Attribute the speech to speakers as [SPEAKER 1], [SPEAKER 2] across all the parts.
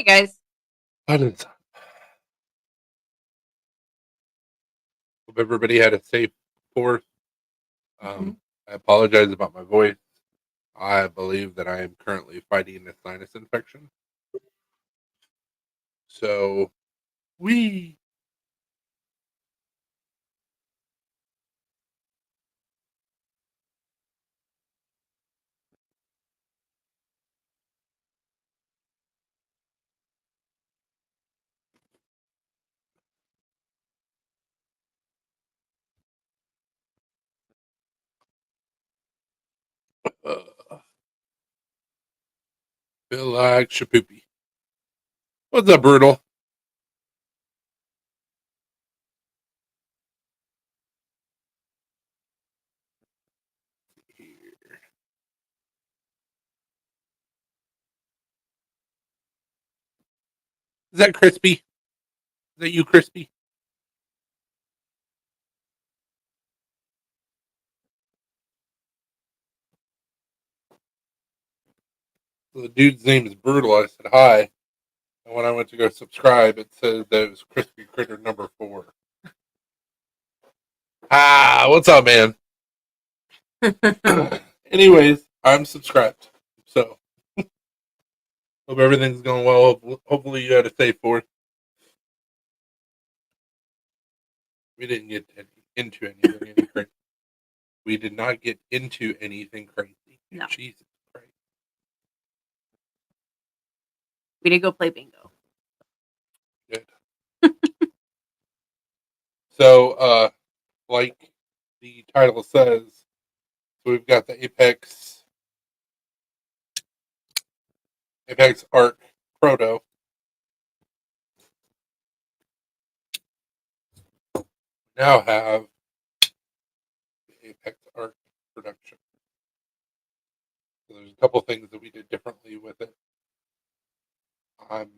[SPEAKER 1] guys.
[SPEAKER 2] What is Hope everybody had a safe Fourth.
[SPEAKER 1] Mhm.
[SPEAKER 2] I apologize about my voice. I believe that I am currently fighting a sinus infection. So we uh, feel like shapoopy. What's up, brutal? Is that crispy? Is that you, crispy? So the dude's name is Brutal. I said hi, and when I went to go subscribe, it says that it was Crispy Critter number 4. What's up, man? Anyways, I'm subscribed, so hope everything's going well. Hopefully, you had a safe Fourth. We didn't get into anything crazy. We did not get into anything crazy.
[SPEAKER 1] No.
[SPEAKER 2] Jesus Christ.
[SPEAKER 1] We did go play bingo.
[SPEAKER 2] Good. So, like the title says, so we've got the Apex Arc Proto. Now have the Apex Arc production. So there's a couple things that we did differently with it. I'm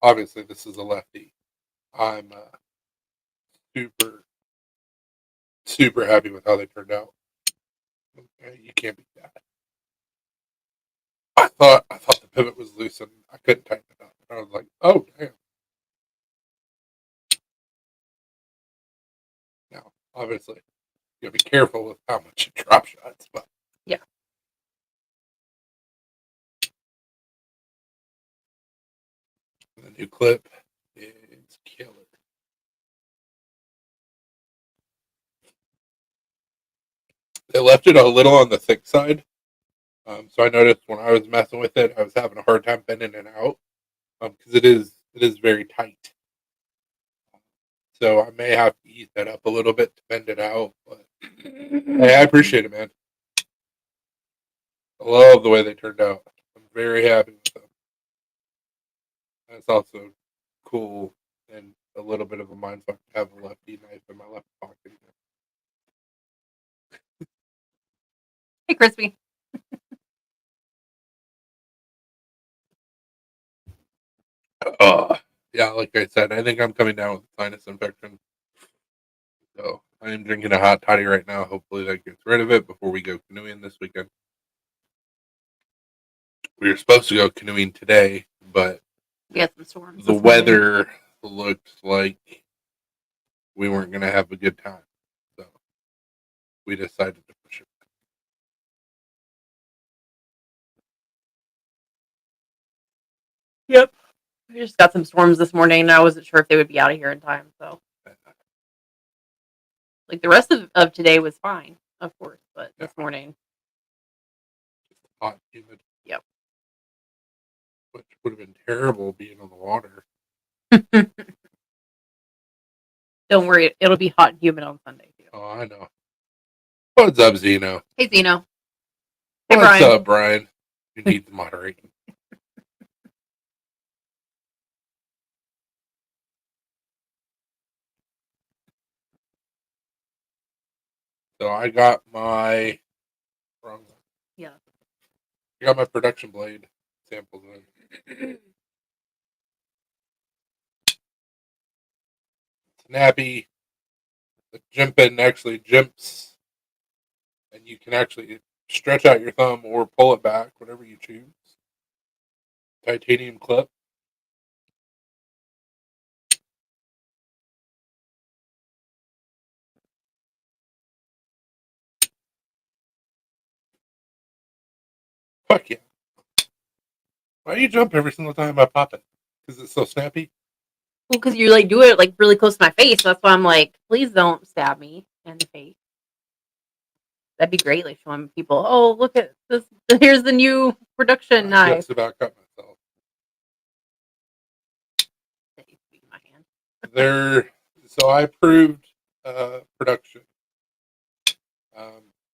[SPEAKER 2] obviously this is a lefty. I'm super super happy with how they turned out. Okay, you can't beat that. I thought the pivot was loose and I couldn't tighten it up. And I was like, oh damn. Now, obviously, you gotta be careful with how much you drop shots, but
[SPEAKER 1] Yeah.
[SPEAKER 2] the new clip is killer. They left it a little on the thick side. So I noticed when I was messing with it, I was having a hard time bending it out because it is very tight. So I may have to ease that up a little bit to bend it out. But hey, I appreciate it, man. I love the way they turned out. I'm very happy with them. That's also cool and a little bit of a mindfuck to have a lefty knife in my left pocket.
[SPEAKER 1] Hey, Crispy.
[SPEAKER 2] Yeah, like I said, I think I'm coming down with a sinus infection. So I am drinking a hot toddy right now. Hopefully that gets rid of it before we go canoeing this weekend. We were supposed to go canoeing today, but
[SPEAKER 1] We had some storms.
[SPEAKER 2] the
[SPEAKER 1] this morning.
[SPEAKER 2] weather looked like we weren't going to have a good time. So we decided to push it.
[SPEAKER 1] Yep. We just got some storms this morning, and I wasn't sure if they would be out of here in time. So, like the rest of today was fine, of course, but this morning,
[SPEAKER 2] Hot, humid.
[SPEAKER 1] Yep.
[SPEAKER 2] Which would have been terrible being on the water.
[SPEAKER 1] Don't worry, it'll be hot and humid on Sunday too.
[SPEAKER 2] Oh, I know. What's up, Zeno?
[SPEAKER 1] Hey, Zeno. Hey,
[SPEAKER 2] What's
[SPEAKER 1] Brian.
[SPEAKER 2] up, Brian? You need moderating. So I got my wrong one.
[SPEAKER 1] Yeah.
[SPEAKER 2] I got my production blade samples in. Snappy. The jimpin actually jimps, and you can actually stretch out your thumb or pull it back, whatever you choose. Titanium clip. Fuck yeah. Why do you jump every single time I pop it? Because it's so snappy?
[SPEAKER 1] Well, because you like do it like really close to my face. So that's why I'm like, please don't stab me in the face. That'd be great, like showing people, oh, look at this. Here's the new production
[SPEAKER 2] I
[SPEAKER 1] knife.
[SPEAKER 2] just about cut myself.
[SPEAKER 1] That used to be in my hand.
[SPEAKER 2] So I approved production.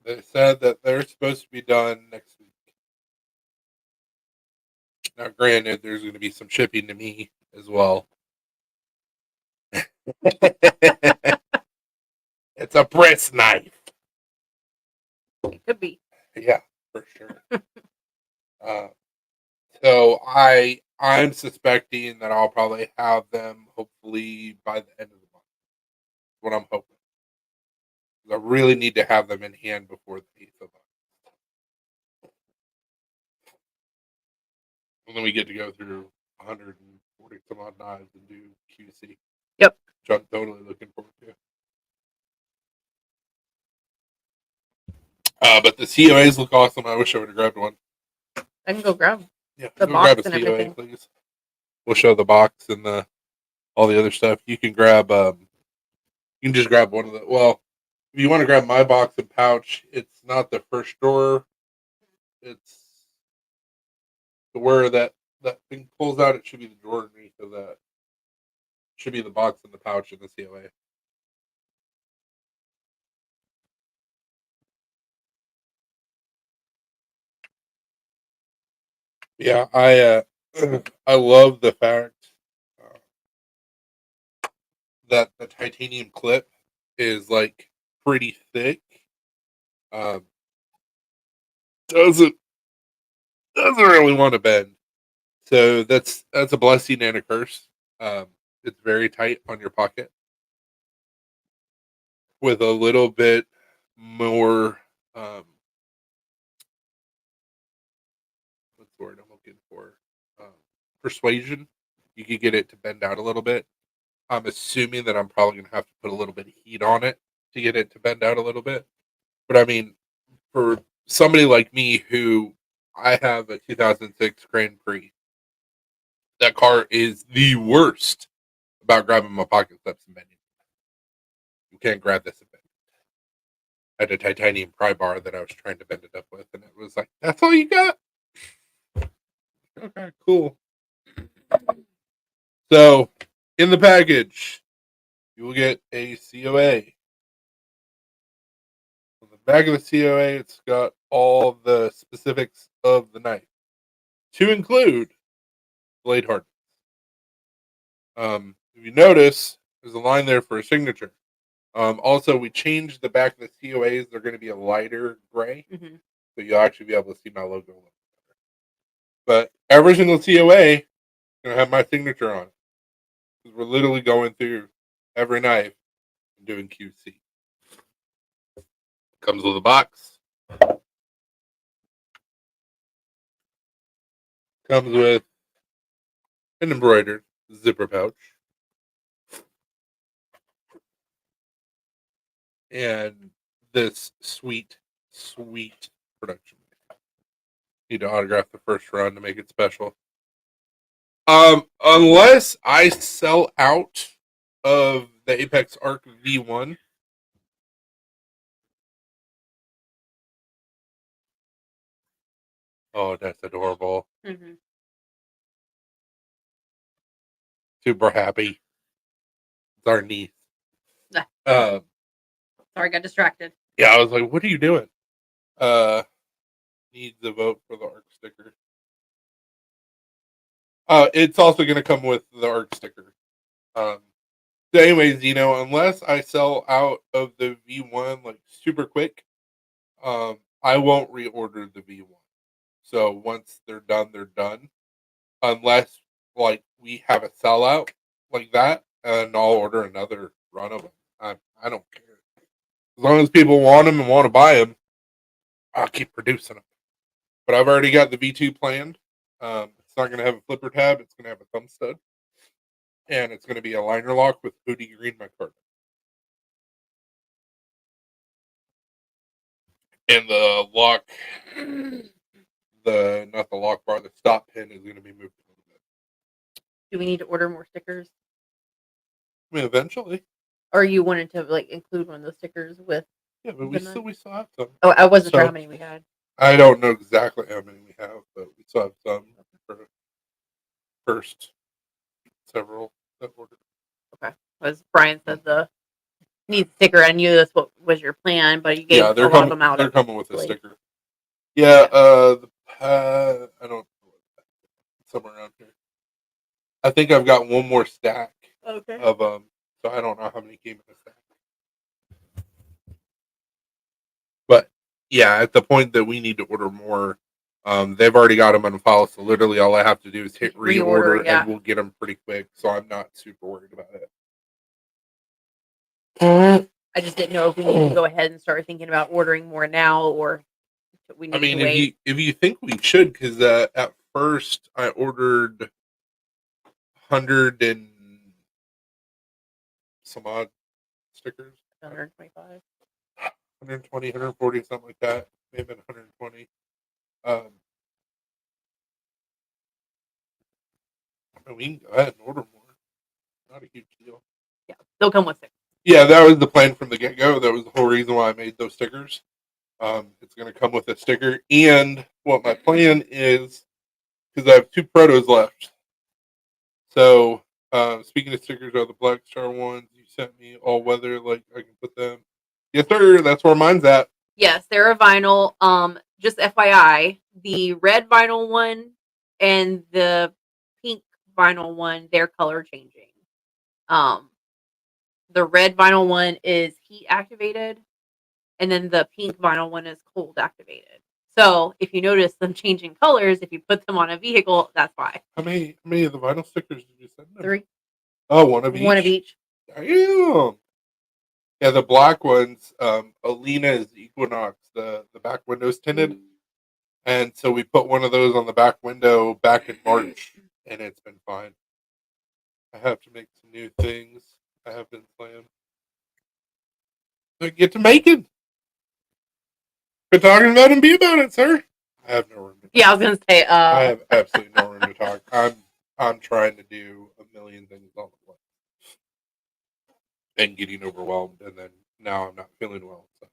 [SPEAKER 2] They said that they're supposed to be done next week. Now, granted, there's going to be some shipping to me as well. It's a press knife.
[SPEAKER 1] It could be.
[SPEAKER 2] Yeah, for sure. So I'm suspecting that I'll probably have them hopefully by the end of the month. What I'm hoping. I really need to have them in hand before the 8th of August. And then we get to go through 140 some odd knives and do QC.
[SPEAKER 1] Yep.
[SPEAKER 2] Which I'm totally looking forward to. But the COAs look awesome. I wish I would have grabbed one.
[SPEAKER 1] I can go grab
[SPEAKER 2] Yeah,
[SPEAKER 1] the
[SPEAKER 2] go
[SPEAKER 1] box
[SPEAKER 2] grab a
[SPEAKER 1] and
[SPEAKER 2] COA,
[SPEAKER 1] everything.
[SPEAKER 2] please. We'll show the box and all the other stuff. You can grab. You can just grab one of the. Well, if you want to grab my box and pouch, it's not the first drawer. It's where that thing pulls out. It should be the drawer underneath of that. Should be the box and the pouch in the COA. Yeah, I love the fact that the titanium clip is like pretty thick. Um, doesn't really want to bend, so that's a blessing and a curse. Um, it's very tight on your pocket with a little bit more. What's the word I'm looking for? Um, Persuasion. You could get it to bend out a little bit. I'm assuming that I'm probably going to have to put a little bit of heat on it to get it to bend out a little bit. But I mean, for somebody like me who I have a 2006 Grand Prix, that car is the worst about grabbing my pocket clips and bending. You can't grab this and bend. I had a titanium pry bar that I was trying to bend it up with, and it was like, that's all you got? Okay, cool. So, in the package, you will get a COA. On the back of the COA, it's got all the specifics of the knife, to include blade hardness. If you notice, there's a line there for a signature. Also, we changed the back of the COAs. They're going to be a lighter gray, so you'll actually be able to see my logo a little better. But every single COA is going to have my signature on it. Because we're literally going through every knife and doing QC. Comes with a box. Comes with an embroidered zipper pouch. And this sweet production. Need to autograph the first run to make it special. Unless I sell out of the Apex Arc V1. Oh, that's adorable.
[SPEAKER 1] Mm-hmm.
[SPEAKER 2] Super happy. It's our niece.
[SPEAKER 1] Sorry, I got distracted.
[SPEAKER 2] Yeah, I was like, what are you doing? Needs a vote for the ARC sticker. It's also going to come with the ARC sticker. So anyways, unless I sell out of the V1 like super quick, I won't reorder the V1. So once they're done, they're done. Unless like we have a sellout like that, and I'll order another run of them. I don't care. As long as people want them and want to buy them, I'll keep producing them. But I've already got the V2 planned. It's not going to have a flipper tab. It's going to have a thumb stud. And it's going to be a liner lock with Hoodie Green micarta. And the lock not the lock bar, the stop pin is going to be moved a little bit.
[SPEAKER 1] Do we need to order more stickers?
[SPEAKER 2] I mean, eventually.
[SPEAKER 1] Or you wanted to like include one of those stickers with?
[SPEAKER 2] Yeah, but we still have some.
[SPEAKER 1] Oh, I wasn't sure
[SPEAKER 2] So-
[SPEAKER 1] how many we had.
[SPEAKER 2] I don't know exactly how many we have, but we still have some for the first several that ordered.
[SPEAKER 1] As Brian said, the needs sticker. I knew this was your plan, but you gave
[SPEAKER 2] Yeah,
[SPEAKER 1] a lot of them out.
[SPEAKER 2] they're coming with a
[SPEAKER 1] Blade.
[SPEAKER 2] sticker. Yeah, I don't somewhere around here. I think I've got one more stack
[SPEAKER 1] Okay.
[SPEAKER 2] of so I don't know how many came in a stack. But yeah, at the point that we need to order more, they've already got them on file, so literally all I have to do is hit reorder,
[SPEAKER 1] Yeah.
[SPEAKER 2] and we'll get them pretty quick. So I'm not super worried about it.
[SPEAKER 1] I just didn't know if we need to go ahead and start thinking about ordering more now, or we need
[SPEAKER 2] I mean,
[SPEAKER 1] to wait.
[SPEAKER 2] if you think we should, because at first I ordered 100 and some odd stickers,
[SPEAKER 1] 125.
[SPEAKER 2] 120, 140, something like that, maybe 120. I mean, we can go ahead and order more. Not a huge deal.
[SPEAKER 1] Yeah, they'll come with stickers.
[SPEAKER 2] Yeah, that was the plan from the get go. That was the whole reason why I made those stickers. It's going to come with a sticker, and what my plan is, because I have 2 protos left. So, speaking of stickers, are the Black Star ones you sent me all weather? Like I can put them. Yes, sir. That's where mine's at.
[SPEAKER 1] Yes, they're a vinyl. Just FYI, the red vinyl one and the pink vinyl one, they're color changing. The red vinyl one is heat activated, and then the pink vinyl one is cold activated. So if you notice them changing colors, if you put them on a vehicle, that's why.
[SPEAKER 2] How many of the vinyl stickers did you send them?
[SPEAKER 1] 3.
[SPEAKER 2] Oh, one of each.
[SPEAKER 1] One of each.
[SPEAKER 2] Damn. Yeah, the black ones. Alina is Equinox. The back window's tinted, and so we put one of those on the back window back in March, and it's been fine. I have to make some new things. I have been slammed. So get to making. Been talking about and be about it, sir. I have no room to talk.
[SPEAKER 1] Yeah, I was gonna say.
[SPEAKER 2] I have absolutely no room to talk. I'm trying to do a million things all at once and getting overwhelmed, and then now I'm not feeling well. So.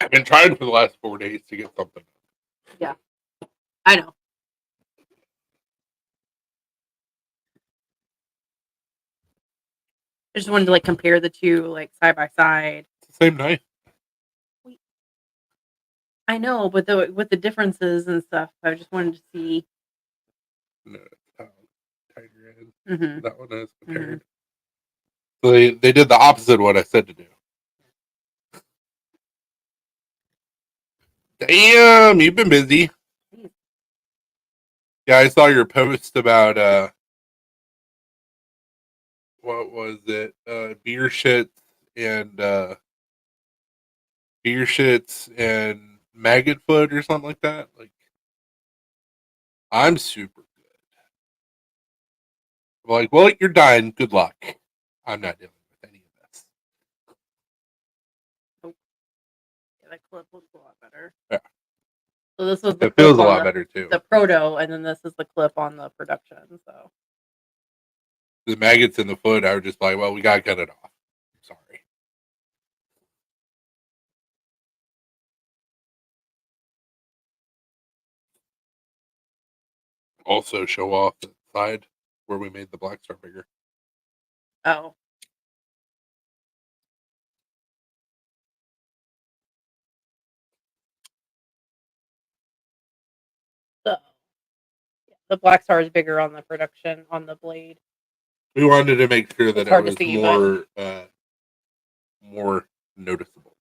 [SPEAKER 2] I've been trying for the last 4 days to get something.
[SPEAKER 1] Yeah, I know. I just wanted to like compare the two like side by side.
[SPEAKER 2] It's the same knife.
[SPEAKER 1] I know, but with the differences and stuff, I just wanted to see.
[SPEAKER 2] No, tighter end.
[SPEAKER 1] Mm-hmm.
[SPEAKER 2] That one is compared. So they did the opposite of what I said to do. Damn, you've been busy. Yeah, I saw your post about what was it? Beer shits and maggot foot or something like that. Like, I'm super good. I'm like, well, you're dying. Good luck. I'm not dealing with any of this.
[SPEAKER 1] Yeah, that clip looks a lot better.
[SPEAKER 2] Yeah.
[SPEAKER 1] So this was the
[SPEAKER 2] It feels
[SPEAKER 1] clip
[SPEAKER 2] a
[SPEAKER 1] on
[SPEAKER 2] lot better too.
[SPEAKER 1] the proto, and then this is the clip on the production. So
[SPEAKER 2] The maggots in the foot, I was just like, well, we gotta cut it off. Sorry. Also show off the side where we made the Black Star bigger.
[SPEAKER 1] oh, so the black star is bigger on the production on the blade.
[SPEAKER 2] We wanted to make sure that
[SPEAKER 1] It's
[SPEAKER 2] it
[SPEAKER 1] hard to
[SPEAKER 2] was
[SPEAKER 1] see,
[SPEAKER 2] more noticeable.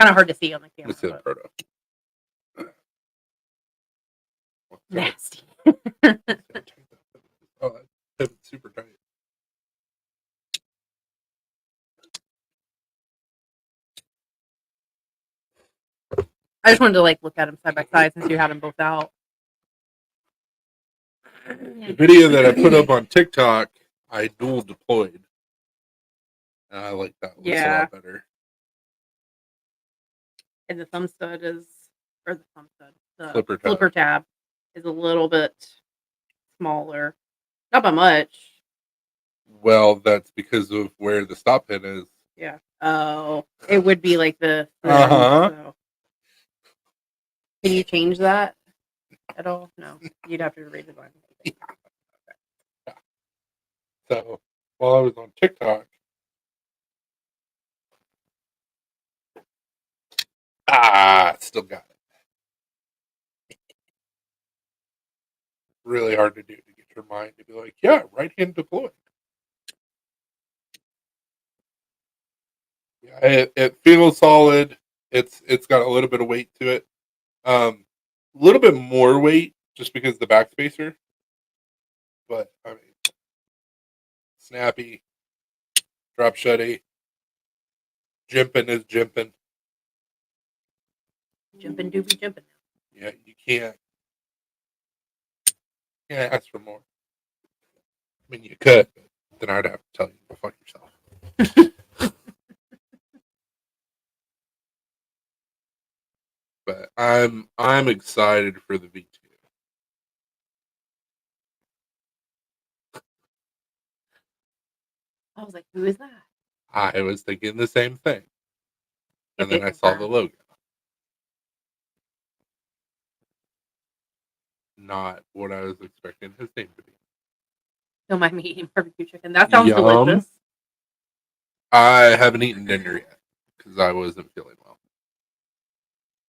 [SPEAKER 1] Kind of hard to see on the camera.
[SPEAKER 2] Let's see the
[SPEAKER 1] But
[SPEAKER 2] proto.
[SPEAKER 1] nasty.
[SPEAKER 2] Oh, that's super tight.
[SPEAKER 1] I just wanted to like look at them side by side since you had them both out.
[SPEAKER 2] The video that I put up on TikTok, I dual deployed. And I like that. Looks a lot better.
[SPEAKER 1] And the thumb stud is, or the thumb stud, the
[SPEAKER 2] Flipper tab.
[SPEAKER 1] flipper tab is a little bit smaller. Not by much.
[SPEAKER 2] Well, that's because of where the stop pin is.
[SPEAKER 1] Yeah. Oh, it would be like this.
[SPEAKER 2] Uh-huh.
[SPEAKER 1] So. Can you change that at all? No. You'd have to redesign it.
[SPEAKER 2] So while I was on TikTok, still got it. Really hard to do to get your mind to be like, yeah, right hand deploy. Yeah, it feels solid. It's got a little bit of weight to it. A little bit more weight just because of the backspacer. But I mean, snappy, drop shutty, jimping is jimping.
[SPEAKER 1] Jumping doobie jumping.
[SPEAKER 2] Yeah, you can't ask for more. I mean, you could, but then I'd have to tell you to go fuck yourself. But I'm excited for the V2.
[SPEAKER 1] I was like, who is that?
[SPEAKER 2] I was thinking the same thing. And
[SPEAKER 1] Okay,
[SPEAKER 2] then I saw the logo. Not what I was expecting his name to be.
[SPEAKER 1] Don't mind me eating barbecue chicken. That sounds
[SPEAKER 2] Yum.
[SPEAKER 1] delicious.
[SPEAKER 2] I haven't eaten dinner yet because I wasn't feeling well.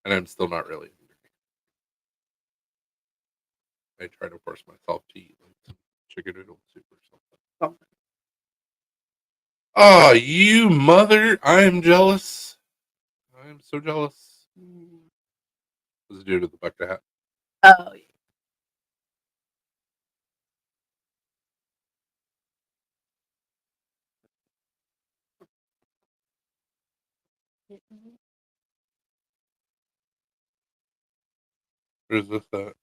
[SPEAKER 2] And I'm still not really hungry. I try to force myself to eat like some chicken noodle soup or something. Oh, you mother! I am jealous. I am so jealous. What's it do to the bucket hat?
[SPEAKER 1] Oh, yeah.
[SPEAKER 2] Or is this that?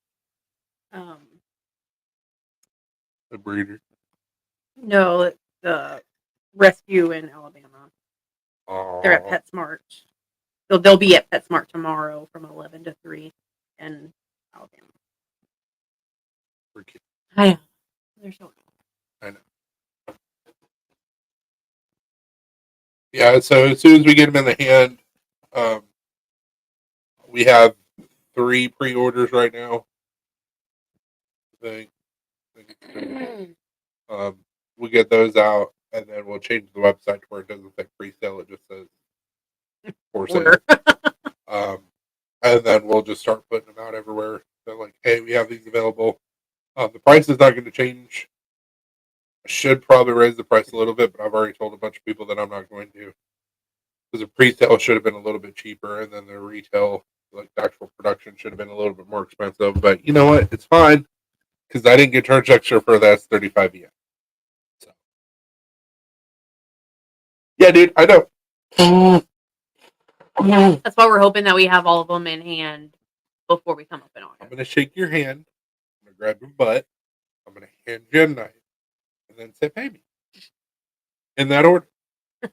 [SPEAKER 1] Um,
[SPEAKER 2] A breeder?
[SPEAKER 1] no, it's the rescue in Alabama. They're at
[SPEAKER 2] Oh,
[SPEAKER 1] PetSmart. They'll be at PetSmart tomorrow from 11 to 3 in Alabama.
[SPEAKER 2] we're kidding.
[SPEAKER 1] I know. They're so
[SPEAKER 2] I know. Yeah, so as soon as we get them in the hand, we have 3 pre-orders right now. I think we get those out, and then we'll change the website to where it doesn't say pre-sale; it just says for sale. And then we'll just start putting them out everywhere. They're like, "Hey, we have these available." The price is not going to change. I should probably raise the price a little bit, but I've already told a bunch of people that I'm not going to. Because the pre-sale should have been a little bit cheaper, and then the retail, like the actual production, should have been a little bit more expensive. But you know what? It's fine because I didn't get charged extra for that S35 yet. So, yeah, dude, I know.
[SPEAKER 1] That's why we're hoping that we have all of them in hand before we come up in August.
[SPEAKER 2] I'm gonna shake your hand. I'm gonna grab your butt. I'm gonna hand you a knife, and then say, "Pay me." In that order. I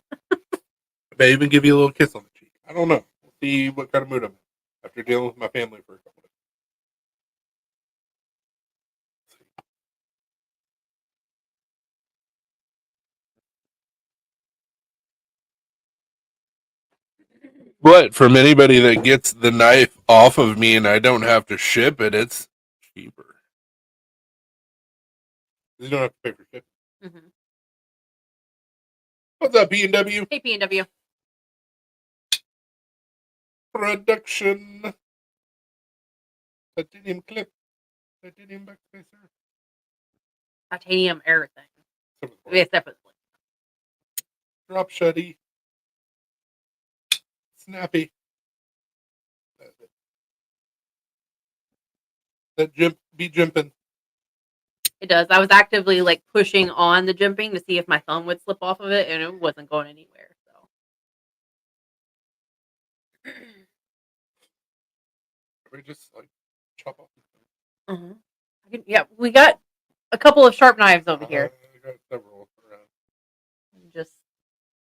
[SPEAKER 2] may even give you a little kiss on the cheek. I don't know. We'll see what kind of mood I'm in after dealing with my family for a couple of days. But from anybody that gets the knife off of me and I don't have to ship it, it's cheaper. You don't have to pay for shipping.
[SPEAKER 1] Mm-hmm.
[SPEAKER 2] What's up, P&W?
[SPEAKER 1] Hey, P&W.
[SPEAKER 2] Production. Titanium clip. Titanium backspacer.
[SPEAKER 1] Titanium everything. Except for the flip.
[SPEAKER 2] Drop shutty. Snappy. That jimp be jimping.
[SPEAKER 1] It does. I was actively like pushing on the jumping to see if my thumb would slip off of it, and it wasn't going anywhere. So
[SPEAKER 2] We just like chop off.
[SPEAKER 1] Yeah, we got a couple of sharp knives over here.
[SPEAKER 2] I got several around.
[SPEAKER 1] Just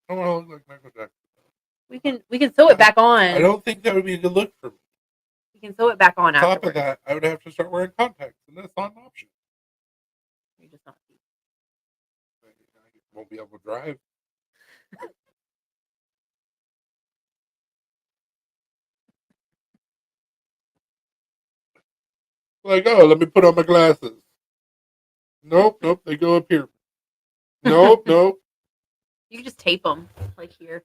[SPEAKER 2] I don't want to look like Michael Jackson.
[SPEAKER 1] We can sew it back
[SPEAKER 2] I
[SPEAKER 1] on.
[SPEAKER 2] don't think that would be a good look for me.
[SPEAKER 1] We can sew it back on
[SPEAKER 2] On top
[SPEAKER 1] afterwards.
[SPEAKER 2] of that, I would have to start wearing contacts, and that's not an option.
[SPEAKER 1] You're just not.
[SPEAKER 2] I won't be able to drive. Like, oh, let me put on my glasses. Nope, nope, they go up here. Nope, nope.
[SPEAKER 1] You can just tape them like here.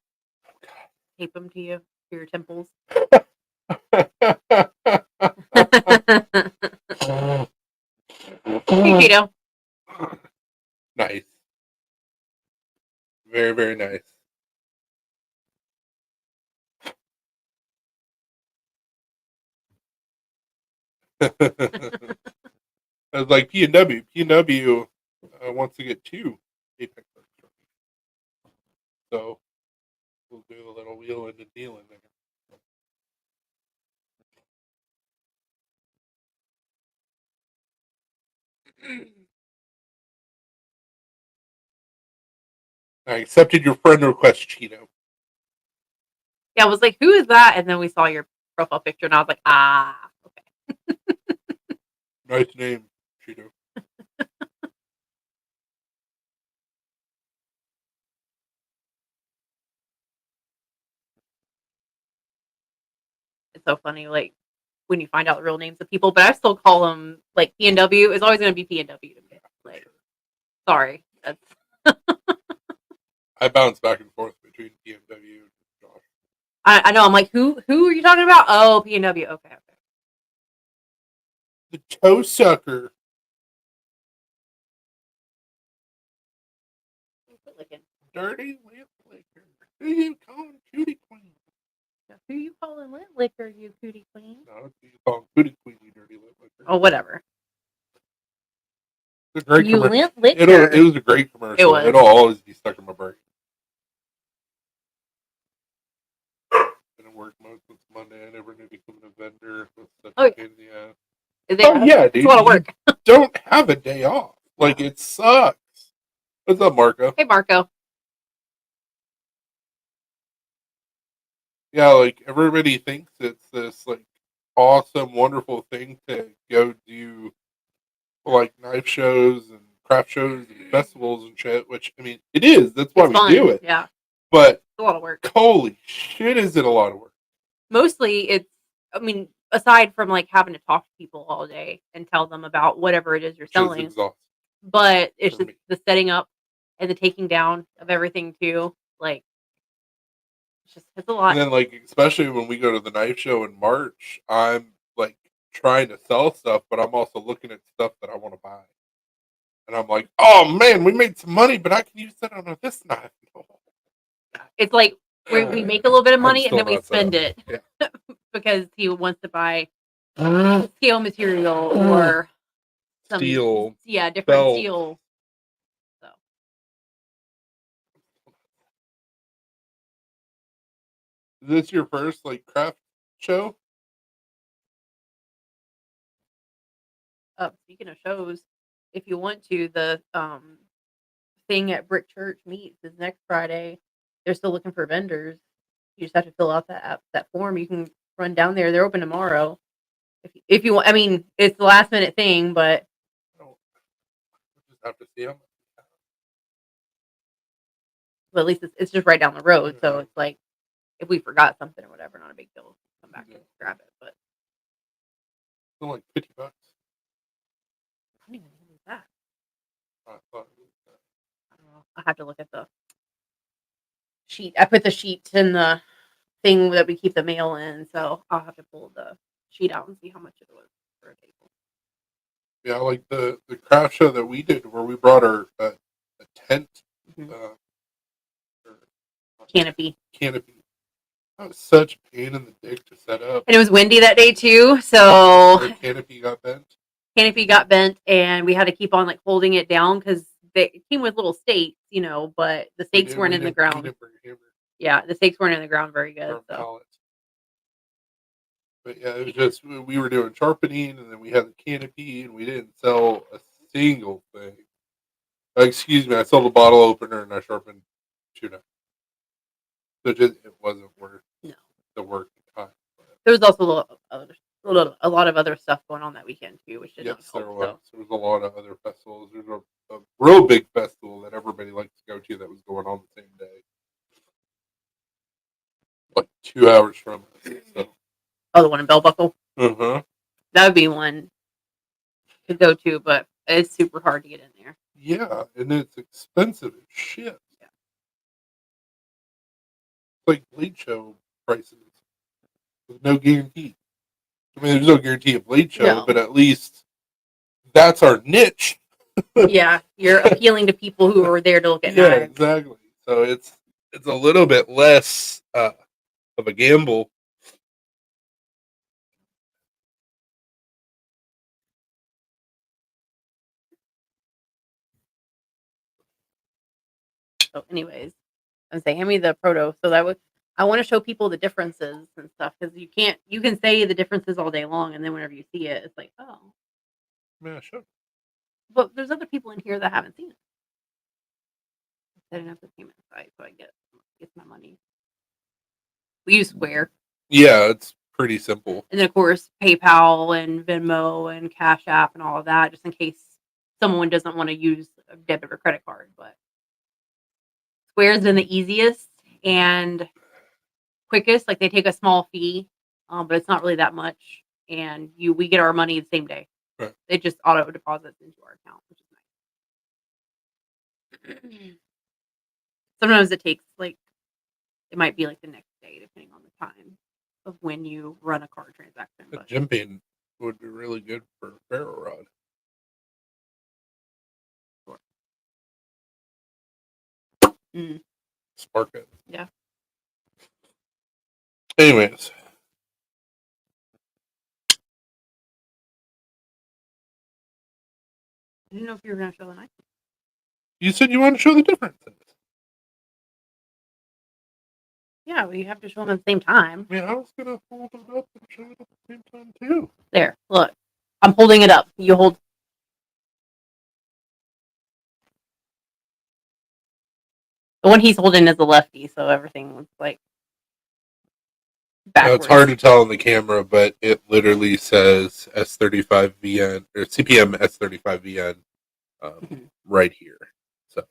[SPEAKER 1] Tape them to you, to your temples. Hey, Cheeto.
[SPEAKER 2] Nice. Very, very nice. I was like P&W. P&W wants to get 2 Apex Arcs from me. So we'll do a little wheeling and dealing there. I accepted your friend request, Cheeto.
[SPEAKER 1] Yeah, I was like, who is that? And then we saw your profile picture, and I was like, ah, okay.
[SPEAKER 2] Nice name, Cheeto.
[SPEAKER 1] It's so funny, like when you find out the real names of people. But I still call them like P&W. It's always going to be P&W to me. Like, sorry, that's
[SPEAKER 2] I bounce back and forth between P&W and Josh.
[SPEAKER 1] I know. I'm like, who are you talking about? Oh, P&W. Okay.
[SPEAKER 2] The toe sucker. Dirty lip licker. Who you calling Cootie Queen?
[SPEAKER 1] Who you calling lint licker, you cootie queen?
[SPEAKER 2] No, you call him Cootie Queen, you dirty lip licker.
[SPEAKER 1] Oh, whatever.
[SPEAKER 2] It's a great
[SPEAKER 1] You
[SPEAKER 2] commercial.
[SPEAKER 1] lint licker.
[SPEAKER 2] It was a great commercial.
[SPEAKER 1] It was.
[SPEAKER 2] It'll always be stuck in my brain. Didn't work most of Monday. I never knew to become a vendor.
[SPEAKER 1] Oh, yeah.
[SPEAKER 2] Pain in the ass.
[SPEAKER 1] Yeah, dude. It's a lot of work.
[SPEAKER 2] You don't have a day off. Like, it sucks. What's up, Marco?
[SPEAKER 1] Hey, Marco.
[SPEAKER 2] Yeah, like, everybody thinks it's this, like, awesome, wonderful thing to go do, like, knife shows and craft shows and festivals and shit, which, I mean, it is. That's why we do it.
[SPEAKER 1] Yeah.
[SPEAKER 2] But
[SPEAKER 1] it's a lot of work.
[SPEAKER 2] Holy shit, is it a lot of work.
[SPEAKER 1] Mostly it's, I mean, aside from like having to talk to people all day and tell them about whatever it is you're selling.
[SPEAKER 2] It's exhausting.
[SPEAKER 1] But it's just the setting up and the taking down of everything too. Like, it's a lot.
[SPEAKER 2] And then, like, especially when we go to the knife show in March, I'm like trying to sell stuff, but I'm also looking at stuff that I want to buy. And I'm like, oh man, we made some money, but I can use that on this knife.
[SPEAKER 1] It's like we make a little bit of money and then we spend it.
[SPEAKER 2] Yeah.
[SPEAKER 1] Because he wants to buy scale material or some
[SPEAKER 2] steel.
[SPEAKER 1] Yeah, different
[SPEAKER 2] belt.
[SPEAKER 1] steel. So
[SPEAKER 2] Is this your first like craft show?
[SPEAKER 1] Speaking of shows, if you want to, the thing at Brick Church meets is next Friday. They're still looking for vendors. You just have to fill out that form. You can run down there. They're open tomorrow. If you want, I mean, it's the last minute thing, but
[SPEAKER 2] Just have to see them.
[SPEAKER 1] at least it's just right down the road. So it's like if we forgot something or whatever, not a big deal. Come back and grab it. But
[SPEAKER 2] It's like $50.
[SPEAKER 1] I don't even know what is that.
[SPEAKER 2] I thought it was
[SPEAKER 1] I don't know. I have to look at the sheet. I put the sheet in the thing that we keep the mail in, so I'll have to pull the sheet out and see how much it was for a table.
[SPEAKER 2] Yeah, like the craft show that we did where we brought our a tent
[SPEAKER 1] Canopy.
[SPEAKER 2] That was such a pain in the dick to set up.
[SPEAKER 1] And it was windy that day too, so
[SPEAKER 2] our canopy got bent.
[SPEAKER 1] Canopy got bent, and we had to keep on like holding it down because it came with little stakes, you know, but the stakes weren't in the ground. Yeah, the stakes weren't in the ground very good. So.
[SPEAKER 2] But yeah, it was just we were doing sharpening, and then we had the canopy, and we didn't sell a single thing. Excuse me, I sold a bottle opener and I sharpened tuna. So it wasn't worth
[SPEAKER 1] No.
[SPEAKER 2] the work and time.
[SPEAKER 1] There was also a lot of other stuff going on that weekend too, which did not
[SPEAKER 2] Yes,
[SPEAKER 1] help.
[SPEAKER 2] there was. There was a lot of other festivals. There's a real big festival that everybody likes to go to that was going on the same day, like 2 hours from us. So.
[SPEAKER 1] Oh, the one in Bell Buckle.
[SPEAKER 2] Uh-huh.
[SPEAKER 1] That would be one to go to, but it's super hard to get in there.
[SPEAKER 2] Yeah, and it's expensive as shit.
[SPEAKER 1] Yeah.
[SPEAKER 2] Like late show prices with no guarantee. I mean, there's no guarantee of late show,
[SPEAKER 1] No.
[SPEAKER 2] but at least that's our niche.
[SPEAKER 1] Yeah, you're appealing to people who are there to look at
[SPEAKER 2] Yeah,
[SPEAKER 1] knives.
[SPEAKER 2] exactly. So it's a little bit less of a gamble.
[SPEAKER 1] So, anyways, I'm saying, hand me the proto. So that would I want to show people the differences and stuff because you can say the differences all day long, and then whenever you see it, it's like, oh,
[SPEAKER 2] Yeah, sure.
[SPEAKER 1] but there's other people in here that haven't seen it. Setting up the payment site, so I get my money. We use Square,
[SPEAKER 2] Yeah, it's pretty simple.
[SPEAKER 1] and then of course PayPal and Venmo and Cash App and all of that, just in case someone doesn't want to use a debit or credit card. But Square's been the easiest and quickest. Like they take a small fee, but it's not really that much, and we get our money the same day.
[SPEAKER 2] Right.
[SPEAKER 1] It just auto deposits into our account, which is nice. Sometimes it takes it might be like the next day, depending on the time of when you run a card transaction.
[SPEAKER 2] A
[SPEAKER 1] But
[SPEAKER 2] jimping would be really good for a ferro rod. Spark it.
[SPEAKER 1] Yeah.
[SPEAKER 2] Anyways.
[SPEAKER 1] I didn't know if you were going to show the knife.
[SPEAKER 2] You said you want to show the differences.
[SPEAKER 1] Yeah, well, you have to show them at the same time.
[SPEAKER 2] I mean, I was going to hold it up and show it at the same time, too.
[SPEAKER 1] There, look. I'm holding it up. You hold. The one he's holding is a lefty, so everything was backwards.
[SPEAKER 2] It's hard to tell on the camera, but it literally says S35VN or CPM S35VN right here. So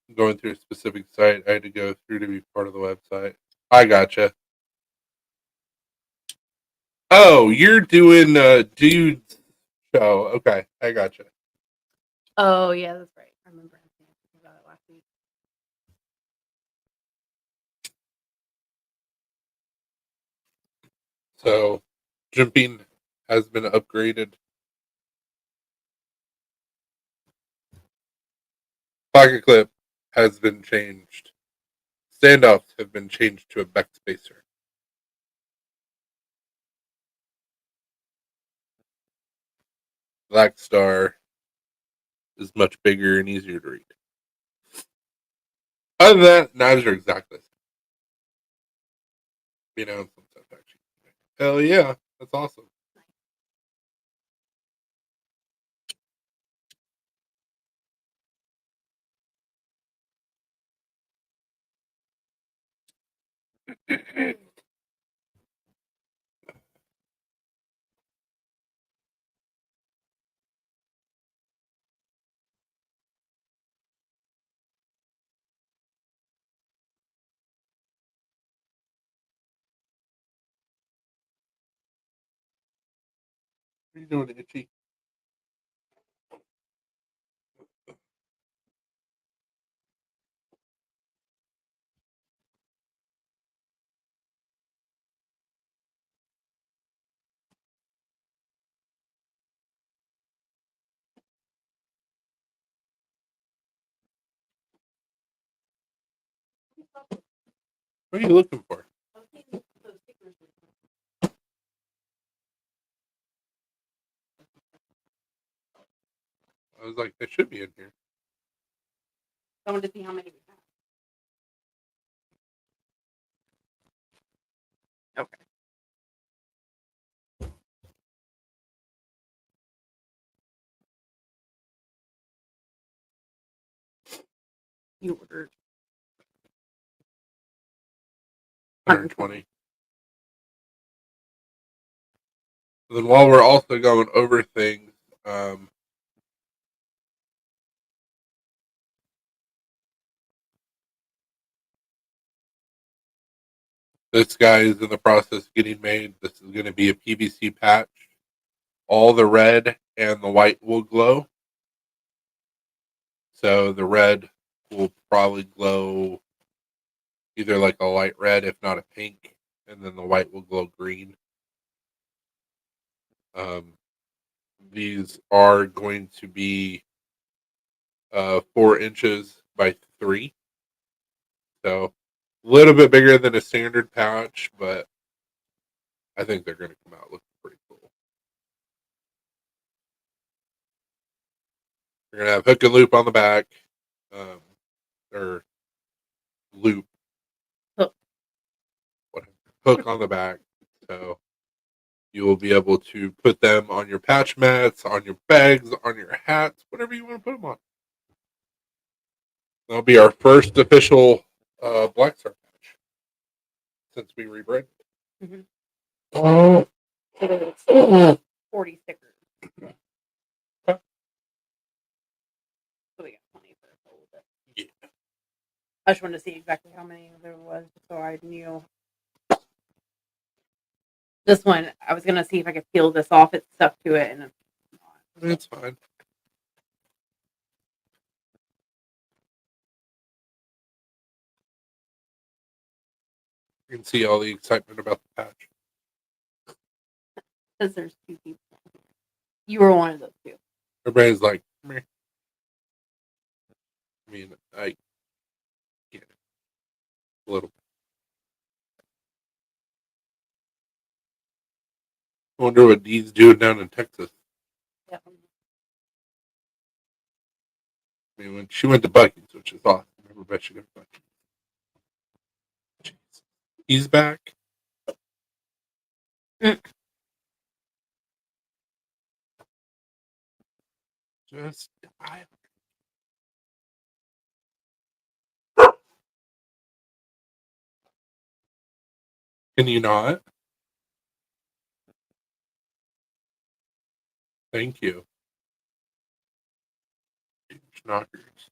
[SPEAKER 2] I'm going through a specific site I had to go through to be part of the website. I gotcha. Oh, you're doing Dude's show. Okay, I gotcha.
[SPEAKER 1] Oh, yeah, that's right. I remember asking about it last week.
[SPEAKER 2] So, jimping has been upgraded. Pocket clip has been changed. Standoffs have been changed to a Beck spacer. Black Star is much bigger and easier to read. Other than that, knives are exactly the same. You know, some stuff actually. Hell yeah, that's awesome. What are you doing, Itchy? What are you looking for? I was like, they should be in here.
[SPEAKER 1] I wanted to see how many we have. Okay. You ordered
[SPEAKER 2] 120. Then while we're also going over things, this guy is in the process of getting made. This is going to be a PVC patch. All the red and the white will glow. So the red will probably glow either like a light red, if not a pink, and then the white will glow green. These are going to be 4 inches by 3. So a little bit bigger than a standard pouch, but I think they're going to come out looking pretty cool. We're going to have hook and loop on the back, or loop,
[SPEAKER 1] Hook.
[SPEAKER 2] hook on the back. So you will be able to put them on your patch mats, on your bags, on your hats, whatever you want to put them on. That'll be our first official Black Star patch since we rebranded.
[SPEAKER 1] Mm-hmm.
[SPEAKER 2] Oh.
[SPEAKER 1] 40 stickers.
[SPEAKER 2] Okay.
[SPEAKER 1] So we got plenty for a little bit.
[SPEAKER 2] Yeah.
[SPEAKER 1] I just wanted to see exactly how many there was so I knew. This one, I was going to see if I could peel this off. It's stuck to it. And
[SPEAKER 2] It's fine. You can see all the excitement about the patch.
[SPEAKER 1] because there's 2 people. You were one of those 2.
[SPEAKER 2] Everybody's like, meh. I mean, I get it. A little bit. I wonder what Dee's doing down in Texas.
[SPEAKER 1] Yep.
[SPEAKER 2] I mean, when she went to Buc-ee's, which is awesome. Everybody should go to Buc-ee's. Jeez. He's back.
[SPEAKER 1] Mm.
[SPEAKER 2] Just die. Can you not? Thank you. Knockers.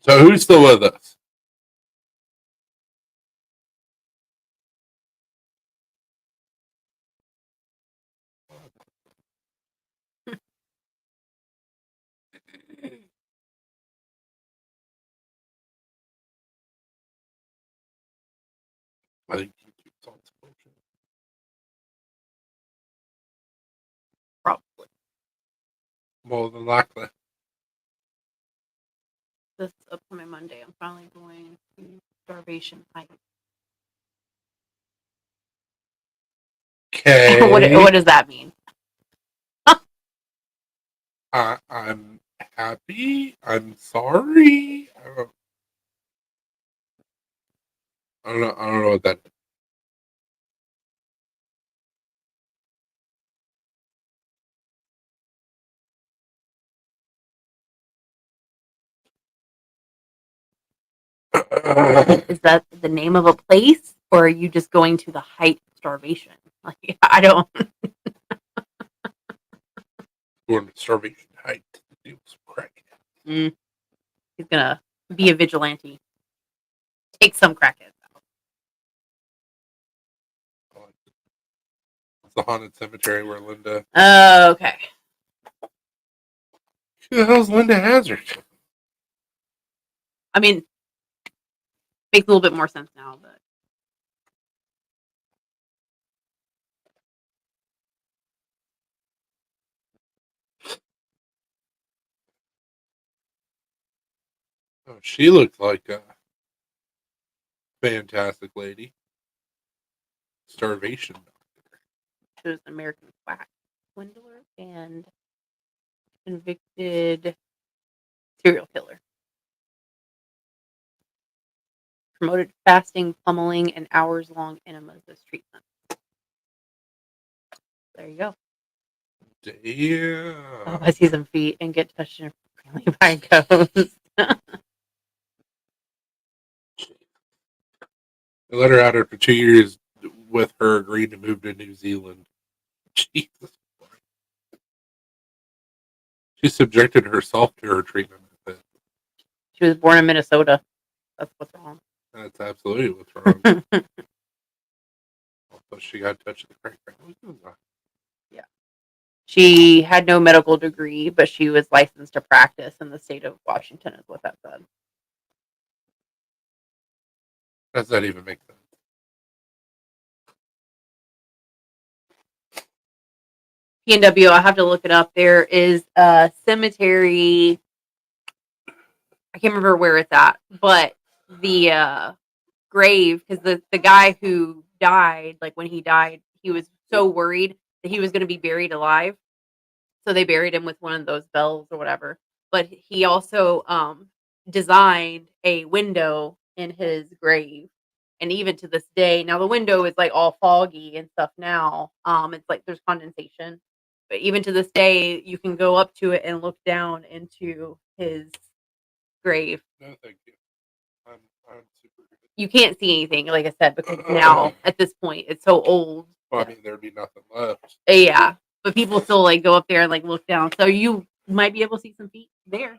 [SPEAKER 2] So who's still with us? I think YouTube's on some bullshit.
[SPEAKER 1] Probably.
[SPEAKER 2] More than likely.
[SPEAKER 1] This upcoming Monday, I'm finally going to Starvation Heights.
[SPEAKER 2] Okay.
[SPEAKER 1] What does that mean?
[SPEAKER 2] I'm happy. I'm sorry. I don't know. I don't know what that.
[SPEAKER 1] Is that the name of a place, or are you just going to the height of starvation? Like, I don't.
[SPEAKER 2] Going to Starvation Heights to do some crack.
[SPEAKER 1] He's gonna be a vigilante. Take some crackheads out.
[SPEAKER 2] It's the haunted cemetery where Linda.
[SPEAKER 1] Okay.
[SPEAKER 2] Who the hell's Linda Hazard?
[SPEAKER 1] I mean, makes a little bit more sense now, but
[SPEAKER 2] Oh, she looked like a fantastic lady. Starvation.
[SPEAKER 1] she was an American quack swindler and convicted serial killer. Promoted fasting, pummeling, and hours-long enemas as treatment. There you go. Oh,
[SPEAKER 2] Damn.
[SPEAKER 1] I see some feet and get touched inappropriately by ghosts.
[SPEAKER 2] They let her out after 2 years with her agreeing to move to New Zealand. Jesus. She subjected herself to her treatment.
[SPEAKER 1] She was born in Minnesota. That's what's wrong.
[SPEAKER 2] That's absolutely what's wrong. Also, she got touched with the crack.
[SPEAKER 1] Yeah. She had no medical degree, but she was licensed to practice in the state of Washington, is what that said.
[SPEAKER 2] Does that even make sense?
[SPEAKER 1] PNW, I'll have to look it up. There is a cemetery. I can't remember where it's at, but the grave, because the guy who died, like when he died, he was so worried that he was going to be buried alive. So they buried him with one of those bells or whatever. But he also designed a window in his grave. And even to this day, now the window is like all foggy and stuff now. It's like there's condensation. But even to this day, you can go up to it and look down into his grave.
[SPEAKER 2] No, thank you. I'm super good.
[SPEAKER 1] You can't see anything, like I said, because now at this point it's so old.
[SPEAKER 2] Well, I mean, there'd be nothing left.
[SPEAKER 1] Yeah, but people still like go up there and like look down, so you might be able to see some feet there.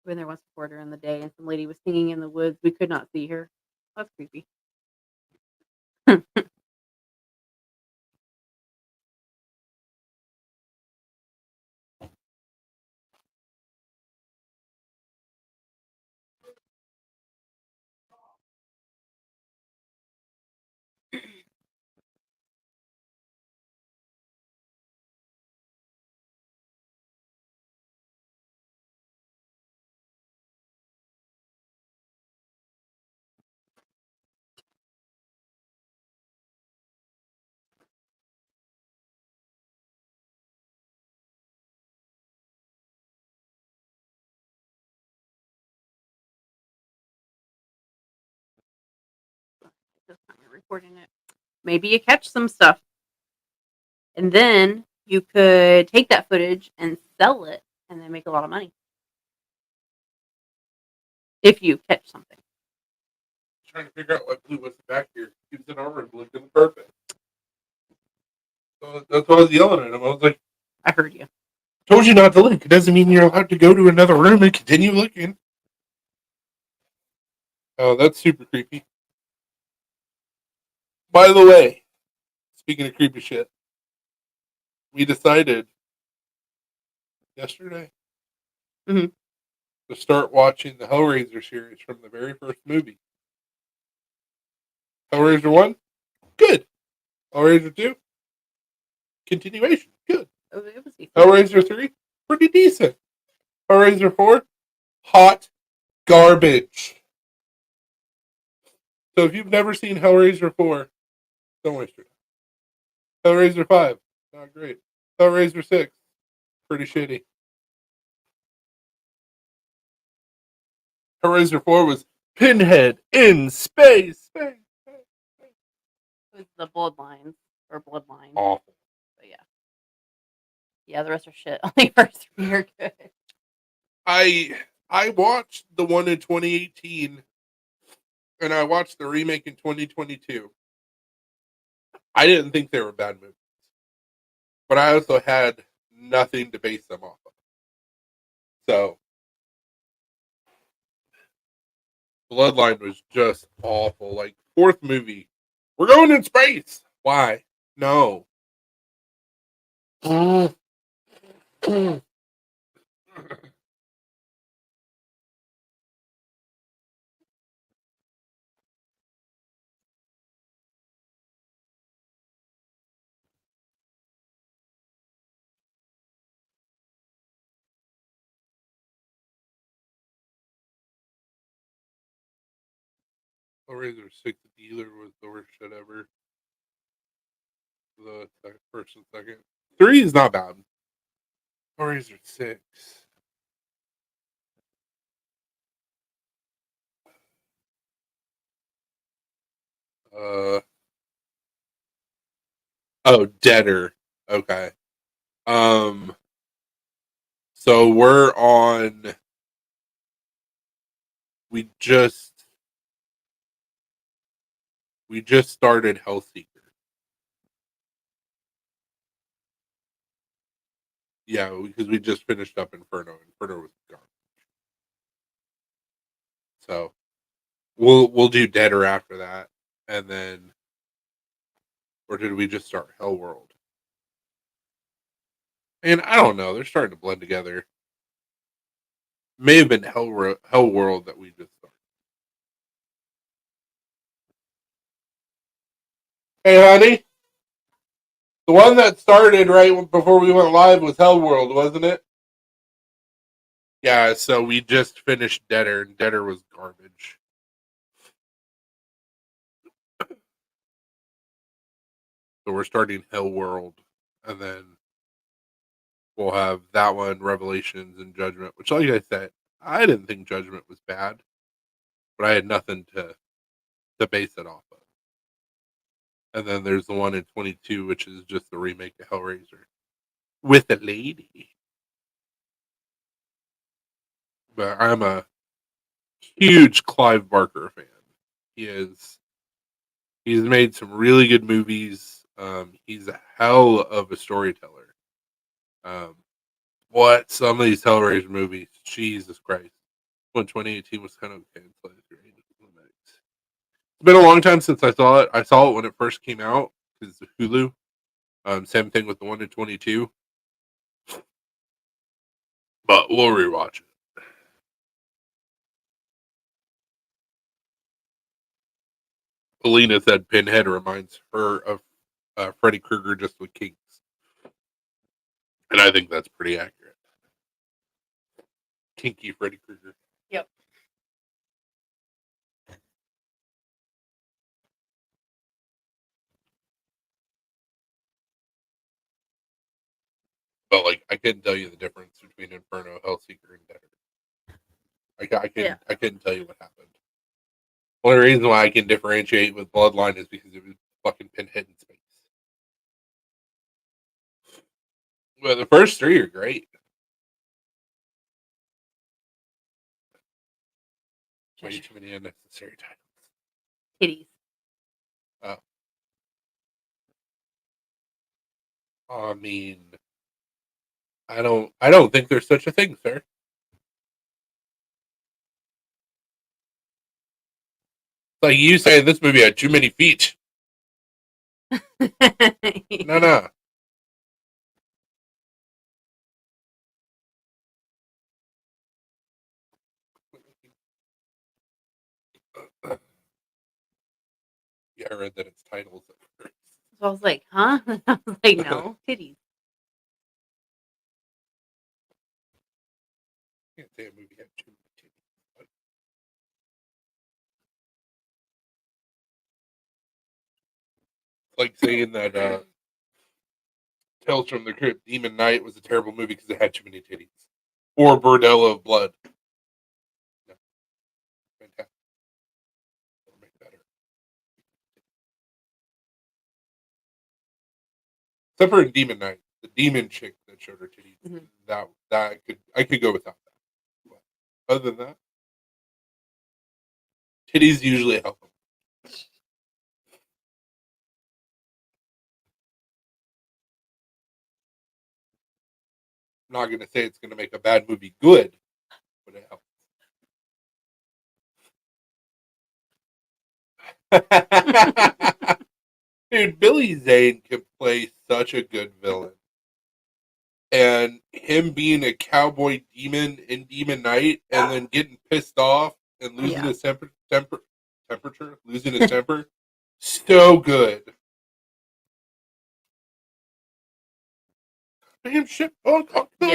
[SPEAKER 1] Been there once before during the day, and some lady was singing in the woods. We could not see her. That's creepy. This time you're recording it. Maybe you catch some stuff, and then you could take that footage and sell it, and then make a lot of money if you catch something.
[SPEAKER 2] Trying to figure out what blue was back here. He was in our room looking perfect. So that's why I was yelling at him. I was like,
[SPEAKER 1] I heard you.
[SPEAKER 2] told you not to look. It doesn't mean you're allowed to go to another room and continue looking. Oh, that's super creepy. By the way, speaking of creepy shit, we decided yesterday
[SPEAKER 1] Mhm.
[SPEAKER 2] to start watching the Hellraiser series from the very first movie. Hellraiser 1, good. Hellraiser 2, continuation, good.
[SPEAKER 1] It was decent.
[SPEAKER 2] Hellraiser 3, pretty decent. Hellraiser 4, hot garbage. So if you've never seen Hellraiser 4, don't waste your time. Hellraiser 5, not great. Hellraiser 6, pretty shitty. Hellraiser 4 was Pinhead in space.
[SPEAKER 1] It was the bloodlines or bloodline.
[SPEAKER 2] Awful.
[SPEAKER 1] But yeah. Yeah, the rest are shit. Only first three are good.
[SPEAKER 2] I watched the one in 2018 and I watched the remake in 2022. I didn't think they were bad movies. But I also had nothing to base them off of. So Bloodline was just awful. Like, fourth movie, we're going in space. Why? No. Hellraiser 6 Dealer was the worst shit ever. The first and second. 3 is not bad. Hellraiser 6. Oh, Deader. Okay. So we're on. We just started Hellseeker. Yeah, because we just finished up Inferno. Inferno was garbage. So we'll do Deader after that, and then, or did we just start Hellworld? And I don't know. They're starting to blend together. May have been Hellworld that we just started. Hey, honey, the one that started right before we went live was Hellworld, wasn't it? Yeah. So we just finished Deader, and Deader was garbage. So we're starting Hellworld, and then we'll have that one, Revelations and Judgment. Which, like I said, I didn't think Judgment was bad, but I had nothing to base it off of. And then there's the one in 22, which is just the remake of Hellraiser with a lady. But I'm a huge Clive Barker fan. He's made some really good movies. He's a hell of a storyteller. What some of these Hellraiser movies, Jesus Christ. When 2018 was kind of okay. It's been a long time since I saw it. I saw it when it first came out because Hulu. Same thing with the one in 22. But we'll rewatch it. Alina said Pinhead reminds her of Freddy Krueger just with kinks. And I think that's pretty accurate. Kinky Freddy Krueger.
[SPEAKER 1] Yep.
[SPEAKER 2] But like, I couldn't tell you the difference between Inferno, Hellseeker, and Deader. I couldn't tell you what happened. Only reason why I can differentiate with Bloodline is because it was fucking Pinhead in space. Well, the first three are great. Way too many unnecessary titles.
[SPEAKER 1] Kitties.
[SPEAKER 2] Oh. I mean, I don't think there's such a thing, sir. It's like you saying this movie had too many feet. No. Yeah, I read that it's titles at first.
[SPEAKER 1] So I was like, huh? I was like, no, titties.
[SPEAKER 2] I can't say a movie had too many titties. Like saying that Tales from the Crypt Demon Knight was a terrible movie because it had too many titties. Or Bordello of Blood. No. Fantastic. Or make better. Except for in Demon Knight, the demon chick that showed her titties. Mm-hmm. That I could go without that. But other than that, titties usually help them. I'm not going to say it's going to make a bad movie good, but it helps. Dude, Billy Zane can play such a good villain. And him being a cowboy demon in Demon Knight and then getting pissed off and losing his temperature, losing his temper, so good. Damn shit, and he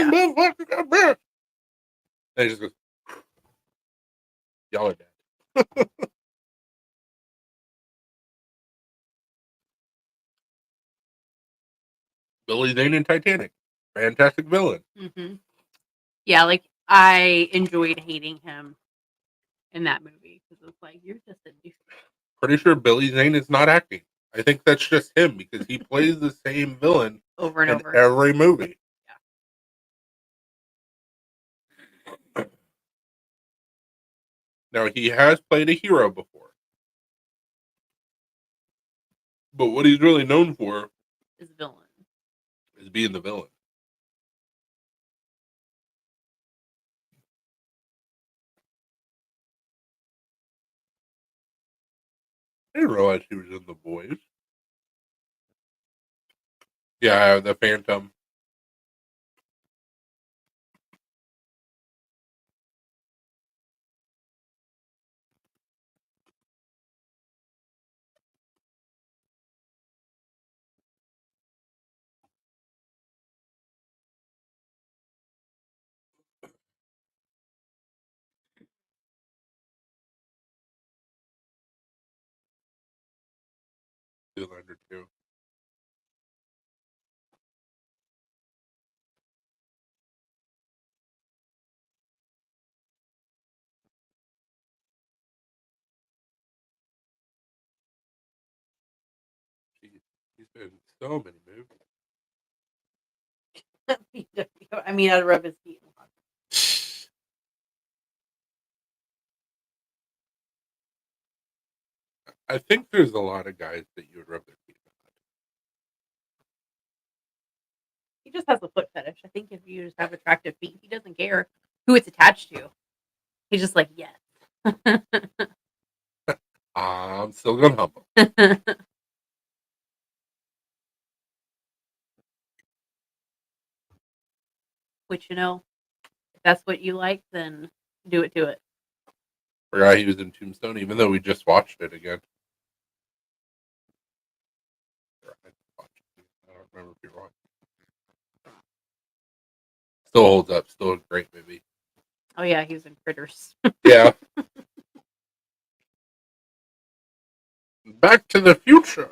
[SPEAKER 2] just goes, y'all are dead. Billy Zane in Titanic. Fantastic villain.
[SPEAKER 1] Mm-hmm. Yeah, like I enjoyed hating him in that movie because it's like you're just a douche.
[SPEAKER 2] Pretty sure Billy Zane is not acting. I think that's just him because he plays the same villain
[SPEAKER 1] over and
[SPEAKER 2] in
[SPEAKER 1] over.
[SPEAKER 2] every movie. Now, he has played a hero before, but what he's really known for
[SPEAKER 1] Is villain.
[SPEAKER 2] is being the villain. I didn't realize he was in The Boys. Yeah, the Phantom. Zoolander too. Jeez, he's been in so many movies.
[SPEAKER 1] I mean, I'd rub his feet.
[SPEAKER 2] I think there's a lot of guys that you would rub their feet on.
[SPEAKER 1] He just has a foot fetish. I think if you just have attractive feet, he doesn't care who it's attached to. He's just like, yes.
[SPEAKER 2] I'm still gonna humble.
[SPEAKER 1] Which, if that's what you like, then do it to it.
[SPEAKER 2] Forgot he was in Tombstone, even though we just watched it again. I don't remember if you're wrong. Still holds up. Still a great movie.
[SPEAKER 1] Oh, yeah, he was in Critters.
[SPEAKER 2] Yeah. Back to the Future.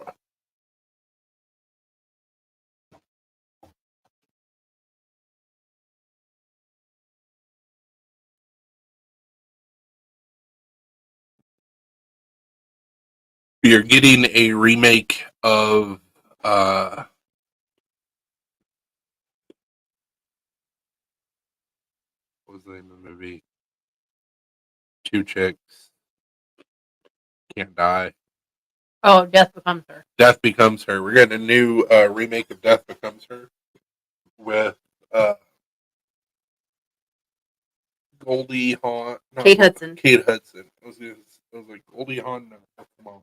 [SPEAKER 2] You're getting a remake of what was the name of the movie? Two Chicks Can't Die.
[SPEAKER 1] Oh, Death Becomes Her.
[SPEAKER 2] Death Becomes Her. We're getting a new remake of Death Becomes Her with Goldie Hawn.
[SPEAKER 1] Kate Hudson.
[SPEAKER 2] Kate Hudson. I was like Goldie Hawn. No, that's the mom.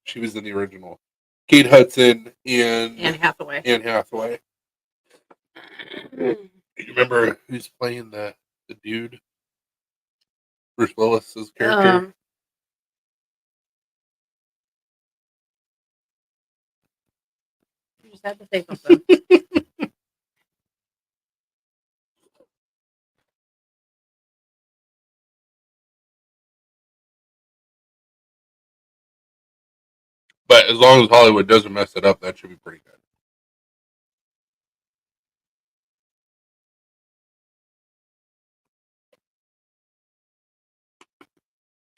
[SPEAKER 2] She was in the original. Kate Hudson and
[SPEAKER 1] Anne Hathaway.
[SPEAKER 2] Anne Hathaway. You remember who's playing the dude? Bruce Willis's character.
[SPEAKER 1] You just had to say something.
[SPEAKER 2] But as long as Hollywood doesn't mess it up, that should be pretty good.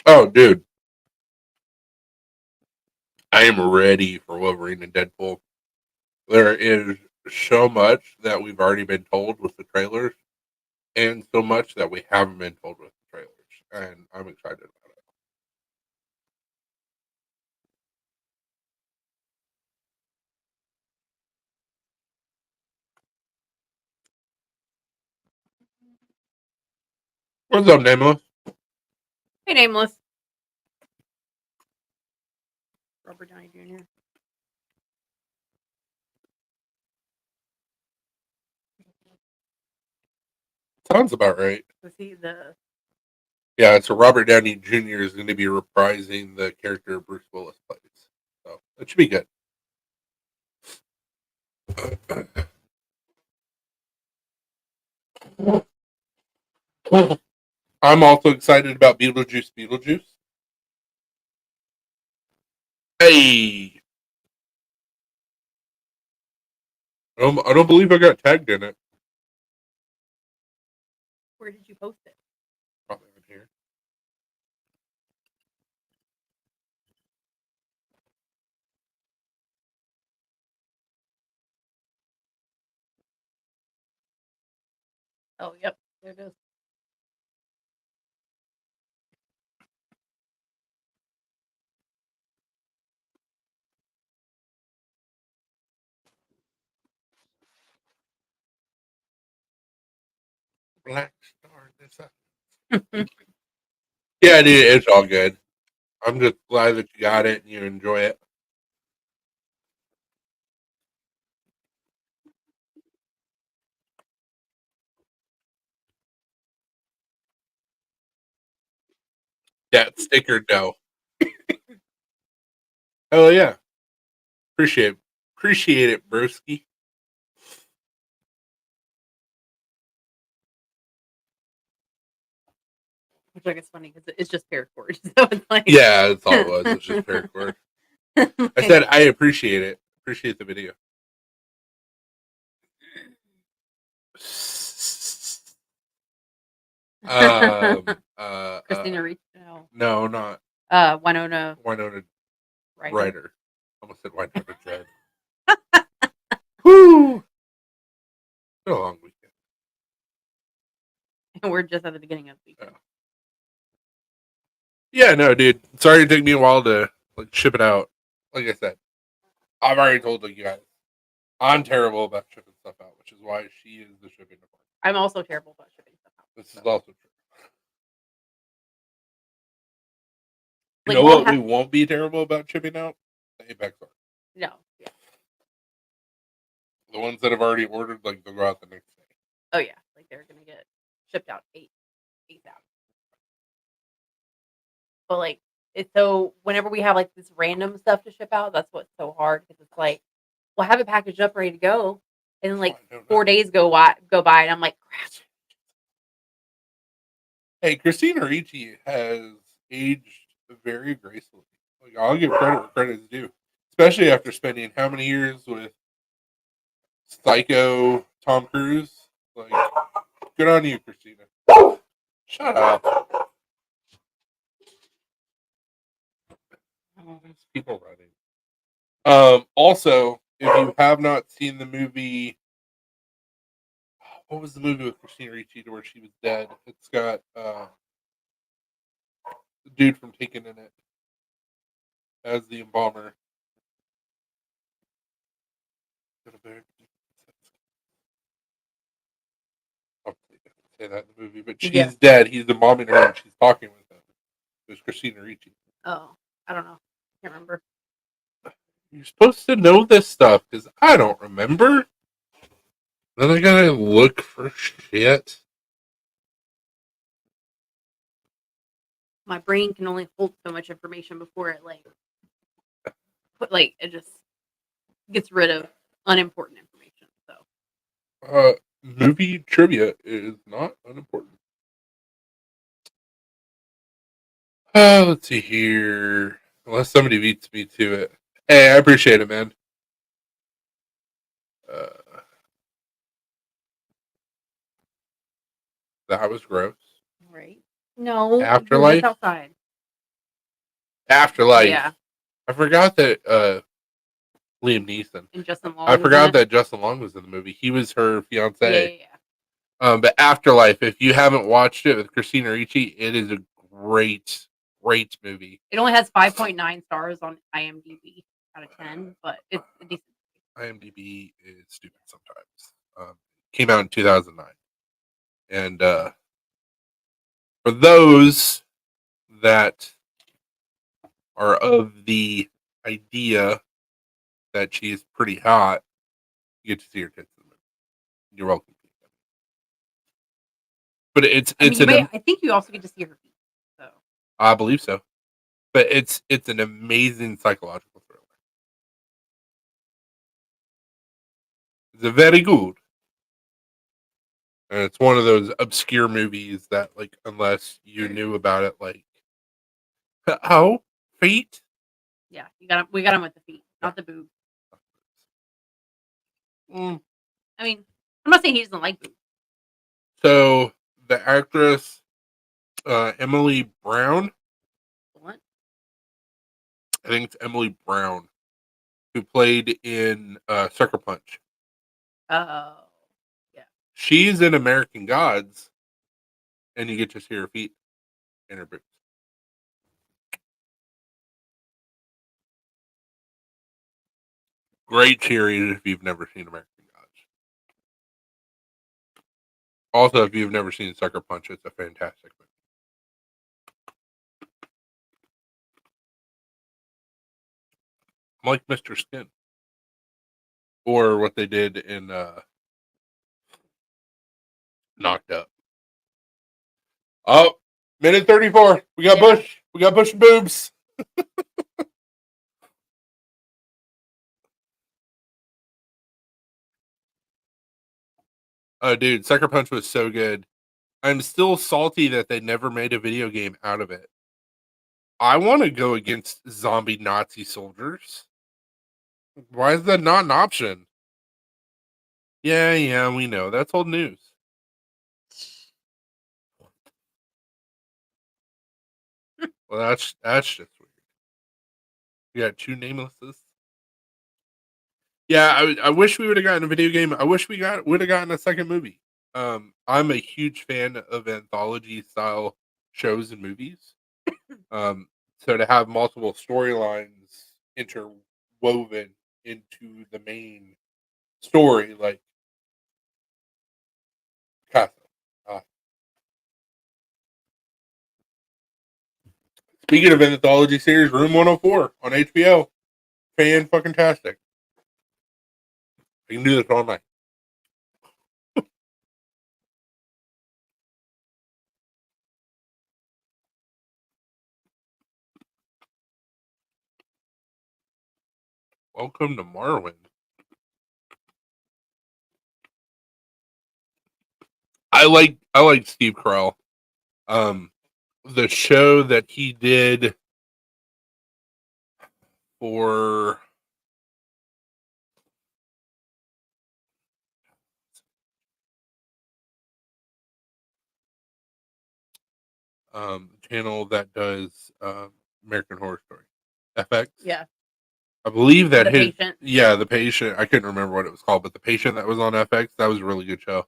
[SPEAKER 2] Oh, dude. I am ready for Wolverine and Deadpool. There is so much that we've already been told with the trailers, and so much that we haven't been told with the trailers. And I'm excited about it. What's up, Nameless?
[SPEAKER 1] Hey, Nameless. Robert Downey Jr.
[SPEAKER 2] Sounds about right.
[SPEAKER 1] Was he the...
[SPEAKER 2] Yeah, so Robert Downey Jr. is going to be reprising the character Bruce Willis plays. So that should be good. I'm also excited about Beetlejuice. Beetlejuice. Hey, I don't believe I got tagged in it.
[SPEAKER 1] Where did you post it?
[SPEAKER 2] Probably in here.
[SPEAKER 1] Oh, yep. There it is.
[SPEAKER 2] Black Star. Yeah, dude, it's all good. I'm just glad that you got it and you enjoy it. That sticker dough. Oh yeah, appreciate it, broski.
[SPEAKER 1] Which like it's funny because it's just paracord, so it's like
[SPEAKER 2] Yeah, that's all it was. It's just paracord. I said I appreciate it. Appreciate the video.
[SPEAKER 1] Christina Ricci.
[SPEAKER 2] No, not
[SPEAKER 1] Winona
[SPEAKER 2] Winona
[SPEAKER 1] Ryder.
[SPEAKER 2] Ryder. Almost said Winona Judd. Whoo! Been a long weekend.
[SPEAKER 1] And we're just at the beginning of the weekend.
[SPEAKER 2] Yeah, no, dude. Sorry it took me a while to like ship it out. Like I said, I've already told you guys I'm terrible about shipping stuff out, which is why she is the shipping department.
[SPEAKER 1] I'm also terrible about shipping stuff out.
[SPEAKER 2] This is also true. You
[SPEAKER 1] Like,
[SPEAKER 2] know what we won't be terrible about shipping out? The Apex art.
[SPEAKER 1] No, yeah.
[SPEAKER 2] The ones that have already ordered, like they'll go out the next day.
[SPEAKER 1] Oh yeah, like they're gonna get shipped out eight out. But like it's so whenever we have like this random stuff to ship out, that's what's so hard because it's like we'll have it packaged up ready to go, and then like 4 days go by, and I'm like, crap.
[SPEAKER 2] Hey, Christina Ricci has aged very gracefully. Like I'll give credit where credit is due, especially after spending how many years with Psycho Tom Cruise. Like, good on you, Christina. Shut up. Oh, there's people running. Also, if you have not seen the movie, what was the movie with Christina Ricci to where she was dead? It's got the dude from Taken in it as the embalmer. I'll say that in the movie, but she's dead. He's embalming her, and she's talking with him. It was Christina Ricci.
[SPEAKER 1] Oh, I don't know. Can't remember.
[SPEAKER 2] You're supposed to know this stuff because I don't remember. Then I gotta look for shit.
[SPEAKER 1] My brain can only hold so much information before it it just gets rid of unimportant information. So
[SPEAKER 2] Movie trivia is not unimportant. Let's see here. Unless somebody beats me to it. Hey, I appreciate it, man. That was gross.
[SPEAKER 1] Right? No,
[SPEAKER 2] Afterlife.
[SPEAKER 1] Just outside.
[SPEAKER 2] Afterlife.
[SPEAKER 1] Yeah.
[SPEAKER 2] I forgot that Liam Neeson.
[SPEAKER 1] And Justin Long.
[SPEAKER 2] I forgot that Justin Long was in the movie. He was her fiance.
[SPEAKER 1] Yeah.
[SPEAKER 2] But Afterlife, if you haven't watched it with Christina Ricci, it is a great movie.
[SPEAKER 1] It only has 5.9 stars on IMDb out of 10, but it's a decent.
[SPEAKER 2] IMDb is stupid sometimes. Came out in 2009. And for those that are of the idea that she's pretty hot, you get to see her tits in the movie. You're welcome. But
[SPEAKER 1] I think you also get to see her feet. So
[SPEAKER 2] I believe so. But it's an amazing psychological thriller. It's a very good. And it's one of those obscure movies that, like, unless you knew about it, like, oh, feet?
[SPEAKER 1] Yeah, we got him with the feet, not the boob. I mean, I'm not saying he doesn't like boobs.
[SPEAKER 2] So the actress Emily Brown.
[SPEAKER 1] What?
[SPEAKER 2] I think it's Emily Brown, who played in Sucker Punch.
[SPEAKER 1] Oh, yeah.
[SPEAKER 2] She's in American Gods, and you get to see her feet and her boobs. Great series if you've never seen American Gods. Also, if you've never seen Sucker Punch, it's a fantastic movie. I'm like Mr. Skin. Or what they did in Knocked Up. Oh, minute 34. We got Bush. We got Bush and boobs. Oh, dude, Sucker Punch was so good. I'm still salty that they never made a video game out of it. I want to go against zombie Nazi soldiers. Why is that not an option? Yeah, we know. That's old news. Well, that's just weird. You got two namelesses. Yeah, I wish we would have gotten a video game. I wish we would have gotten a second movie. I'm a huge fan of anthology style shows and movies. So to have multiple storylines interwoven into the main story, like Castle. Speaking of anthology series, Room 104 on HBO, fan fucking tastic. I can do this all night. Welcome to Marwin. I like Steve Carell. The show that he did for channel that does American Horror Story, FX.
[SPEAKER 1] Yeah.
[SPEAKER 2] I believe that
[SPEAKER 1] The
[SPEAKER 2] his
[SPEAKER 1] Patient.
[SPEAKER 2] The Patient. I couldn't remember what it was called, but The Patient that was on FX, that was a really good show.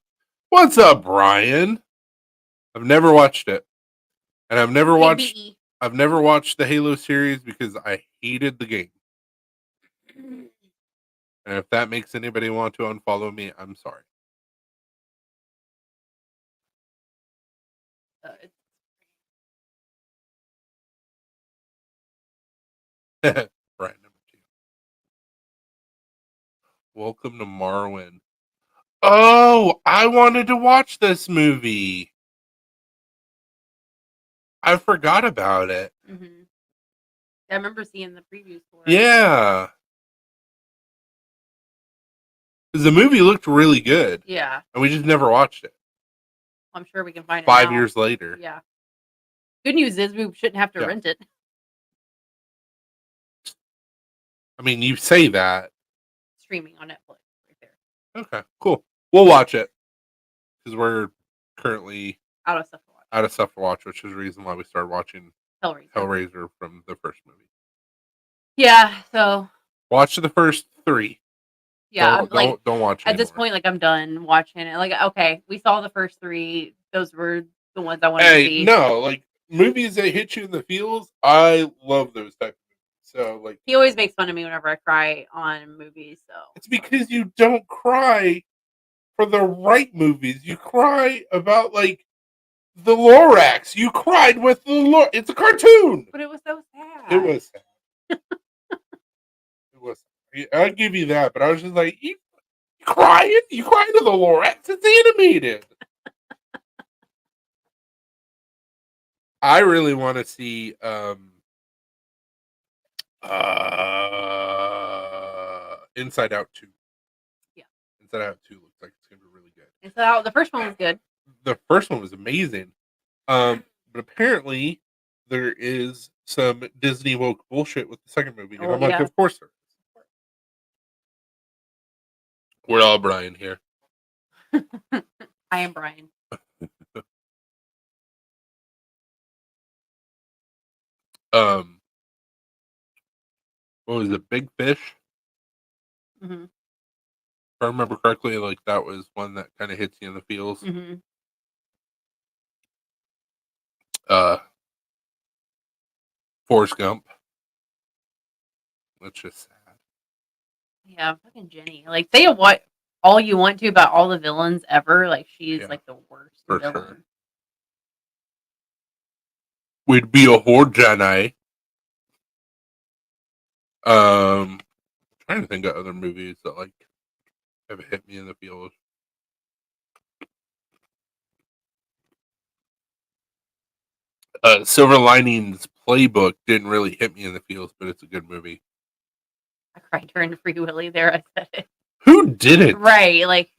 [SPEAKER 2] What's up, Brian? I've never watched it, and I've never watched the Halo series because I hated the game. And if that makes anybody want to unfollow me, I'm sorry. Brian number 2. Welcome to Marwin. Oh, I wanted to watch this movie. I forgot about it.
[SPEAKER 1] Mm-hmm. I remember seeing the previews for it.
[SPEAKER 2] Yeah. Because the movie looked really good.
[SPEAKER 1] Yeah.
[SPEAKER 2] And we just never watched it.
[SPEAKER 1] I'm sure we can find it
[SPEAKER 2] 5 years later.
[SPEAKER 1] Yeah. Good news is we shouldn't have to rent it.
[SPEAKER 2] I mean, you say that.
[SPEAKER 1] Streaming on Netflix right there.
[SPEAKER 2] Okay, cool. We'll watch it. Because we're currently
[SPEAKER 1] out of stuff to watch.
[SPEAKER 2] Which is the reason why we started watching
[SPEAKER 1] Hellraiser
[SPEAKER 2] from the first movie.
[SPEAKER 1] Yeah, so
[SPEAKER 2] watch the first 3.
[SPEAKER 1] Yeah,
[SPEAKER 2] don't watch
[SPEAKER 1] at this point. Like, I'm done watching it. Like, okay, we saw the first 3; those were the ones I wanted to see.
[SPEAKER 2] No, like movies that hit you in the feels. I love those type of movies. So, like,
[SPEAKER 1] he always makes fun of me whenever I cry on movies. So
[SPEAKER 2] it's because you don't cry for the right movies. You cry about like the Lorax. You cried with the Lorax. It's a cartoon.
[SPEAKER 1] But it was so sad.
[SPEAKER 2] It was sad. It was. I'll give you that. But I was just like, you crying? You crying to the Lorax? It's animated. I really want to see Inside Out 2.
[SPEAKER 1] Yeah.
[SPEAKER 2] Inside Out 2 looks like it's going to be really good.
[SPEAKER 1] Inside Out, the first one was good.
[SPEAKER 2] The first one was amazing. But apparently there is some Disney woke bullshit with the second movie. And I'm like, of course there is. We're all Brian here.
[SPEAKER 1] I am Brian.
[SPEAKER 2] What was it? Big Fish?
[SPEAKER 1] Mm-hmm.
[SPEAKER 2] I remember correctly, like that was one that kind of hits you in the feels.
[SPEAKER 1] Mm-hmm.
[SPEAKER 2] Uh, Forrest Gump, which is sad.
[SPEAKER 1] Yeah, fucking Jenny. Like, say what all you want to about all the villains ever. Like, she's
[SPEAKER 2] Yeah,
[SPEAKER 1] like the worst
[SPEAKER 2] for
[SPEAKER 1] villain.
[SPEAKER 2] sure. We'd be a horde Jedi. Trying to think of other movies that like have hit me in the feels. Silver Linings Playbook didn't really hit me in the feels, but it's a good movie.
[SPEAKER 1] I cried during Free Willy there. I said it.
[SPEAKER 2] Who did it?
[SPEAKER 1] Right. Like,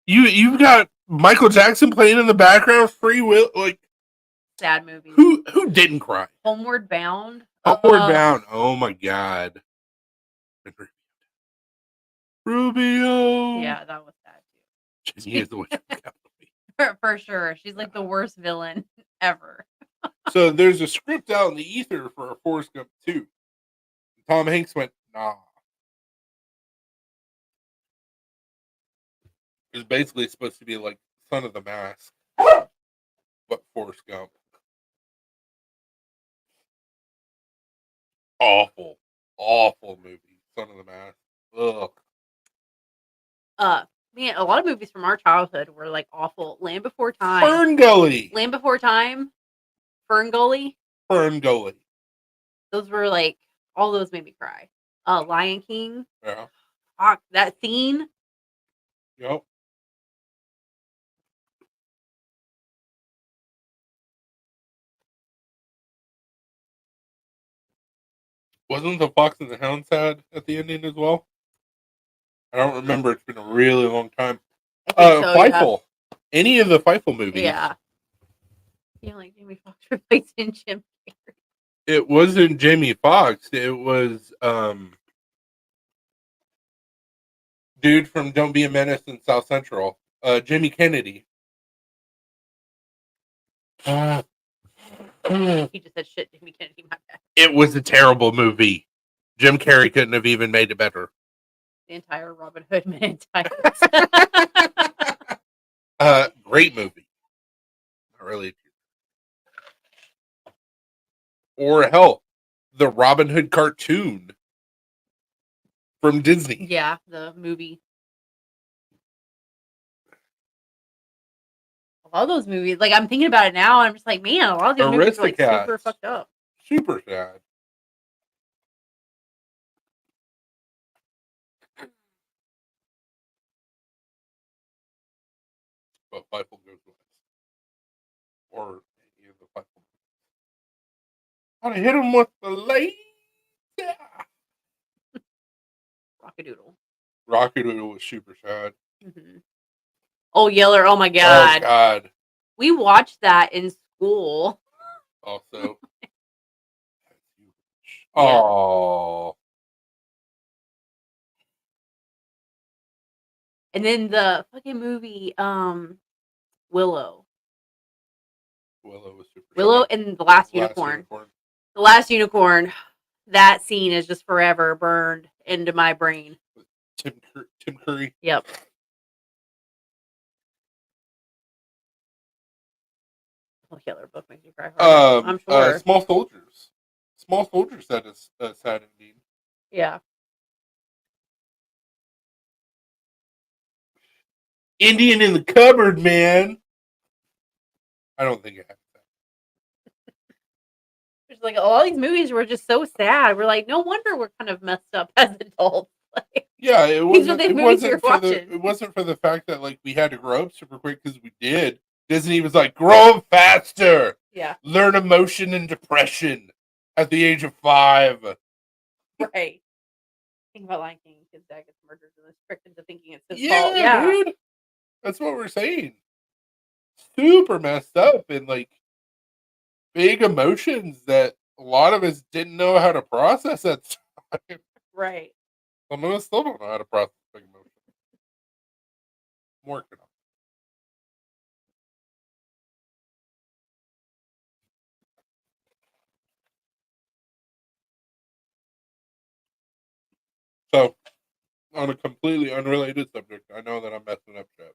[SPEAKER 2] You've got Michael Jackson playing in the background. Free Will, like
[SPEAKER 1] sad movie.
[SPEAKER 2] who didn't cry?
[SPEAKER 1] Homeward Bound.
[SPEAKER 2] Homeward Bound. Oh my god. Rubio.
[SPEAKER 1] Yeah, that was sad too.
[SPEAKER 2] Jenny is the witch of
[SPEAKER 1] For sure. She's like the worst villain ever.
[SPEAKER 2] So there's a script out in the ether for a Forrest Gump 2. Tom Hanks went, nah. It's basically supposed to be like Son of the Mask, but Forrest Gump. Awful, awful movie. Son of the Mask. Ugh.
[SPEAKER 1] Man, a lot of movies from our childhood were like awful. Land Before Time.
[SPEAKER 2] Fern Gully.
[SPEAKER 1] Land Before Time. Fern Gully.
[SPEAKER 2] Fern Gully.
[SPEAKER 1] Those were like all those made me cry. Lion King.
[SPEAKER 2] Yeah.
[SPEAKER 1] Fuck, that scene.
[SPEAKER 2] Yep. Wasn't the Fox and the Hound sad at the ending as well? I don't remember. It's been a really long time.
[SPEAKER 1] I think so,
[SPEAKER 2] Fievel. Yeah. Any of the Fievel movies.
[SPEAKER 1] Yeah. Yeah, like Jamie Foxx replacing Jim Carrey.
[SPEAKER 2] It wasn't Jamie Foxx. It was dude from Don't Be a Menace in South Central. Jimmy Kennedy.
[SPEAKER 1] He just said shit, Jimmy Kennedy, my bad.
[SPEAKER 2] It was a terrible movie. Jim Carrey couldn't have even made it better.
[SPEAKER 1] The entire Robin Hood Men in
[SPEAKER 2] Great movie. Not really. Or hell, the Robin Hood cartoon from Disney.
[SPEAKER 1] Yeah, the movie. A lot of those movies, like I'm thinking about it now, and I'm just like, man, a lot of these movies are like super fucked up.
[SPEAKER 2] Super sad. But Fievel goes with or any of the Fievel. Gotta hit him with the laser.
[SPEAKER 1] Rockadoodle.
[SPEAKER 2] Rockadoodle was super sad.
[SPEAKER 1] Mm-hmm. Oh, Yeller! Oh my god!
[SPEAKER 2] Oh god!
[SPEAKER 1] We watched that in school.
[SPEAKER 2] Also.
[SPEAKER 1] Yeah.
[SPEAKER 2] Oh.
[SPEAKER 1] And then the fucking movie, Willow.
[SPEAKER 2] Willow was super
[SPEAKER 1] Willow
[SPEAKER 2] sad.
[SPEAKER 1] and the Last Unicorn. The Last Unicorn. That scene is just forever burned into my brain.
[SPEAKER 2] Tim Curry.
[SPEAKER 1] Yep. Oh, Killer book makes you cry hard. I'm sure.
[SPEAKER 2] Small Soldiers. Small Soldiers had a sad ending.
[SPEAKER 1] Yeah.
[SPEAKER 2] Indian in the cupboard, man. I don't think it had that.
[SPEAKER 1] There's like a lot of these movies were just so sad. We're like, no wonder we're kind of messed up as adults. Like,
[SPEAKER 2] yeah, it wasn't.
[SPEAKER 1] It
[SPEAKER 2] wasn't for the fact that like we had to grow up super quick because we did. Disney was like, grow up faster.
[SPEAKER 1] Yeah.
[SPEAKER 2] Learn emotion and depression at the age of 5.
[SPEAKER 1] Right. Think about Lion King. His dad gets murdered and is tricked into thinking it's his fault.
[SPEAKER 2] Yeah, dude. That's what we're saying. Super messed up and like big emotions that a lot of us didn't know how to process at the time.
[SPEAKER 1] Right.
[SPEAKER 2] Some of us still don't know how to process big emotions. I'm working on it. So on a completely unrelated subject, I know that I'm messing up shit.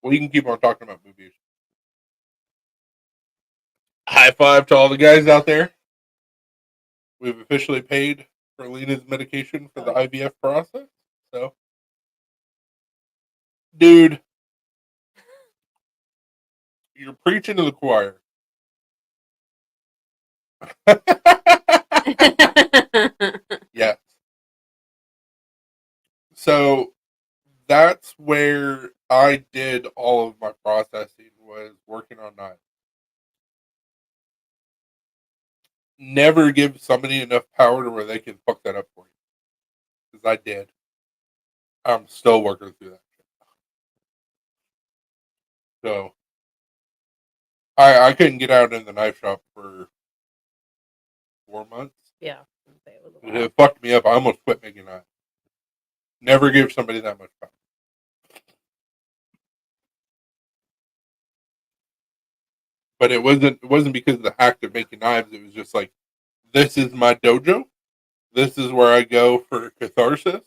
[SPEAKER 2] We can keep on talking about movies. High five to all the guys out there. We've officially paid for Lena's medication for the IVF process. So, dude, you're preaching to the choir. Yes. So that's where I did all of my processing, was working on knives. Never give somebody enough power to where they can fuck that up for you. Because I did. I'm still working through that shit. So I couldn't get out in the knife shop for 4 months.
[SPEAKER 1] Yeah.
[SPEAKER 2] It fucked me up. I almost quit making knives. Never give somebody that much power. But it wasn't because of the act of making knives. It was just like, this is my dojo. This is where I go for catharsis.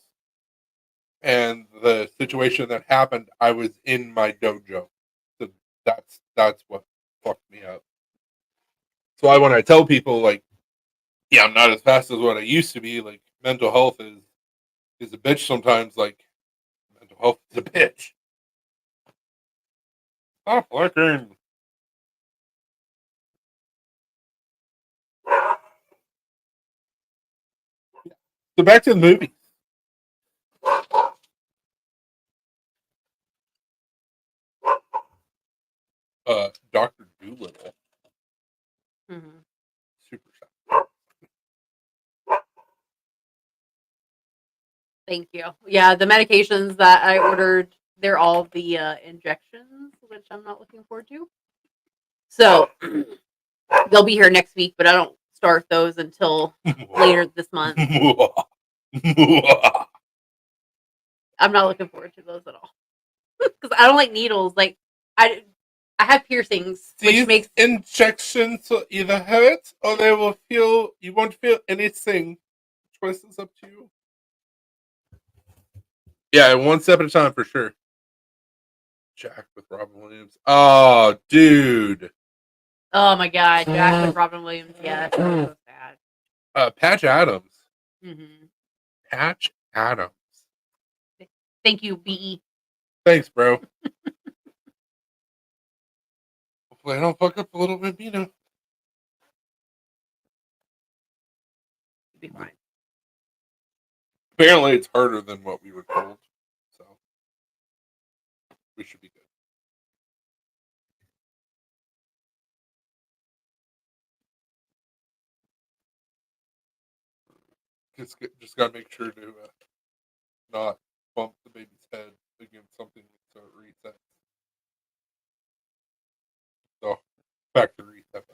[SPEAKER 2] And the situation that happened, I was in my dojo. So that's what fucked me up. So when I tell people, like, yeah, I'm not as fast as what I used to be, like, mental health is a bitch sometimes. Like, mental health is a bitch. Stop looking. So back to the movie. Dr. Doolittle.
[SPEAKER 1] Mm-hmm.
[SPEAKER 2] Super sad.
[SPEAKER 1] Thank you. Yeah, the medications that I ordered, they're all the injections, which I'm not looking forward to. So they'll be here next week, but I don't start those until later this month. I'm not looking forward to those at all because I don't like needles. Like I have piercings, which
[SPEAKER 2] These
[SPEAKER 1] makes
[SPEAKER 2] injections will either hurt or they will feel, you won't feel anything. Choice is up to you. Yeah, one step at a time for sure. Jack with Robin Williams. Oh, dude.
[SPEAKER 1] oh my god, Jack with Robin Williams. Yeah, that's so sad.
[SPEAKER 2] Patch Adams.
[SPEAKER 1] Mm-hmm.
[SPEAKER 2] Patch Adams.
[SPEAKER 1] Thank you, BE.
[SPEAKER 2] Thanks, bro. Hopefully I don't fuck up a little bit, you know.
[SPEAKER 1] Be fine.
[SPEAKER 2] Apparently it's harder than what we were told. So we should be good. Just gotta make sure to not bump the baby's head against something so it resets. So back to reset.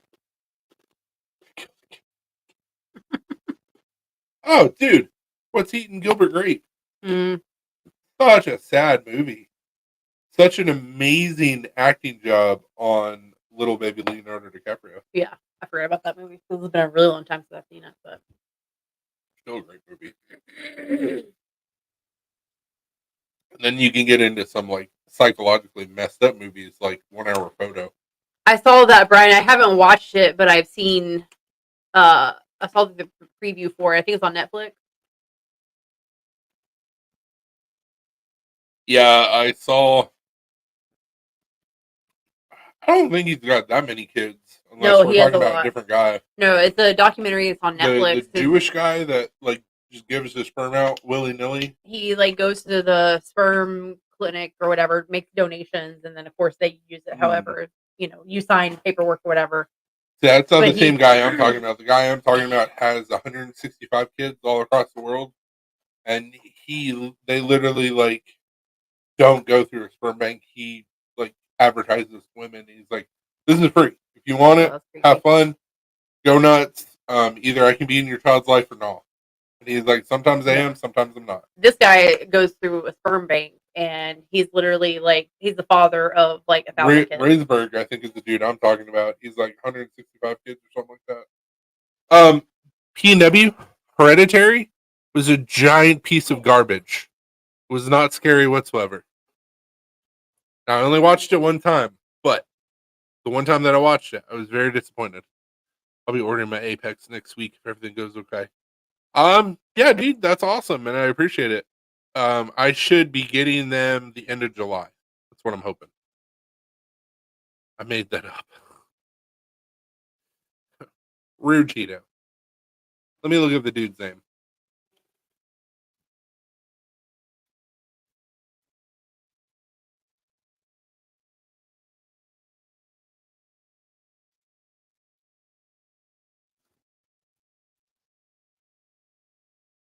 [SPEAKER 2] Oh, dude, what's eating Gilbert Grape?
[SPEAKER 1] Mm.
[SPEAKER 2] Such a sad movie. Such an amazing acting job on little baby Leonardo DiCaprio.
[SPEAKER 1] Yeah, I forgot about that movie. It's been a really long time since I've seen it, but
[SPEAKER 2] Still a great movie. And then you can get into some like psychologically messed up movies like 1 Hour Photo.
[SPEAKER 1] I saw that, Brian. I haven't watched it, but I've seen. I saw the preview for it. I think it's on Netflix.
[SPEAKER 2] Yeah, I saw. I don't think he's got that many kids, unless
[SPEAKER 1] No,
[SPEAKER 2] we're
[SPEAKER 1] he has
[SPEAKER 2] talking
[SPEAKER 1] a
[SPEAKER 2] about a
[SPEAKER 1] lot.
[SPEAKER 2] different guy.
[SPEAKER 1] No, it's a documentary. It's on Netflix.
[SPEAKER 2] The Jewish guy that like just gives his sperm out willy nilly.
[SPEAKER 1] He like goes to the sperm clinic or whatever, makes donations, and then of course they use it. However, you sign paperwork or whatever.
[SPEAKER 2] That's not
[SPEAKER 1] But
[SPEAKER 2] the same guy I'm talking about. The guy I'm talking about has 165 kids all across the world, and they literally like don't go through a sperm bank. He like advertises women. He's like, "This is free. If you want it, have fun, go nuts. Either I can be in your child's life or not." And he's like, "Sometimes I am, sometimes I'm not."
[SPEAKER 1] This guy goes through a sperm bank, and he's literally like he's the father of like 1,000 kids.
[SPEAKER 2] Raisberg, I think, is the dude I'm talking about. He's like 165 kids or something like that. P&W Hereditary was a giant piece of garbage. Was not scary whatsoever. Now, I only watched it one time, but the one time that I watched it, I was very disappointed. I'll be ordering my Apex next week if everything goes okay. Yeah, dude, that's awesome, and I appreciate it. I should be getting them the end of July. That's what I'm hoping. I made that up. Rude Cheeto. Let me look up the dude's name.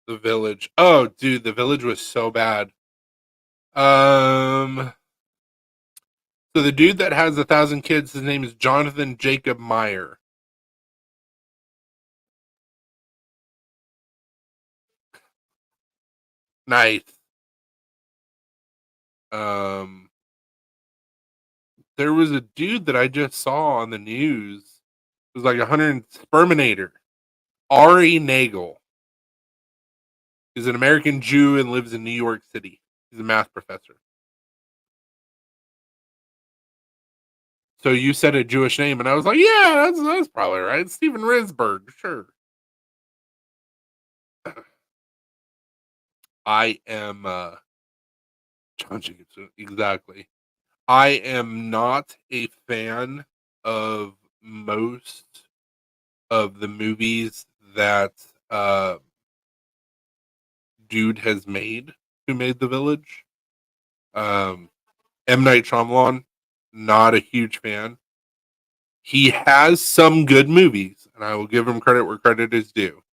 [SPEAKER 2] The Village. Oh, dude, The Village was so bad. Um, so the dude that has 1,000 kids, his name is Jonathan Jacob Meyer. Nice. Um, there was a dude that I just saw on the news. It was like 100 Sperminator. Ari Nagel. He's an American Jew and lives in New York City. He's a math professor. So you said a Jewish name, and I was like, yeah, that's probably right. Steven Risberg, sure. I am John Jacobson, exactly. I am not a fan of most of the movies that dude has made who made The Village. Um, M. Night Shyamalan, not a huge fan. He has some good movies, and I will give him credit where credit is due.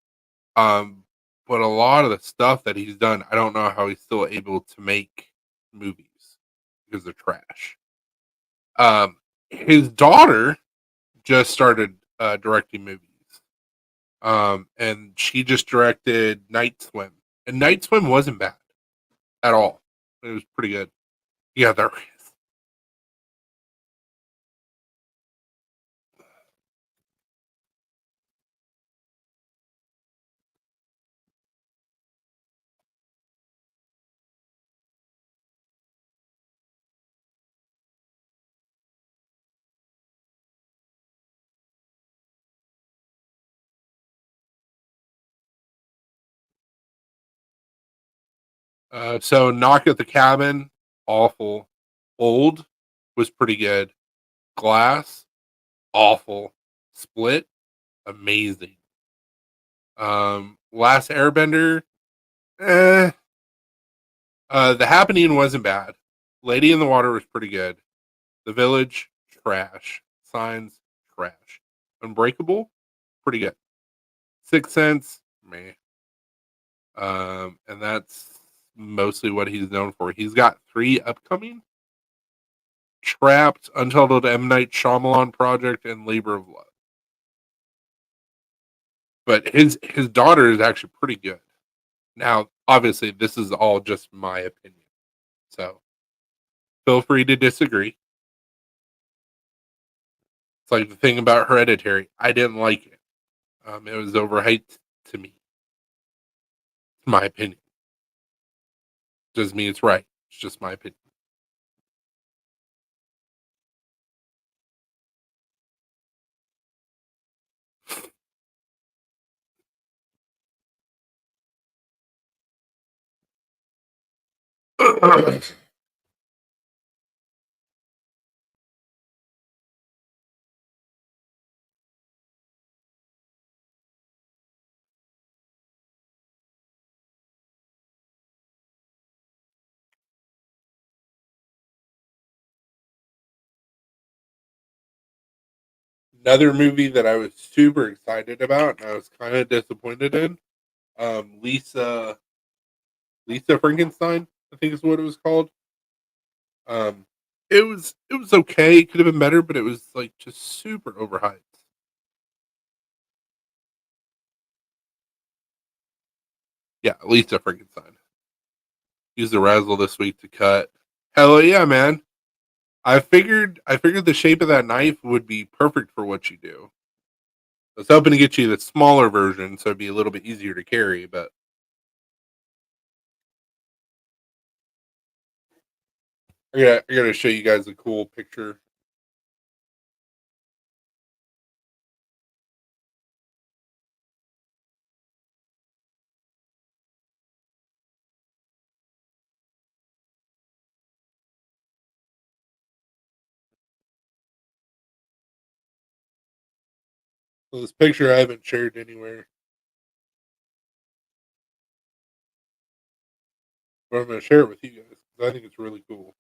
[SPEAKER 2] Um, but a lot of the stuff that he's done, I don't know how he's still able to make movies because they're trash. His daughter just started directing movies. And she just directed Night Swim. And Night Swim wasn't bad at all. It was pretty good. Yeah, there is. So Knock at the Cabin, awful. Old was pretty good. Glass, awful. Split, amazing. Last Airbender, eh. The Happening wasn't bad. Lady in the Water was pretty good. The Village, trash. Signs, trash. Unbreakable, pretty good. Sixth Sense, meh. And that's mostly what he's known for. He's got 3 upcoming: Trapped, Untitled M. Night Shyamalan Project, and Labor of Love. But his daughter is actually pretty good. Now, obviously, this is all just my opinion, so feel free to disagree. It's like the thing about Hereditary. I didn't like it. It was overhyped to me. It's my opinion. Doesn't mean it's right. It's just my opinion. Another movie that I was super excited about and I was kind of disappointed in. Lisa Frankenstein, I think is what it was called. Um, it was okay. It could have been better, but it was like just super overhyped. Yeah, Lisa Frankenstein. Use the razzle this week to cut. Hell yeah, man! I figured the shape of that knife would be perfect for what you do. I was hoping to get you the smaller version so it'd be a little bit easier to carry, but I gotta show you guys a cool picture. So this picture I haven't shared anywhere, but I'm gonna share it with you guys because I think it's really cool.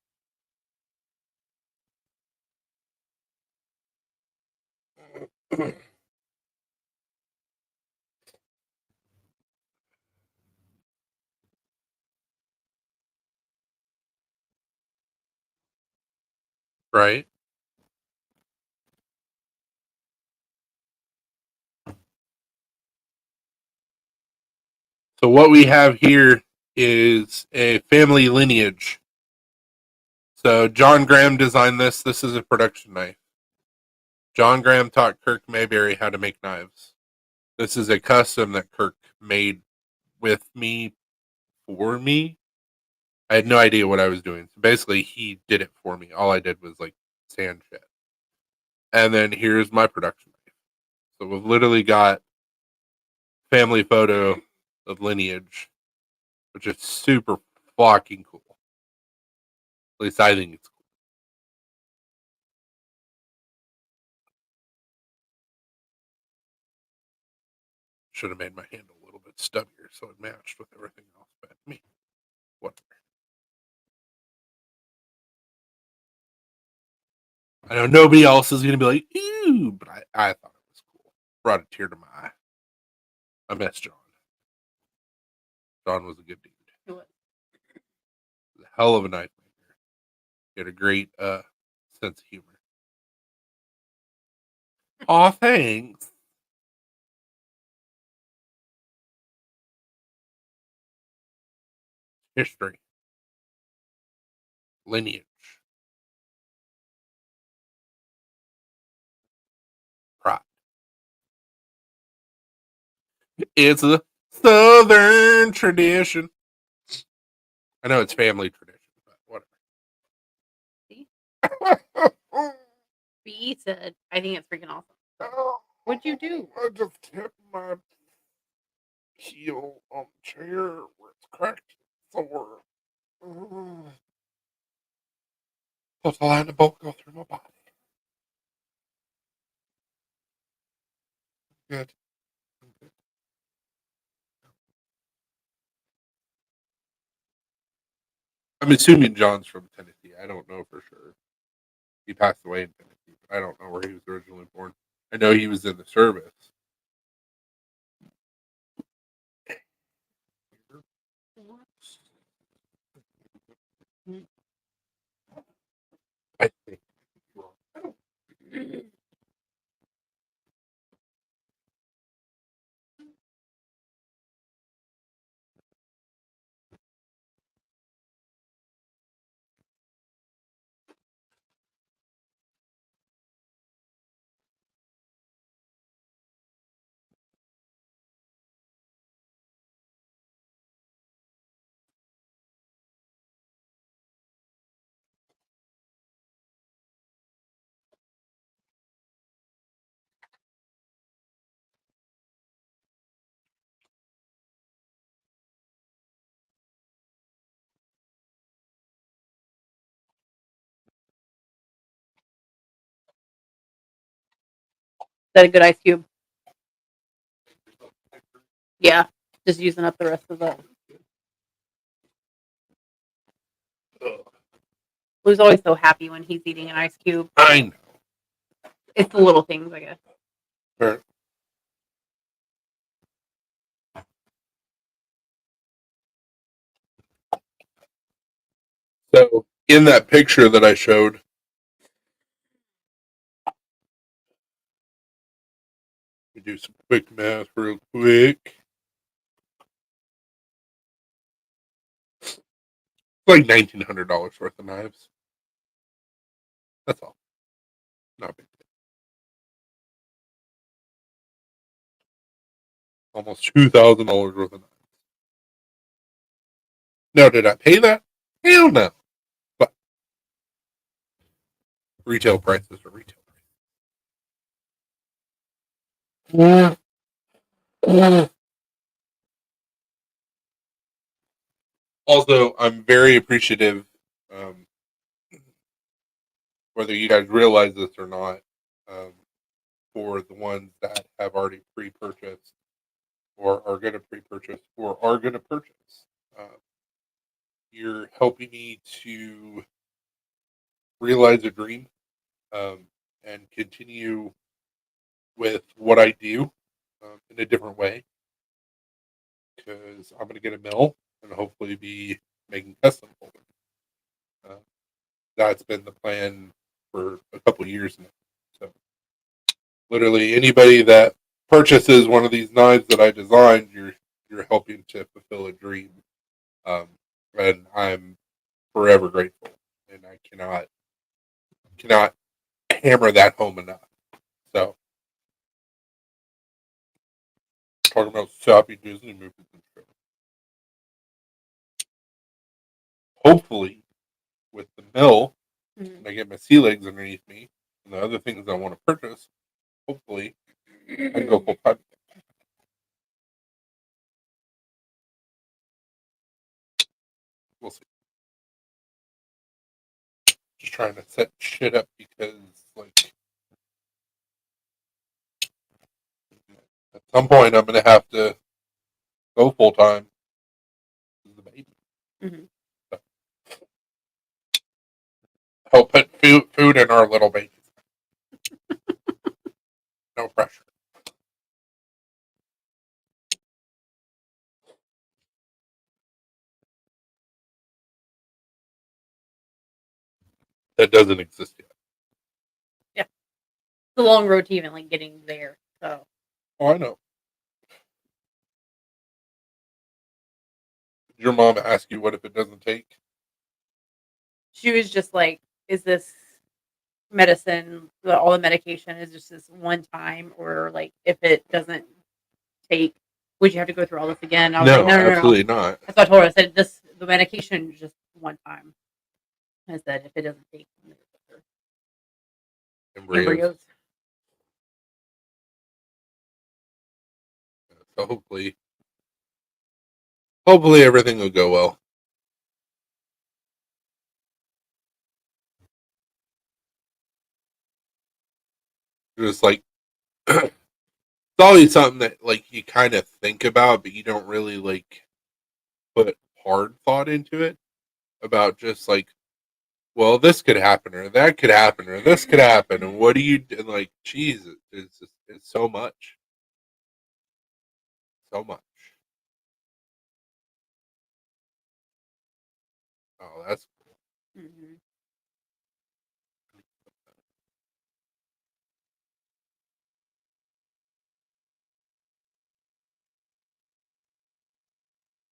[SPEAKER 2] Right. So what we have here is a family lineage. So John Graham designed this. This is a production knife. John Graham taught Kirk Mayberry how to make knives. This is a custom that Kirk made with me for me. I had no idea what I was doing. So basically, he did it for me. All I did was like sand shit. And then here's my production knife. So we've literally got family photo of lineage, which is super fucking cool. At least I think it's cool. Should have made my handle a little bit stubbier so it matched with everything else. But me, whatever. I know nobody else is gonna be like, ew, but I thought it was cool. Brought a tear to my eye. I miss John. John was a good dude. He was a hell of a knife maker. He had a great sense of humor. Aw, thanks. History. Lineage. Pride. It's a Southern tradition. I know it's family tradition, but whatever.
[SPEAKER 1] B said, I think it's freaking awesome. What'd you do?
[SPEAKER 2] I just tipped my heel on the chair where it's cracked sore. Let the line of bolt go through my body. Good. I'm assuming John's from Tennessee. I don't know for sure. He passed away in Tennessee, but I don't know where he was originally born. I know he was in the service. I think.
[SPEAKER 1] Is that a good ice cube? Yeah. Just using up the rest of the. Lou's always so happy when he's eating an ice cube.
[SPEAKER 2] I know.
[SPEAKER 1] It's the little things, I guess.
[SPEAKER 2] Right. So in that picture that I showed, we do some quick math real quick. It's like $1,900 worth of knives. That's all. Not big. Almost $2,000 worth of knives. Now, did I pay that? Hell no. But retail prices are retail prices. Also, I'm very appreciative, um, whether you guys realize this or not, um, for the ones that have already pre-purchased or are going to pre-purchase or are going to purchase. Um, you're helping me to realize a dream, um, and continue with what I do, in a different way, because I'm going to get a mill and hopefully be making custom folders. Uh, that's been the plan for a couple of years now. So literally anybody that purchases one of these knives that I designed, you're helping to fulfill a dream, um, and I'm forever grateful, and I cannot hammer that home enough. So talking about sappy Disney movies and shows. Hopefully, with the mill,
[SPEAKER 1] Mhm.
[SPEAKER 2] and I get my sea legs underneath me, and the other things I want to purchase, hopefully I can go full time. We'll see. Just trying to set shit up because, like, at some point I'm gonna have to go full time with the baby.
[SPEAKER 1] Mhm.
[SPEAKER 2] So, help put food in our little baby. No pressure. That doesn't exist yet.
[SPEAKER 1] Yeah, it's a long road to even like getting there. So
[SPEAKER 2] Oh, I know. Did your mom ask you what if it doesn't take?
[SPEAKER 1] she was just like, "Is this medicine, all the medication, is just this one time, or like if it doesn't take, would you have to go through all this again?" I was like,
[SPEAKER 2] No,
[SPEAKER 1] "No, no, no, no."
[SPEAKER 2] absolutely not.
[SPEAKER 1] That's what I told her. I said, "This the medication is just one time." I said, "If it doesn't take
[SPEAKER 2] Embryos.
[SPEAKER 1] embryos."
[SPEAKER 2] So hopefully everything will go well. Just like it's always something that like you kind of think about, but you don't really like put hard thought into it about just like, well, this could happen or that could happen or this could happen, and what do you do? And like, Jesus, it's so much, so much. Oh, that's cool.
[SPEAKER 1] Mhm.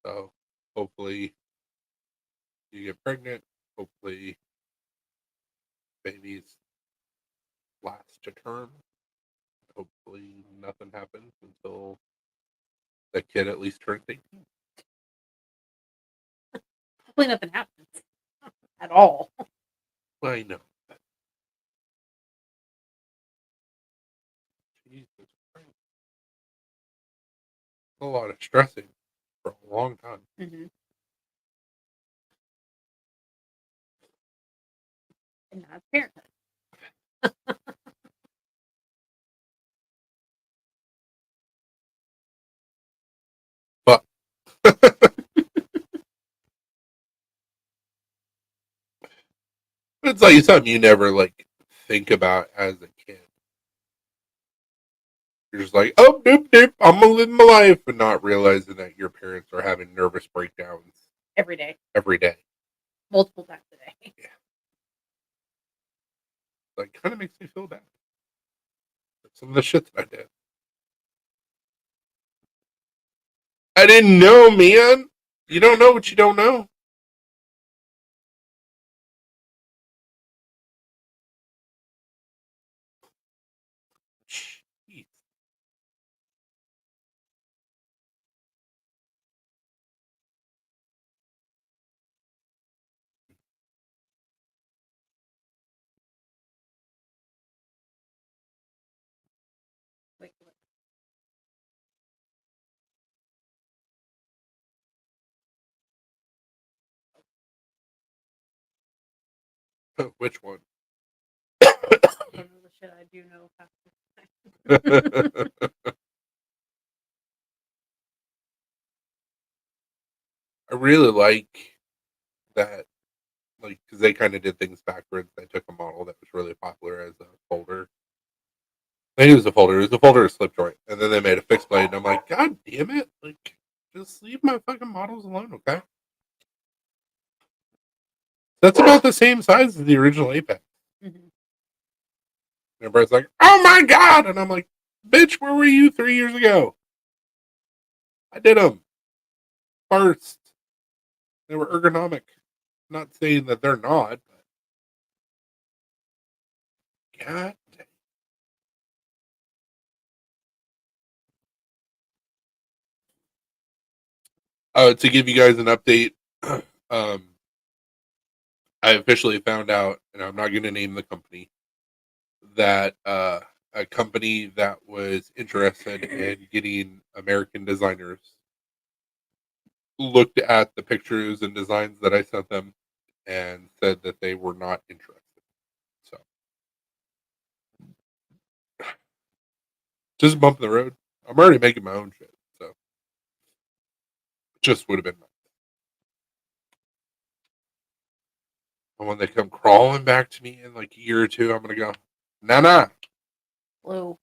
[SPEAKER 2] So hopefully you get pregnant. Hopefully babies last to term. Hopefully nothing happens until the kid at least turns 18.
[SPEAKER 1] Hopefully, nothing happens at all.
[SPEAKER 2] I know. Jesus Christ. A lot of stressing for a long time.
[SPEAKER 1] Mhm. And that's parenthood.
[SPEAKER 2] But it's like something you never like think about as a kid. You're just like, oh, doop, doop, I'm gonna live my life, and not realizing that your parents are having nervous breakdowns
[SPEAKER 1] Every day,
[SPEAKER 2] every day.
[SPEAKER 1] multiple times a day.
[SPEAKER 2] Yeah, like kind of makes me feel bad for some of the shit that I did. I didn't know, man. You don't know what you don't know. Jeez. Which one?
[SPEAKER 1] I don't know the shit I do know.
[SPEAKER 2] I really like that, like, because they kind of did things backwards. They took a model that was really popular as a folder. They used a folder. It was a folder of slip joint, and then they made a fixed blade. And I'm like, God damn it! Like, just leave my fucking models alone, okay? That's about the same size as the original Apex.
[SPEAKER 1] Mhm.
[SPEAKER 2] And everybody's like, "Oh my god!" And I'm like, "Bitch, where were you 3 years ago? I did them first. They were ergonomic. Not saying that they're not, but god dang. To give you guys an update, um, I officially found out, and I'm not going to name the company, that a company that was interested in getting American designers looked at the pictures and designs that I sent them and said that they were not interested. So just a bump in the road. I'm already making my own shit, so it just would have been nice. And when they come crawling back to me in like a year or two, I'm gonna go, nah.
[SPEAKER 1] Blue.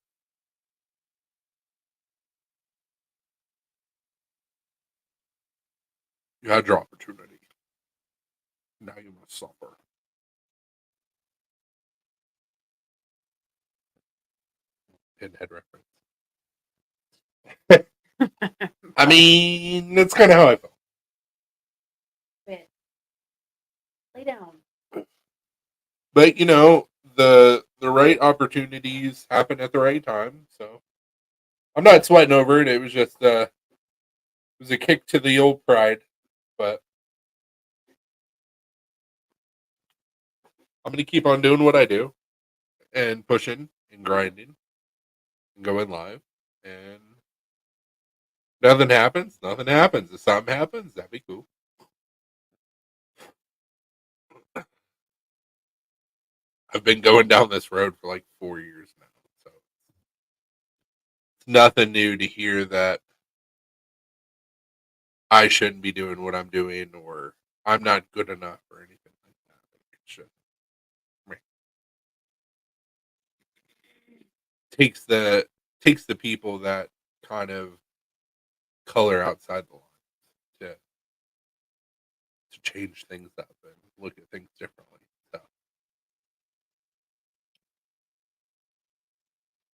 [SPEAKER 2] You had your opportunity. Now you must suffer. Pinhead reference. I mean, that's kind of how I felt.
[SPEAKER 1] Quit. Lay down.
[SPEAKER 2] But you know, the right opportunities happen at the right time. So I'm not sweating over it. It was just it was a kick to the old pride. But I'm gonna keep on doing what I do and pushing and grinding and going live. And nothing happens. Nothing happens. If something happens, that'd be cool. I've been going down this road for like 4 years now, so it's nothing new to hear that I shouldn't be doing what I'm doing or I'm not good enough or anything like that. It should, takes the takes the people that kind of color outside the lines to change things up and look at things differently. So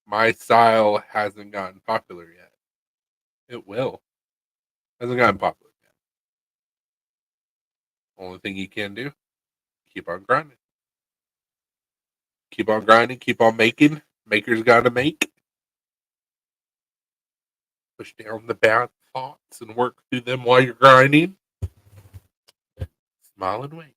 [SPEAKER 2] my style hasn't gotten popular yet. It will. Hasn't gotten popular yet. Only thing you can do, keep on grinding. Keep on grinding, keep on making. Makers gotta make. Push down the bad thoughts and work through them while you're grinding. Smile and wait.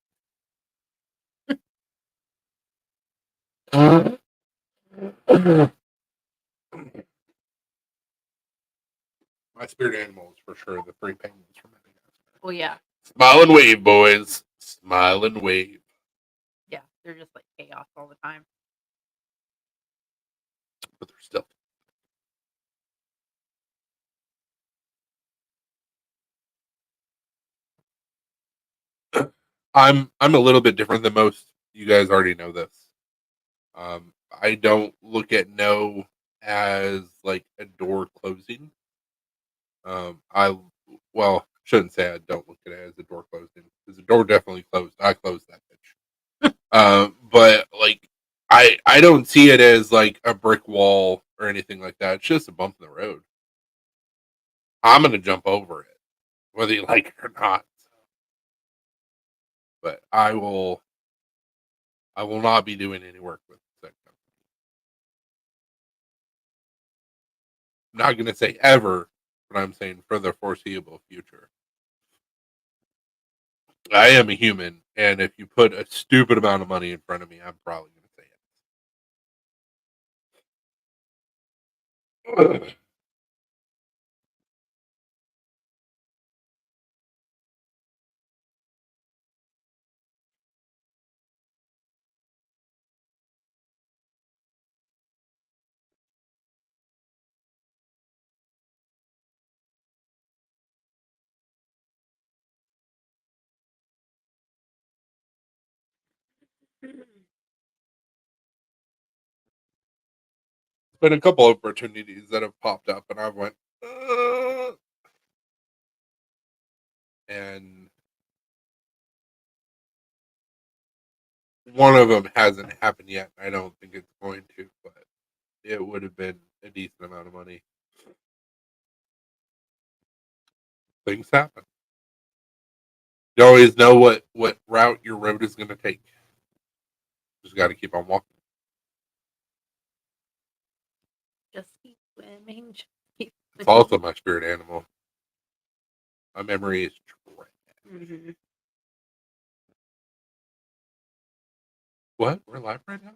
[SPEAKER 2] My spirit animal is for sure the three penguins from Madagascar.
[SPEAKER 1] Oh yeah.
[SPEAKER 2] Smile and wave, boys. Smile and wave.
[SPEAKER 1] Yeah. They're just like chaos all the time.
[SPEAKER 2] But they're still. I'm a little bit different than most. You guys already know this. I don't look at no as like a door closing. I well shouldn't say I don't look at it as a door closing because the door definitely closed. I closed that bitch. But like I don't see it as like a brick wall or anything like that. It's just a bump in the road. I'm gonna jump over it, whether you like it or not. But I will not be doing any work with that company. I'm not gonna say ever, but I'm saying for the foreseeable future. I am a human, and if you put a stupid amount of money in front of me, I'm probably gonna say it. Been a couple opportunities that have popped up, and I've went, and one of them hasn't happened yet. I don't think it's going to, but it would have been a decent amount of money. Things happen. You always know what route your road is going to take. Just got to keep on walking.
[SPEAKER 1] Just keep swimming. Just keep
[SPEAKER 2] It's
[SPEAKER 1] swimming.
[SPEAKER 2] also my spirit animal. My memory is trash.
[SPEAKER 1] Mhm.
[SPEAKER 2] What? We're live right now?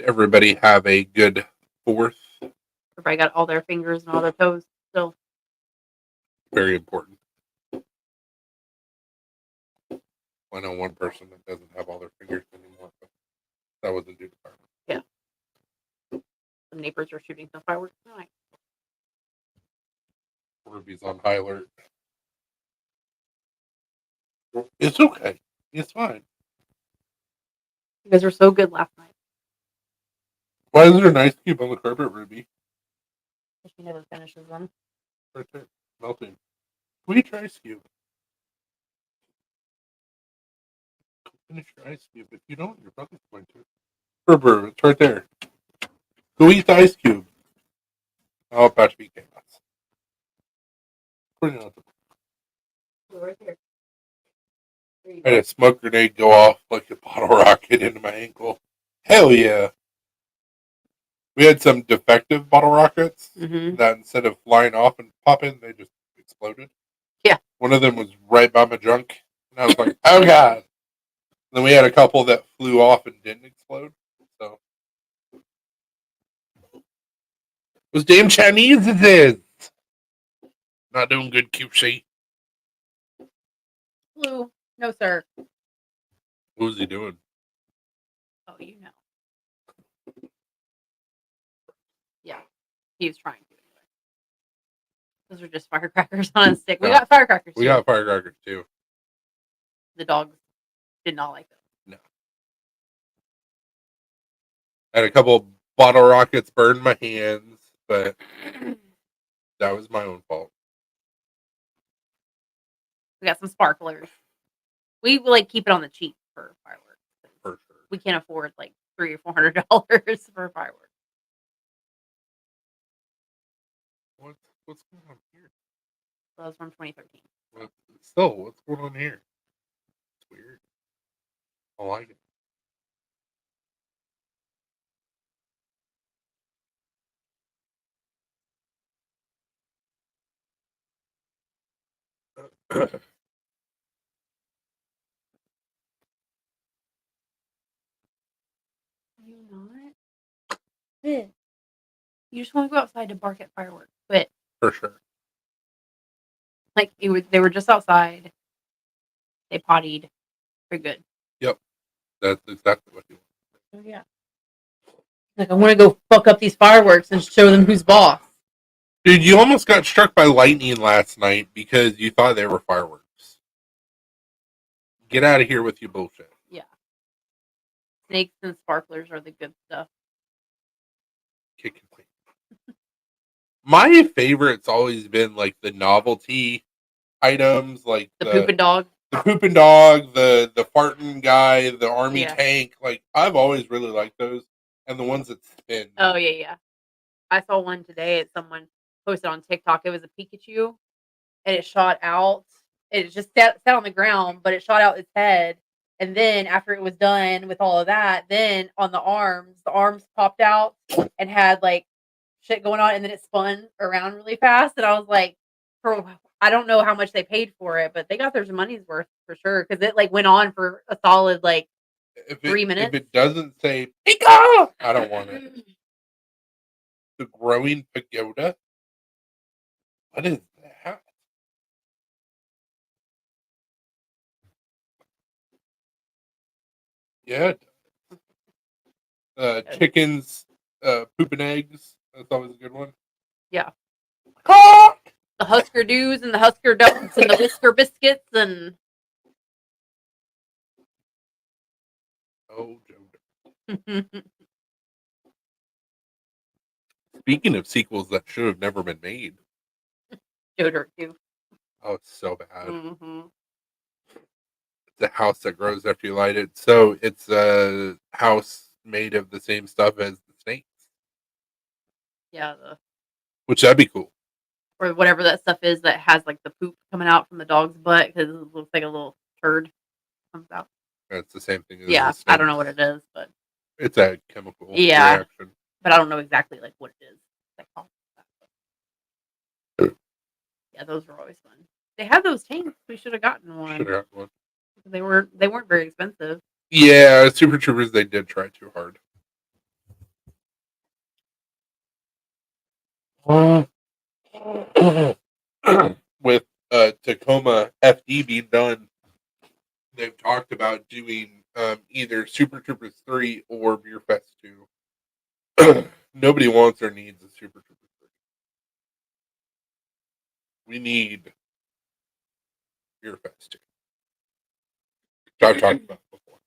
[SPEAKER 2] Everybody have a good 4th.
[SPEAKER 1] Everybody got all their fingers and all their toes still.
[SPEAKER 2] Very important. I know one person that doesn't have all their fingers anymore, but that wasn't due to fireworks.
[SPEAKER 1] Yeah. The neighbors are shooting some fireworks tonight.
[SPEAKER 2] Ruby's on high alert. It's okay. It's fine.
[SPEAKER 1] You guys were so good last night.
[SPEAKER 2] Why is there an ice cube on the carpet, Ruby?
[SPEAKER 1] She never finishes them.
[SPEAKER 2] Right there. Melting. Will you try ice cube? Finish your ice cube. If you don't, your brother's going to. Ruby, it's right there. Go eat the ice cube. Oh, about to be chaos. Put it on the
[SPEAKER 1] Right there.
[SPEAKER 2] I had a smoke grenade go off like a bottle rocket into my ankle. Hell yeah. We had some defective bottle rockets that instead of flying off and popping, they just exploded.
[SPEAKER 1] Yeah.
[SPEAKER 2] One of them was right by my junk. And I was like, oh God. And then we had a couple that flew off and didn't explode. So. Those damn Chinese it is. Not doing good, QC.
[SPEAKER 1] Blue. No, sir.
[SPEAKER 2] What was he doing?
[SPEAKER 1] Oh, you know. Yeah. He was trying to. Those are just firecrackers on a stick. We got firecrackers
[SPEAKER 2] We
[SPEAKER 1] too.
[SPEAKER 2] got firecrackers too.
[SPEAKER 1] The dogs did not like them.
[SPEAKER 2] No. I had a couple bottle rockets burn my hands, but that was my own fault.
[SPEAKER 1] We got some sparklers. We like keep it on the cheap for fireworks.
[SPEAKER 2] For sure.
[SPEAKER 1] We can't afford like $300 or $400 for fireworks.
[SPEAKER 2] What's going on here?
[SPEAKER 1] That was from 2013.
[SPEAKER 2] Still, what's going on here? It's weird. I like it.
[SPEAKER 1] You not? Quit. You just want to go outside to bark at fireworks. Quit.
[SPEAKER 2] For sure.
[SPEAKER 1] Like they were just outside. They pottied. They're good.
[SPEAKER 2] Yep. That's exactly what you want.
[SPEAKER 1] Oh yeah. Like I want to go fuck up these fireworks and show them who's boss.
[SPEAKER 2] Dude, you almost got struck by lightning last night because you thought they were fireworks. Get out of here with your bullshit.
[SPEAKER 1] Yeah. Snakes and sparklers are the good stuff.
[SPEAKER 2] Kick and clean. My favorite's always been like the novelty items, like
[SPEAKER 1] The pooping dog.
[SPEAKER 2] the pooping dog, the farting guy, the army
[SPEAKER 1] Yeah.
[SPEAKER 2] tank. Like I've always really liked those, and the ones that spin.
[SPEAKER 1] Oh yeah. I saw one today. Someone posted on TikTok. It was a Pikachu, and it shot out. It just sat on the ground, but it shot out its head. And then after it was done with all of that, then on the arms popped out and had like shit going on, and then it spun around really fast. And I was like, I don't know how much they paid for it, but they got their money's worth for sure because it like went on for a solid like 3 minutes.
[SPEAKER 2] If it doesn't say Pika, I don't want it. The growing pagoda. What is that? Yeah. Chickens Pooping eggs. That's always a good one.
[SPEAKER 1] Yeah.
[SPEAKER 2] Ah!
[SPEAKER 1] The Husker Doos and the Husker Ducks and the Whisker Biscuits and
[SPEAKER 2] Oh, Joe. Speaking of sequels that should have never been made.
[SPEAKER 1] Joe Dirt too.
[SPEAKER 2] Oh, it's so bad.
[SPEAKER 1] Mm-hmm.
[SPEAKER 2] It's a house that grows after you light it. So it's a house made of the same stuff as the snakes.
[SPEAKER 1] Yeah,
[SPEAKER 2] Which that'd be cool.
[SPEAKER 1] or whatever that stuff is that has like the poop coming out from the dog's butt because it looks like a little turd comes out.
[SPEAKER 2] It's the same thing as
[SPEAKER 1] Yeah,
[SPEAKER 2] the snakes.
[SPEAKER 1] I don't know what it is, but
[SPEAKER 2] It's a chemical
[SPEAKER 1] yeah,
[SPEAKER 2] reaction.
[SPEAKER 1] but I don't know exactly like what it is. Like, yeah, those were always fun. They had those tanks. We should have gotten one.
[SPEAKER 2] Should have one.
[SPEAKER 1] They weren't very expensive.
[SPEAKER 2] Yeah, Super Troopers, they did try too hard. With Tacoma FD being done, they've talked about doing either Super Troopers 3 or Beer Fest 2. Nobody wants or needs a Super Troopers 3. We need Beer Fest 2. Which I've talked about before.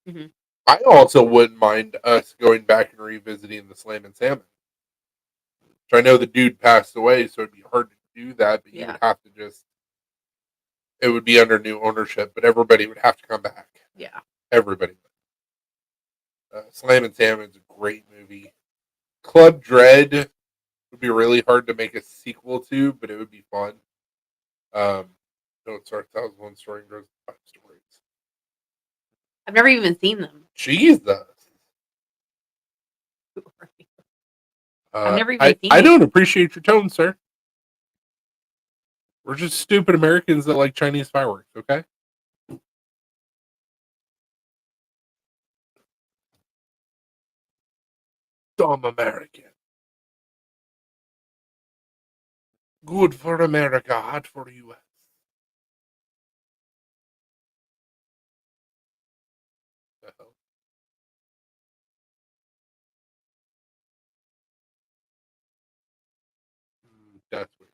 [SPEAKER 1] Mm-hmm.
[SPEAKER 2] I also wouldn't mind us going back and revisiting the Slam and Salmon. Which I know the dude passed away, so it'd be hard to do that, but you would have to just, it would be under new ownership, but everybody would have to come back.
[SPEAKER 1] Yeah.
[SPEAKER 2] Everybody. Slam and Salmon's a great movie. Club Dread would be really hard to make a sequel to, but it would be fun. No, it starts out as one story and goes to 5 stories.
[SPEAKER 1] I've never even seen them.
[SPEAKER 2] Jesus.
[SPEAKER 1] I've never even seen
[SPEAKER 2] I
[SPEAKER 1] them.
[SPEAKER 2] don't appreciate your tone, sir. We're just stupid Americans that like Chinese fireworks, okay? Dumb American. Good for America, hot for U.S. The hell? That's weird.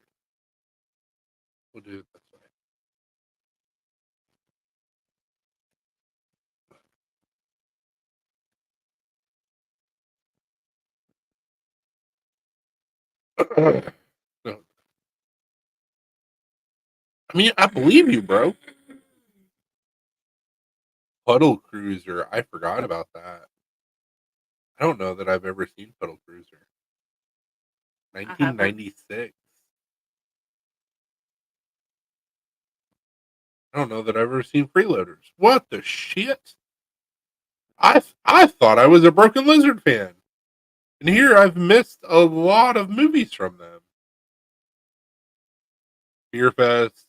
[SPEAKER 2] We'll do it this way. No. I mean, I believe you, bro. Puddle Cruiser. I forgot about that. I don't know that I've ever seen Puddle Cruiser. 1996. I don't know that I've ever seen Freeloaders. What the shit? I thought I was a Broken Lizard fan. And here I've missed a lot of movies from them. Beer Fest,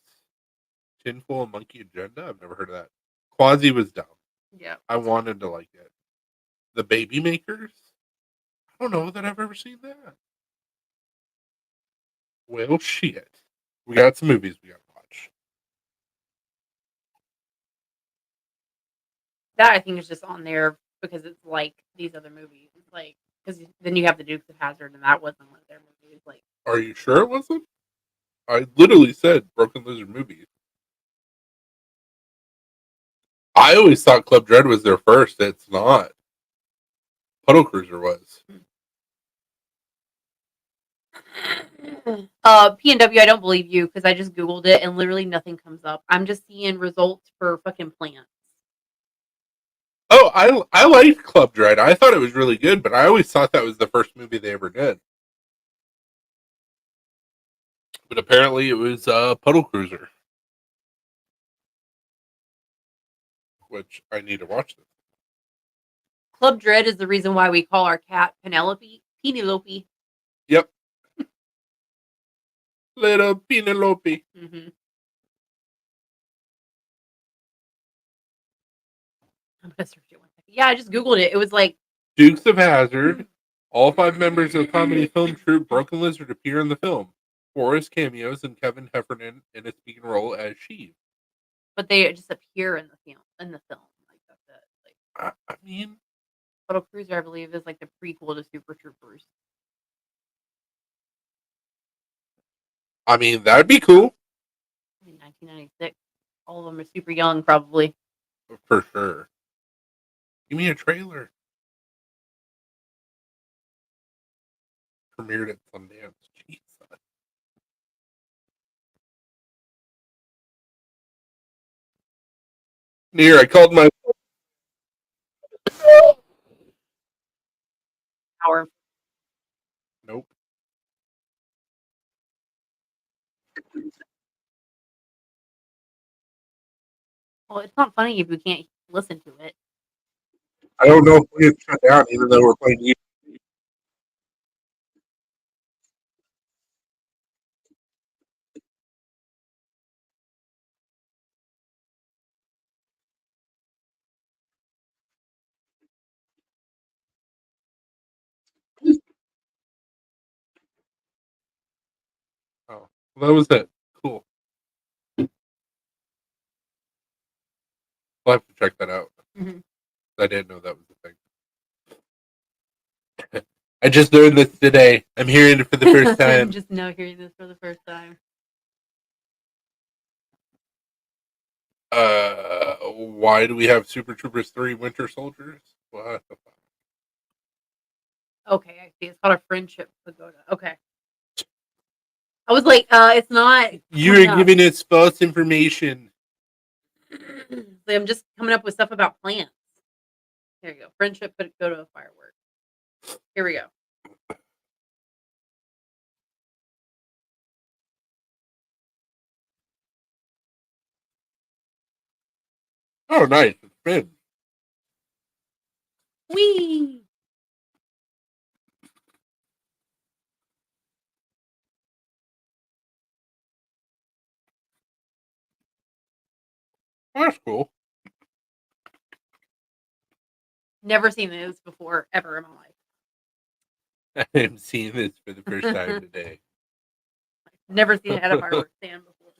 [SPEAKER 2] Tinfoil and Monkey Agenda. I've never heard of that. Quasi was dumb.
[SPEAKER 1] Yeah.
[SPEAKER 2] I wanted to like it. The Baby Makers. I don't know that I've ever seen that. Well, shit. We got some movies we got to watch.
[SPEAKER 1] That I think is just on there because it's like these other movies. It's like because then you have the Dukes of Hazzard, and that wasn't one of their movies. Like,
[SPEAKER 2] Are you sure it wasn't? I literally said Broken Lizard movies. I always thought Club Dread was their first. It's not. Puddle Cruiser was.
[SPEAKER 1] P&W, I don't believe you because I just googled it and literally nothing comes up. I'm just seeing results for fucking plants.
[SPEAKER 2] Oh, I liked Club Dread. I thought it was really good, but I always thought that was the first movie they ever did. But apparently it was Puddle Cruiser. Which I need to watch this.
[SPEAKER 1] Club Dread is the reason why we call our cat Penelope. Penelope.
[SPEAKER 2] Yep. Little Penelope.
[SPEAKER 1] Mm-hmm. I'm gonna search it one second. Yeah, I just googled it. It was like
[SPEAKER 2] Dukes of Hazzard. All 5 members of the comedy film troupe Broken Lizard appear in the film. 4 as cameos and Kevin Heffernan in a speaking role as Sheev.
[SPEAKER 1] but they just appear in the film. Like that's it. Like,
[SPEAKER 2] I mean,
[SPEAKER 1] Proto Cruiser, I believe, is like the prequel to Super Troopers.
[SPEAKER 2] I mean, that'd be cool.
[SPEAKER 1] In 1996. All of them are super young, probably.
[SPEAKER 2] For sure. Give me a trailer. Premiered at Sundance. Jeez. Near, I called my.
[SPEAKER 1] Power.
[SPEAKER 2] Nope.
[SPEAKER 1] Well, it's not funny if you can't listen to it.
[SPEAKER 2] I don't know if we get shut down, even though we're playing. Oh, well, that was it. Cool. I'll have to check that out.
[SPEAKER 1] Mm-hmm.
[SPEAKER 2] I didn't know that was a thing. I just learned this today. I'm hearing it for the first time.
[SPEAKER 1] I'm just now hearing this for the first time.
[SPEAKER 2] Why do we have Super Troopers 3 Winter Soldiers? What the fuck?
[SPEAKER 1] Okay, I see. It's called a Friendship Pagoda. Okay. I was like, it's not.
[SPEAKER 2] You're giving us false information.
[SPEAKER 1] I'm just coming up with stuff about plants. Here you go. Friendship Pagoda firework. Here we go.
[SPEAKER 2] Oh, nice. It's been.
[SPEAKER 1] Whee!
[SPEAKER 2] Oh, that's cool.
[SPEAKER 1] Never seen this before, ever in my life.
[SPEAKER 2] I'm seeing this for the first time today.
[SPEAKER 1] Never seen it at a fireworks stand before.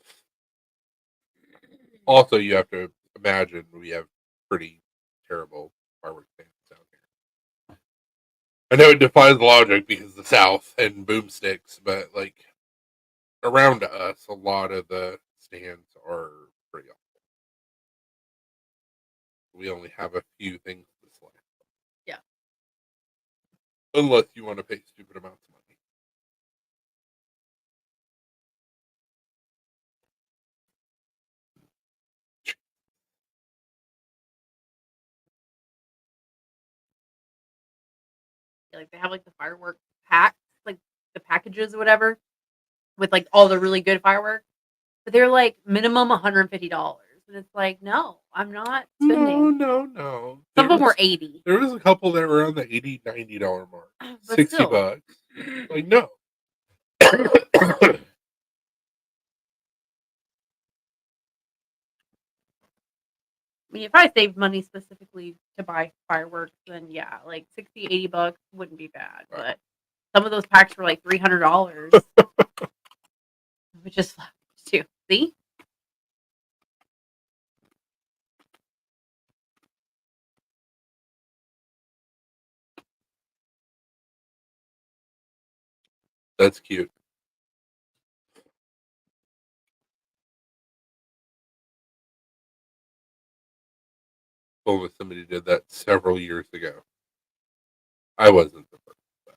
[SPEAKER 2] Also, you have to imagine we have pretty terrible fireworks stands down here. I know it defies logic because the South and boomsticks, but like around us, a lot of the stands are pretty awful. We only have a few things to select.
[SPEAKER 1] Yeah.
[SPEAKER 2] Unless you want to pay stupid amounts of money.
[SPEAKER 1] Like they have like the firework packs, like the packages or whatever, with like all the really good fireworks. But they're like minimum $150. And it's like, no, I'm not spending.
[SPEAKER 2] No.
[SPEAKER 1] Some of them were 80.
[SPEAKER 2] There was a couple that were around the $80, $90 mark.
[SPEAKER 1] But
[SPEAKER 2] 60
[SPEAKER 1] still.
[SPEAKER 2] bucks. Like, no.
[SPEAKER 1] I mean, if I saved money specifically to buy fireworks, then yeah, like 60, 80 bucks wouldn't be bad. But some of those packs were like $300, which is too. See?
[SPEAKER 2] That's cute. Only somebody did that several years ago. I wasn't the first. But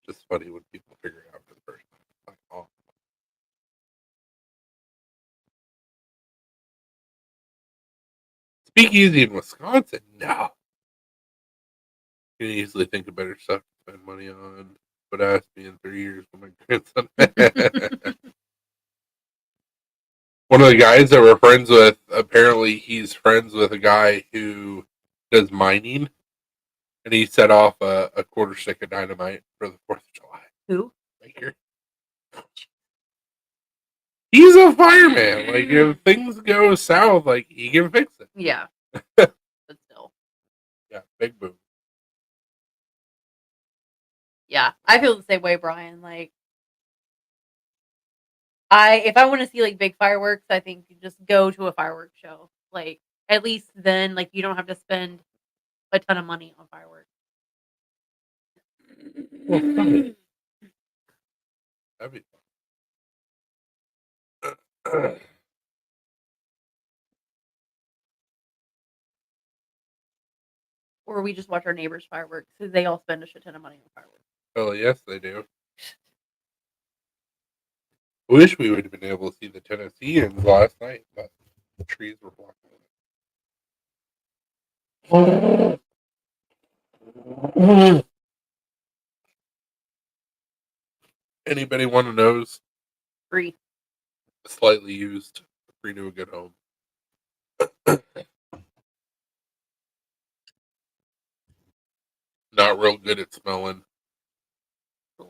[SPEAKER 2] just funny when people figure it out for the first time. Like, oh. Speakeasy in Wisconsin? No. You can easily think of better stuff to spend money on. But ask me in 3 years when my grandson. One of the guys that we're friends with, apparently he's friends with a guy who does mining, and he set off a quarter stick of dynamite for the 4th of July.
[SPEAKER 1] Who?
[SPEAKER 2] Baker. He's a fireman. Like, if things go south, like, he can fix it.
[SPEAKER 1] Yeah. But still.
[SPEAKER 2] Yeah, big boom.
[SPEAKER 1] Yeah. I feel the same way, Brian. Like, if I want to see like big fireworks, I think you just go to a fireworks show. Like, at least then, like, you don't have to spend a ton of money on fireworks.
[SPEAKER 2] Well, fun. That'd be fun.
[SPEAKER 1] Or we just watch our neighbors' fireworks because they all spend a shit ton of money on fireworks.
[SPEAKER 2] Oh, yes, they do. I wish we would have been able to see the Tennesseans last night, but the trees were blocking it. Anybody want to nose?
[SPEAKER 1] Free.
[SPEAKER 2] Slightly used. Free to a good home. Not real good at smelling.
[SPEAKER 1] A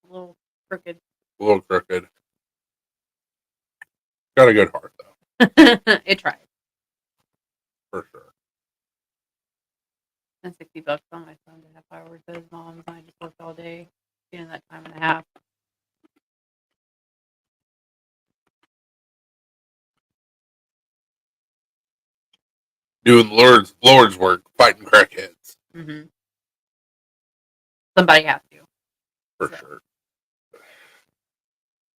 [SPEAKER 1] little crooked.
[SPEAKER 2] A little crooked. Got a good heart, though.
[SPEAKER 1] It tried.
[SPEAKER 2] For sure.
[SPEAKER 1] And $60 on my phone to have fireworks at his mom's. And I just worked all day getting that time and a half.
[SPEAKER 2] Doing Lord's work, fighting crackheads.
[SPEAKER 1] Mm-hmm. Somebody has to.
[SPEAKER 2] For sure.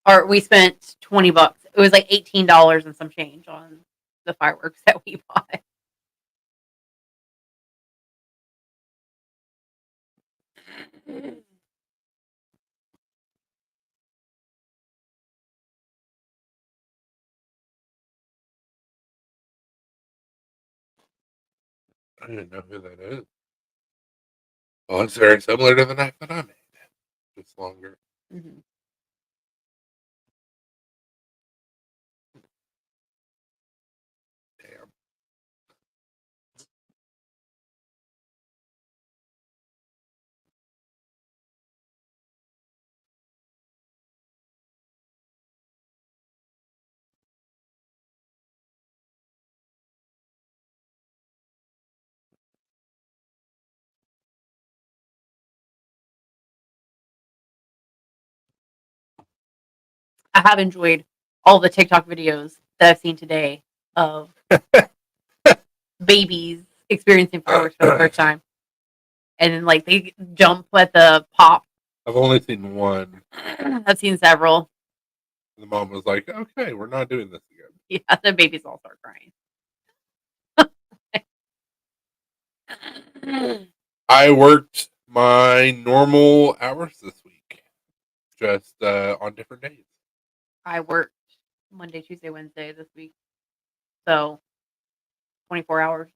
[SPEAKER 1] Or we spent $20. It was like $18 and some change on the fireworks that we bought.
[SPEAKER 2] I didn't know who that is. Well, it's very similar to the knife that I made. Just longer.
[SPEAKER 1] Mm-hmm.
[SPEAKER 2] Damn.
[SPEAKER 1] I have enjoyed all the TikTok videos that I've seen today of babies experiencing fireworks for the first time. And then, like, they jump at the pop.
[SPEAKER 2] I've only seen one.
[SPEAKER 1] I've seen several.
[SPEAKER 2] The mom was like, okay, we're not doing this again.
[SPEAKER 1] Yeah, the babies all start crying.
[SPEAKER 2] I worked my normal hours this week, just on different days.
[SPEAKER 1] I worked Monday, Tuesday, Wednesday this week. So 24 hours.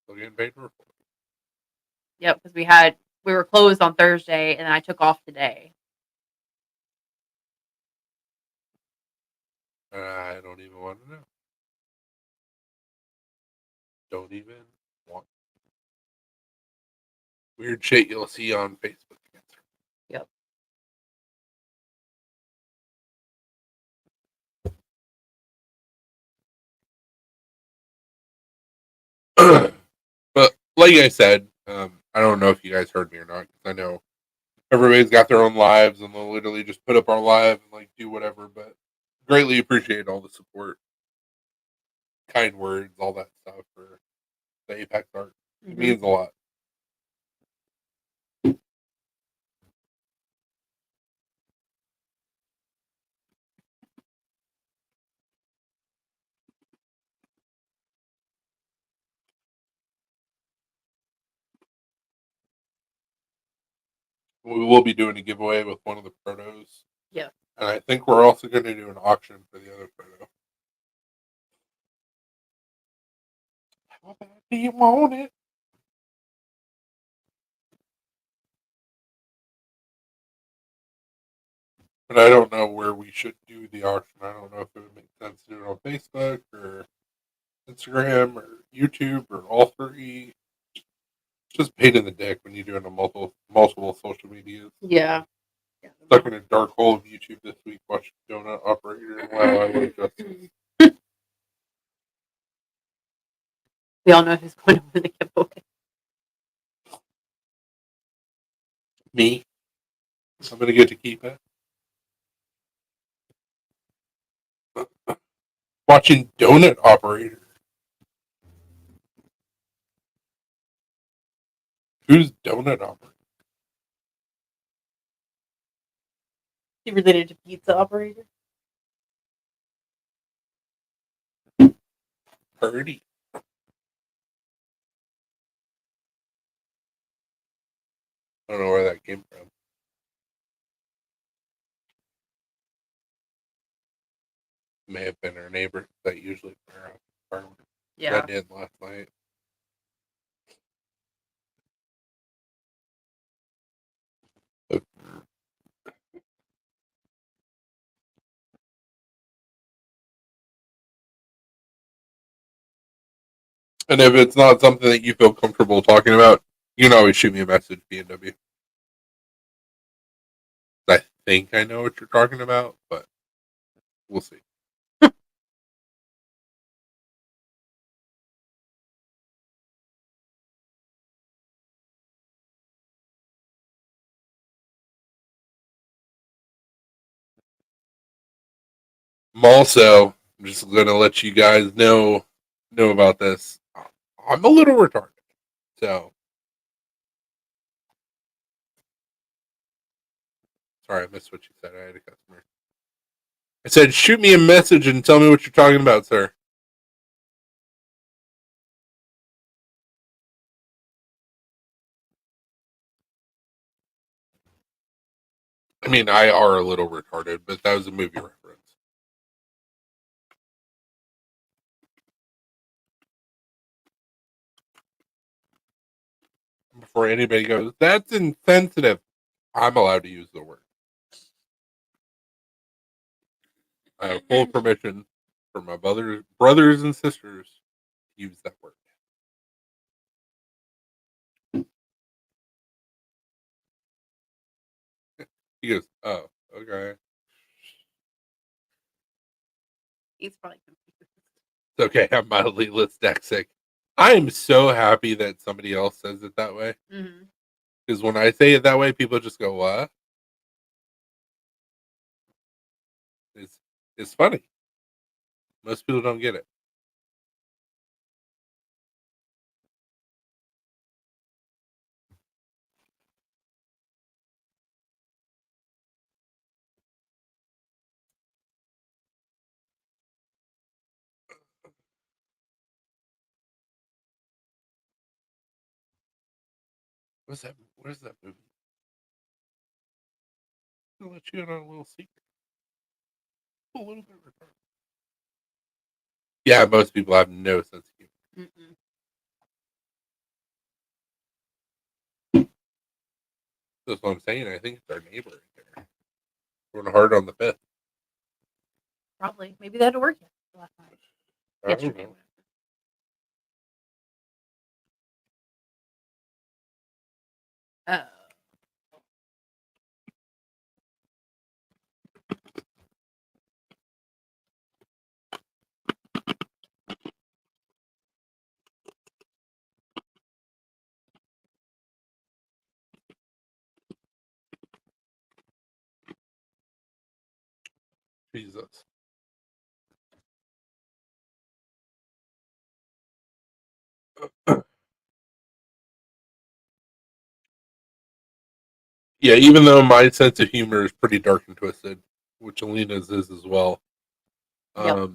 [SPEAKER 2] Still getting paid for it.
[SPEAKER 1] Yep, because we were closed on Thursday and I took off today.
[SPEAKER 2] I don't even want to know. Don't even want. Weird shit you'll see on Facebook.
[SPEAKER 1] Yep.
[SPEAKER 2] But like I said, I don't know if you guys heard me or not, because I know everybody's got their own lives and they'll literally just put up our live and like do whatever. But greatly appreciate all the support, kind words, all that stuff for the Apex art. It means a lot. We will be doing a giveaway with one of the protos.
[SPEAKER 1] Yeah.
[SPEAKER 2] And I think we're also going to do an auction for the other proto. How bad do you want it? But I don't know where we should do the auction. I don't know if it would make sense to do it on Facebook or Instagram or YouTube or all three. It's just pain in the dick when you're doing a multiple social medias.
[SPEAKER 1] Yeah.
[SPEAKER 2] Stuck in a dark hole of YouTube this week watching Donut Operator and Wow, I Love Justice.
[SPEAKER 1] We all know who's going to win the giveaway.
[SPEAKER 2] Me. I'm going to get to keep it. Watching Donut Operator. Who's donut operator?
[SPEAKER 1] He related to pizza operator.
[SPEAKER 2] Purdy. I don't know where that came from. May have been our neighbor that usually
[SPEAKER 1] Yeah.
[SPEAKER 2] read in last night. And if it's not something that you feel comfortable talking about, you can always shoot me a message, B&W. I think I know what you're talking about, but we'll see. I'm just going to let you guys know about this. I'm a little retarded. So, sorry, I missed what you said. I had a customer. I said, shoot me a message and tell me what you're talking about, sir. I mean, I are a little retarded, but that was a movie reference. Before anybody goes, that's insensitive, I'm allowed to use the word. I have full permission from my brothers and sisters to use that word. He goes, oh, okay.
[SPEAKER 1] He's probably confused.
[SPEAKER 2] It's okay, I'm mildly dyslexic. I am so happy that somebody else says it that way. Because when I say it that way, people just go, what? It's funny. Most people don't get it. What's that? What is that movie? I'll let you in on a little secret. A little bit retarded. Yeah, most people have no sense of humor. That's what I'm saying. I think it's our neighbor right there. Going hard on the fifth.
[SPEAKER 1] Probably. Maybe they had to work last night. Yesterday. Oh.
[SPEAKER 2] Jesus. Yeah, even though my sense of humor is pretty dark and twisted, which Alina's is as well.
[SPEAKER 1] Yep.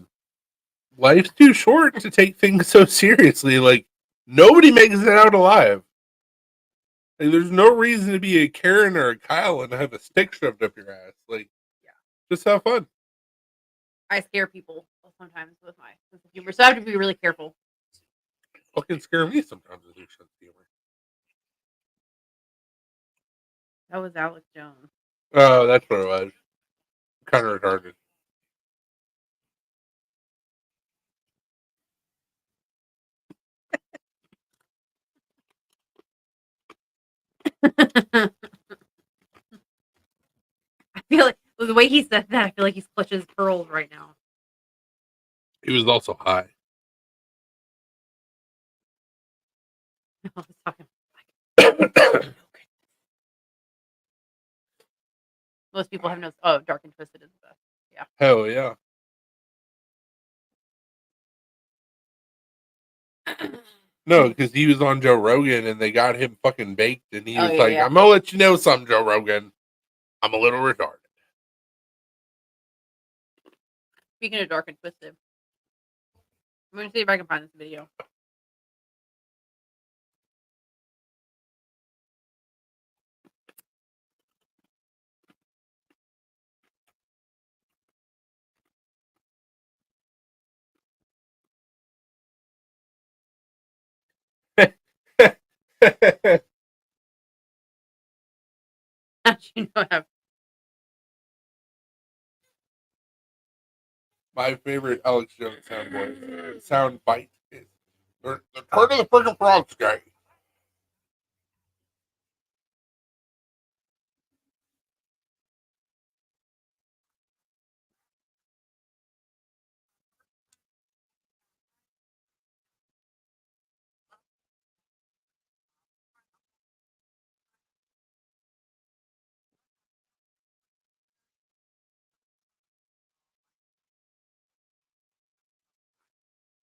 [SPEAKER 2] Life's too short to take things so seriously. Like, nobody makes it out alive. Like, there's no reason to be a Karen or a Kyle and have a stick shoved up your ass. Like, just have fun.
[SPEAKER 1] I scare people sometimes with my sense of humor, so I have to be really careful.
[SPEAKER 2] Fucking scare me sometimes with your sense of humor.
[SPEAKER 1] That was Alex Jones.
[SPEAKER 2] Oh, that's what it was. Kind of retarded.
[SPEAKER 1] I feel like the way he said that, I feel like he's clutching his pearls right now.
[SPEAKER 2] He was also high.
[SPEAKER 1] I was talking. Most people have no. Oh, dark and twisted is the best. Yeah.
[SPEAKER 2] Hell yeah. No, because he was on Joe Rogan and they got him fucking baked, and he
[SPEAKER 1] Oh,
[SPEAKER 2] was
[SPEAKER 1] yeah,
[SPEAKER 2] like,
[SPEAKER 1] yeah.
[SPEAKER 2] "I'm gonna let you know something, Joe Rogan. I'm a little retarded."
[SPEAKER 1] Speaking of dark and twisted, I'm gonna see if I can find this video. You know, I have
[SPEAKER 2] My favorite Alex Jones sound bite is the turn of the freaking frogs guy.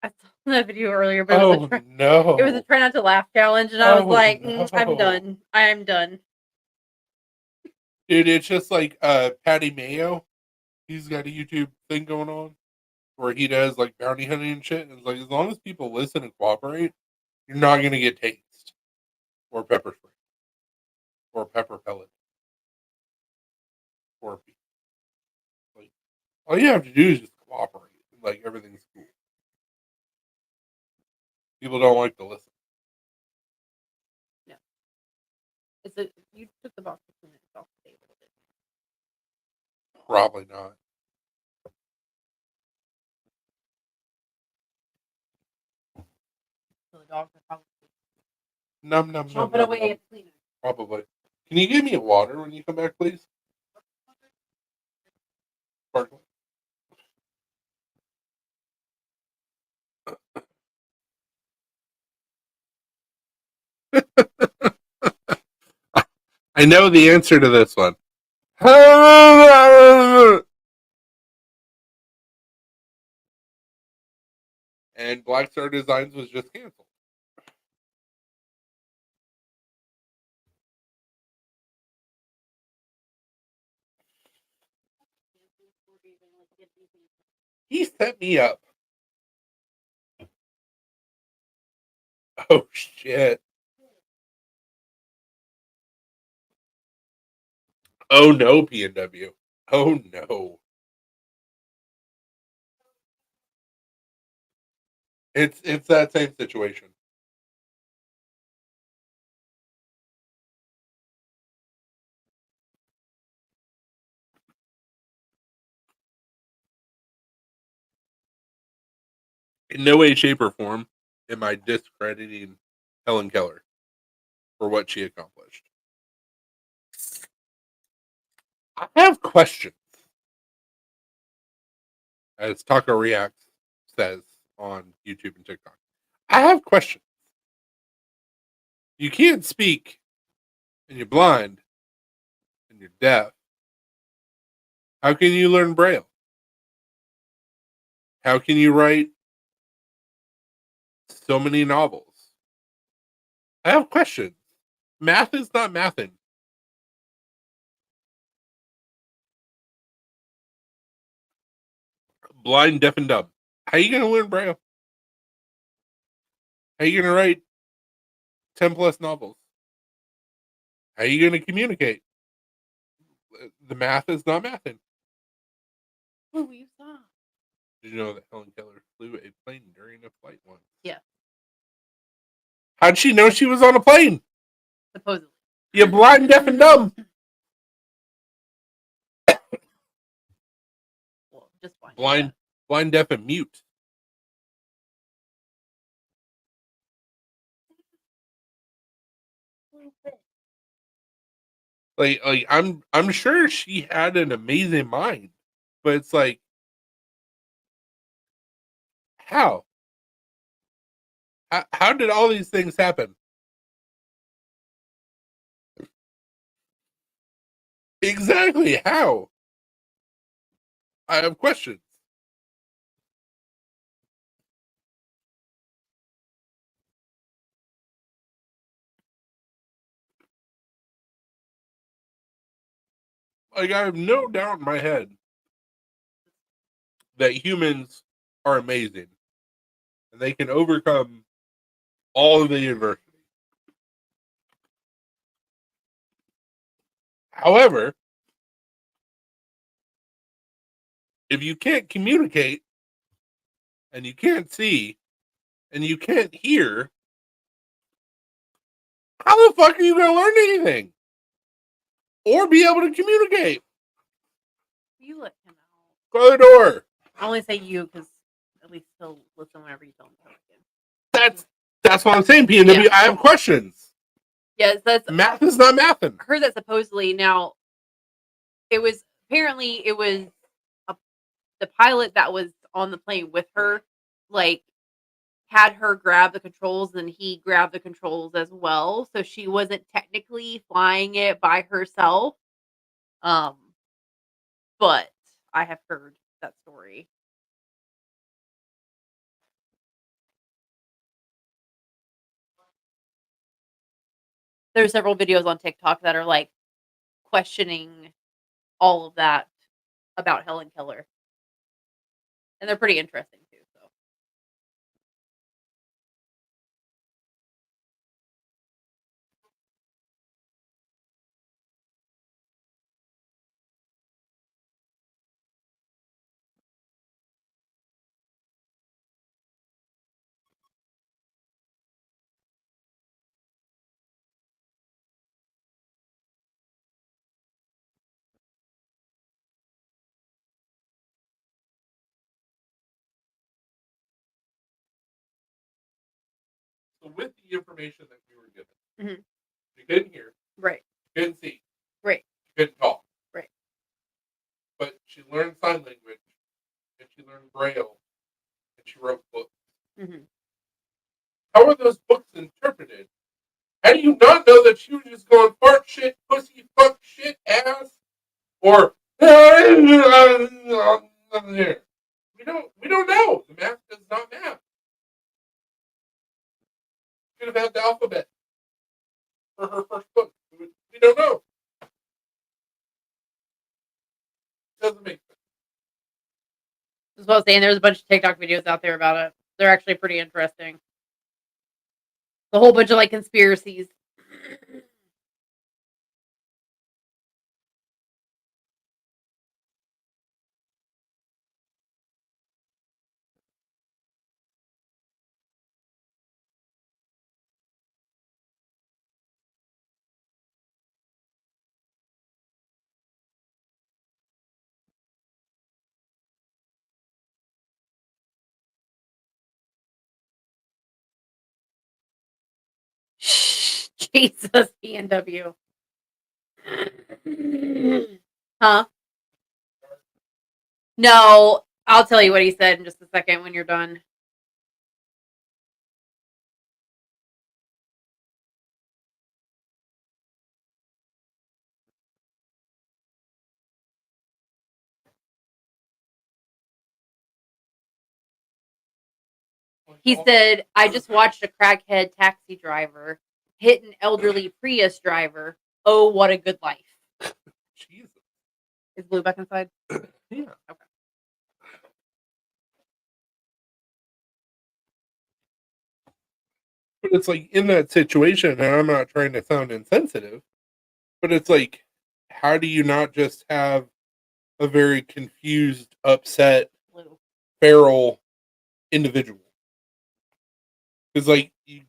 [SPEAKER 1] I saw that video earlier, but it was
[SPEAKER 2] Oh no!
[SPEAKER 1] it was a try not to laugh challenge, and I was
[SPEAKER 2] Oh
[SPEAKER 1] like,
[SPEAKER 2] no!
[SPEAKER 1] I'm done. I am done.
[SPEAKER 2] Dude, it's just like Patty Mayo. He's got a YouTube thing going on where he does like bounty hunting and shit. And it's like as long as people listen and cooperate, you're not gonna get taste or pepper spray or pepper pellet or like all you have to do is just cooperate. Like everything's cool. People don't like to listen.
[SPEAKER 1] No, it's a you took the box between it off the table.
[SPEAKER 2] Probably not.
[SPEAKER 1] So the dogs are probably
[SPEAKER 2] Num num num
[SPEAKER 1] chomp it
[SPEAKER 2] num
[SPEAKER 1] away
[SPEAKER 2] num.
[SPEAKER 1] at the cleaner.
[SPEAKER 2] Probably. Can you give me a water when you come back, please? Sparkling. I know the answer to this one. And Black Star Designs was just canceled. He set me up. Oh shit. Oh no, PNW. Oh no. It's that same situation. In no way, shape, or form am I discrediting Helen Keller for what she accomplished. I have questions, as Taco Reacts says on YouTube and TikTok. I have questions. You can't speak, and you're blind, and you're deaf. How can you learn Braille? How can you write so many novels? I have questions. Math is not mathing. Blind, deaf, and dumb. How are you going to learn Braille? How are you going to write 10 plus novels? How are you going to communicate? The math is not mathing.
[SPEAKER 1] Oh, you saw.
[SPEAKER 2] Did you know that Helen Keller flew a plane during a flight once?
[SPEAKER 1] Yeah,
[SPEAKER 2] How'd she know she was on a plane?
[SPEAKER 1] supposedly.
[SPEAKER 2] You blind, deaf, and dumb.
[SPEAKER 1] Well, just blind.
[SPEAKER 2] Blind, deaf, and mute. Like I'm sure she had an amazing mind, but it's like, how? How did all these things happen? Exactly how? I have questions. Like, I have no doubt in my head that humans are amazing and they can overcome all of the adversity. However, if you can't communicate and you can't see and you can't hear, how the fuck are you going to learn anything or be able to communicate?
[SPEAKER 1] You let him out.
[SPEAKER 2] Go to the door.
[SPEAKER 1] I only say you because at least he'll listen whenever you tell him to.
[SPEAKER 2] That's what I'm saying, PNW. I have questions.
[SPEAKER 1] Yes, that's
[SPEAKER 2] Math is not mathing.
[SPEAKER 1] I heard that supposedly now it was apparently it was the pilot that was on the plane with her, like had her grab the controls and he grabbed the controls as well. So she wasn't technically flying it by herself. But I have heard that story. There's several videos on TikTok that are like questioning all of that about Helen Keller. And they're pretty interesting too. So
[SPEAKER 2] So with the information that we were given,
[SPEAKER 1] Mhm.
[SPEAKER 2] she couldn't hear,
[SPEAKER 1] right,
[SPEAKER 2] she couldn't see,
[SPEAKER 1] right,
[SPEAKER 2] she couldn't talk.
[SPEAKER 1] right.
[SPEAKER 2] But she learned sign language, and she learned Braille, and she wrote books.
[SPEAKER 1] Mhm.
[SPEAKER 2] How are those books interpreted? How do you not know that she was just going fart shit, pussy, fuck shit, ass, or we don't know. The math does not map. She could have had the alphabet for her first book. We don't know. It doesn't make sense.
[SPEAKER 1] As well as saying there's a bunch of TikTok videos out there about it. They're actually pretty interesting. A whole bunch of like conspiracies. Jesus, PNW. Huh? No, I'll tell you what he said in just a second when you're done. He said, I just watched a crackhead taxi driver hit an elderly Prius driver. Oh, what a good life.
[SPEAKER 2] Jesus.
[SPEAKER 1] Is Blue back inside?
[SPEAKER 2] Yeah.
[SPEAKER 1] Okay.
[SPEAKER 2] But it's like in that situation, and I'm not trying to sound insensitive, but it's like, how do you not just have a very confused, upset,
[SPEAKER 1] Blue.
[SPEAKER 2] feral individual? Because like you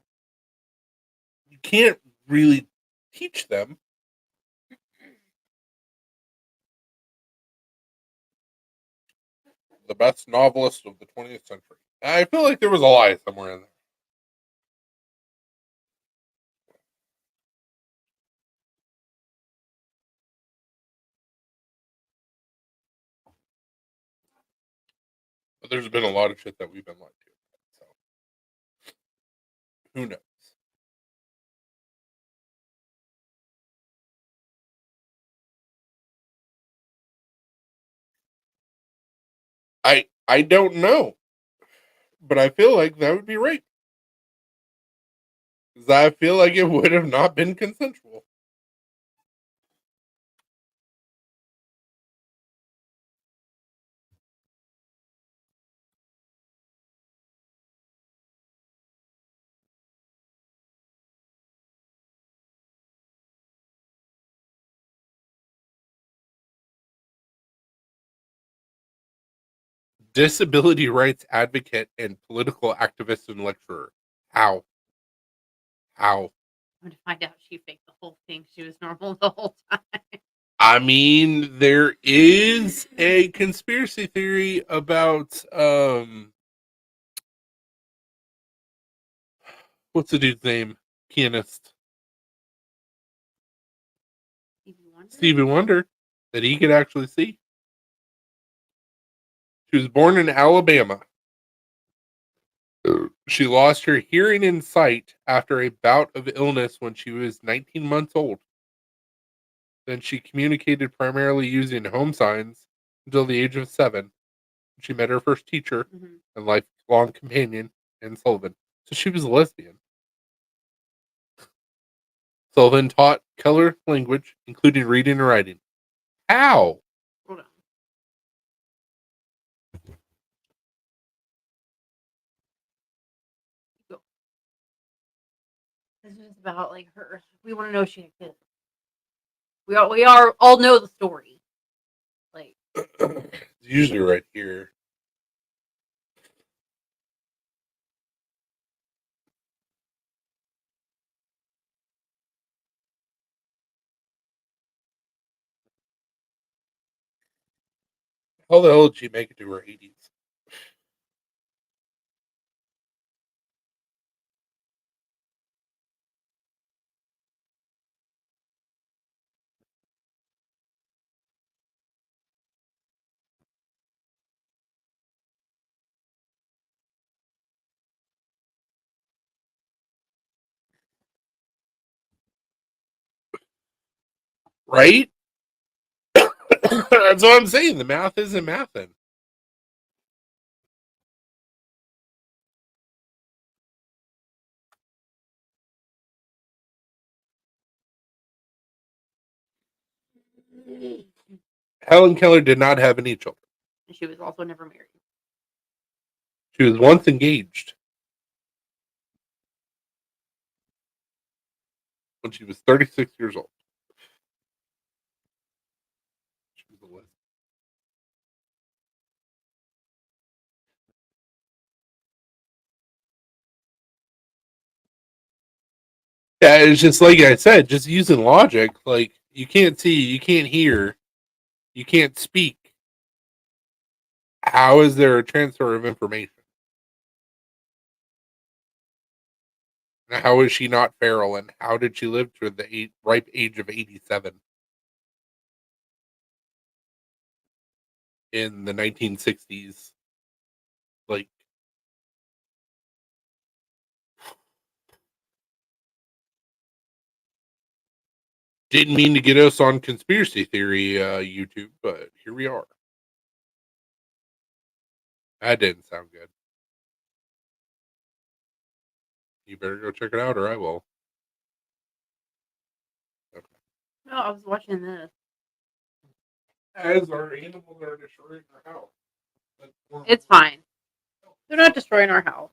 [SPEAKER 2] can't really teach them. The best novelist of the 20th century. I feel like there was a lie somewhere in there. But there's been a lot of shit that we've been lied to. So who knows? I don't know, but I feel like that would be right. Because I feel like it would have not been consensual. disability rights advocate and political activist and lecturer. How?
[SPEAKER 1] I'm gonna find out she faked the whole thing. She was normal the whole time.
[SPEAKER 2] I mean, there is a conspiracy theory about what's the dude's name? Pianist Stevie Wonder, that he could actually see. She was born in Alabama. She lost her hearing and sight after a bout of illness when she was 19 months old. Then she communicated primarily using home signs until the age of 7. She met her first teacher and lifelong companion in Sullivan. So she was a lesbian. Sullivan taught Keller language, including reading and writing. How?
[SPEAKER 1] Hold on. Go. This is about like her. We want to know if she had kids. We all know the story. Like
[SPEAKER 2] It's usually right here. How the hell did she make it to her 80s? Right? That's what I'm saying. The math isn't mathing. Helen Keller did not have any children.
[SPEAKER 1] and she was also never married.
[SPEAKER 2] She was once engaged when she was 36 years old. She was a lesbian. Yeah, it's just like I said, just using logic. Like, you can't see, you can't hear, you can't speak. How is there a transfer of information? How is she not feral, and how did she live to the ripe age of 87 in the 1960s? Like, didn't mean to get us on conspiracy theory, YouTube, but here we are. That didn't sound good. You better go check it out, or I will. Okay.
[SPEAKER 1] No, I was watching this.
[SPEAKER 2] As our animals are destroying our house.
[SPEAKER 1] It's fine. They're not destroying our house.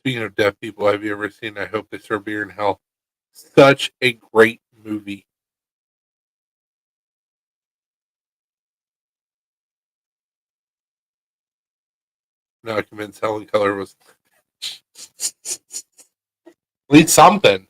[SPEAKER 2] Speaking of deaf people, have you ever seen I Hope They Serve Beer in Hell? Such a great movie. Now convinced Helen Keller was at least something.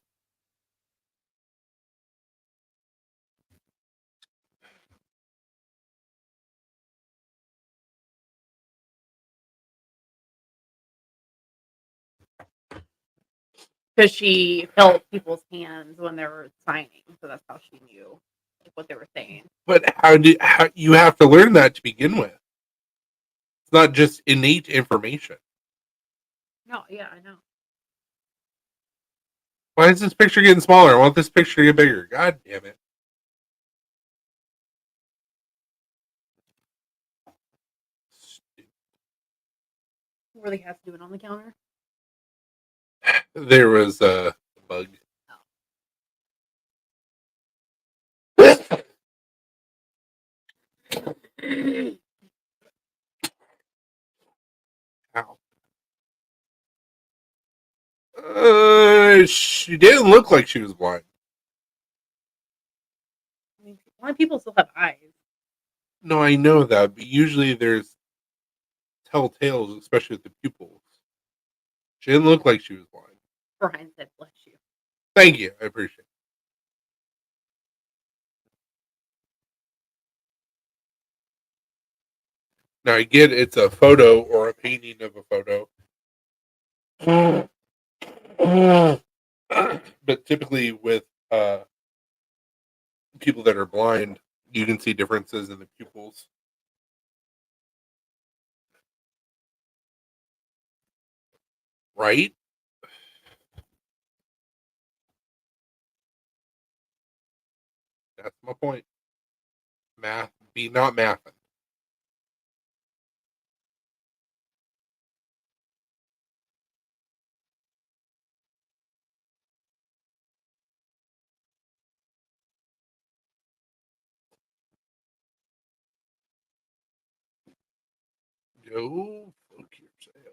[SPEAKER 1] Because she felt people's hands when they were signing, so that's how she knew what they were saying.
[SPEAKER 2] But how you have to learn that to begin with? It's not just innate information.
[SPEAKER 1] No, yeah, I know.
[SPEAKER 2] Why is this picture getting smaller? I want this picture to get bigger. God damn it.
[SPEAKER 1] What were the cats doing on the counter?
[SPEAKER 2] There was a bug. Ow. She didn't look like she was blind.
[SPEAKER 1] I mean, blind people still have eyes.
[SPEAKER 2] No, I know that, but usually there's telltales, especially with the pupils. She didn't look like she was blind.
[SPEAKER 1] Brian said, "Bless you."
[SPEAKER 2] Thank you. I appreciate it. Now, I get it's a photo or a painting of a photo. But typically with people that are blind, you can see differences in the pupils. Right? That's my point. Math, be not mathing. Go fuck yourself.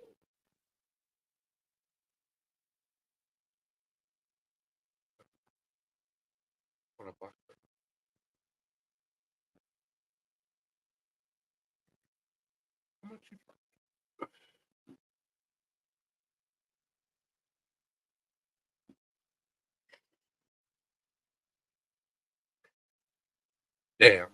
[SPEAKER 2] What a black person. How much you damn.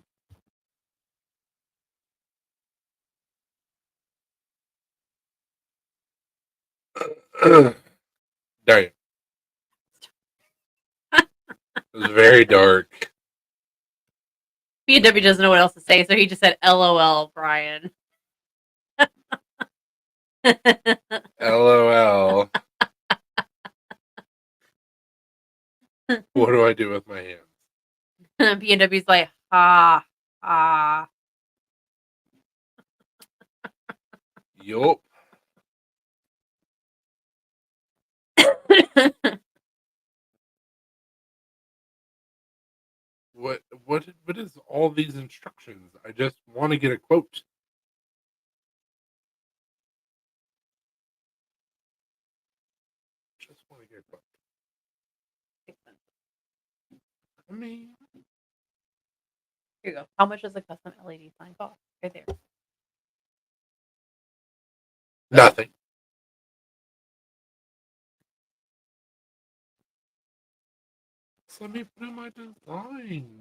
[SPEAKER 2] Damn. It was very dark.
[SPEAKER 1] B&W doesn't know what else to say, so he just said, "LOL, Brian."
[SPEAKER 2] LOL. What do I do with my hands?
[SPEAKER 1] B&W's like, ha, ha.
[SPEAKER 2] Yup. What is all these instructions? I just want to get a quote. Just want to get a quote. I mean,
[SPEAKER 1] Here you go. How much does a custom LED sign cost? Right there.
[SPEAKER 2] nothing. So let me put in my design.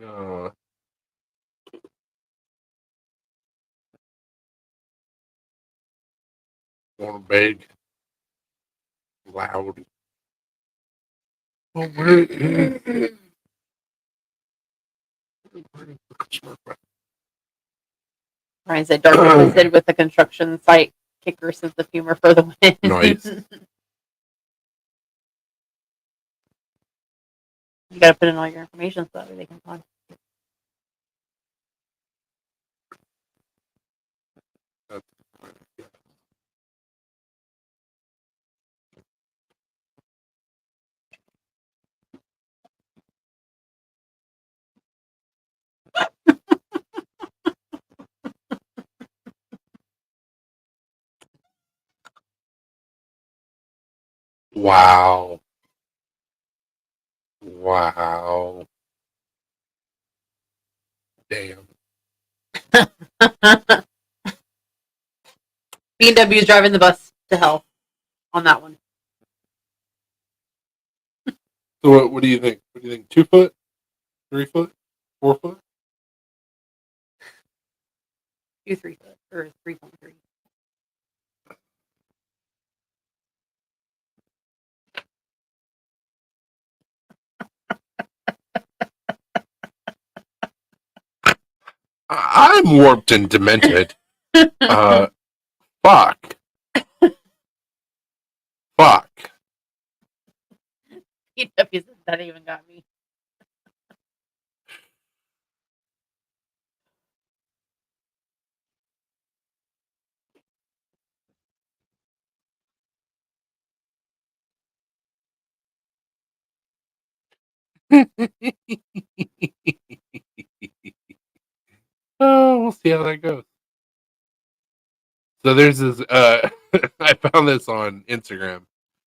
[SPEAKER 2] Want big, loud. Oh, where is
[SPEAKER 1] Brian said, "Dark twisted with the construction site kicker sense of humor for the win."
[SPEAKER 2] Nice.
[SPEAKER 1] You got to put in all your information so that way they can find.
[SPEAKER 2] Wow. Wow. Damn.
[SPEAKER 1] B&W is driving the bus to hell on that one.
[SPEAKER 2] So what do you think? What do you think? 2 foot? 3 foot? 4 foot?
[SPEAKER 1] 3 foot or 3.3.
[SPEAKER 2] I'm warped and demented. Fuck. Fuck.
[SPEAKER 1] EW said that even got me.
[SPEAKER 2] Oh, we'll see how that goes. So there's this I found this on Instagram.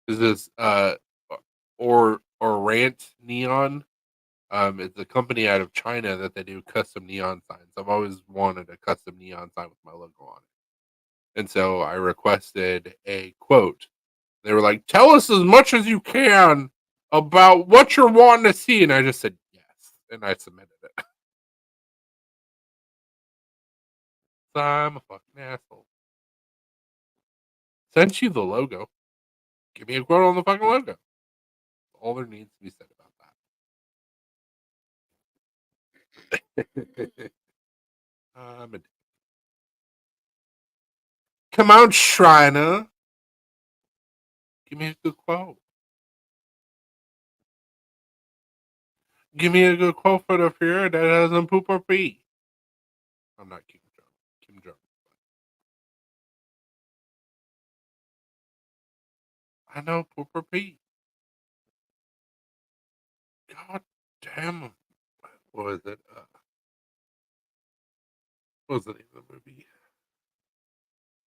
[SPEAKER 2] There's this or Rant Neon. It's a company out of China that they do custom neon signs. I've always wanted a custom neon sign with my logo on it. And so I requested a quote. They were like, "Tell us as much as you can about what you're wanting to see." And I just said yes. And I submitted it. So I'm a fucking asshole. Sent you the logo. Give me a quote on the fucking logo. All there needs to be said about that. Come on, Shriner. Give me a good quote. Give me a good quote for the fear that doesn't poop or pee. I'm not Kim Jong. Kim Jong. I know poop or pee. God damn. What was it? What was the name of the movie?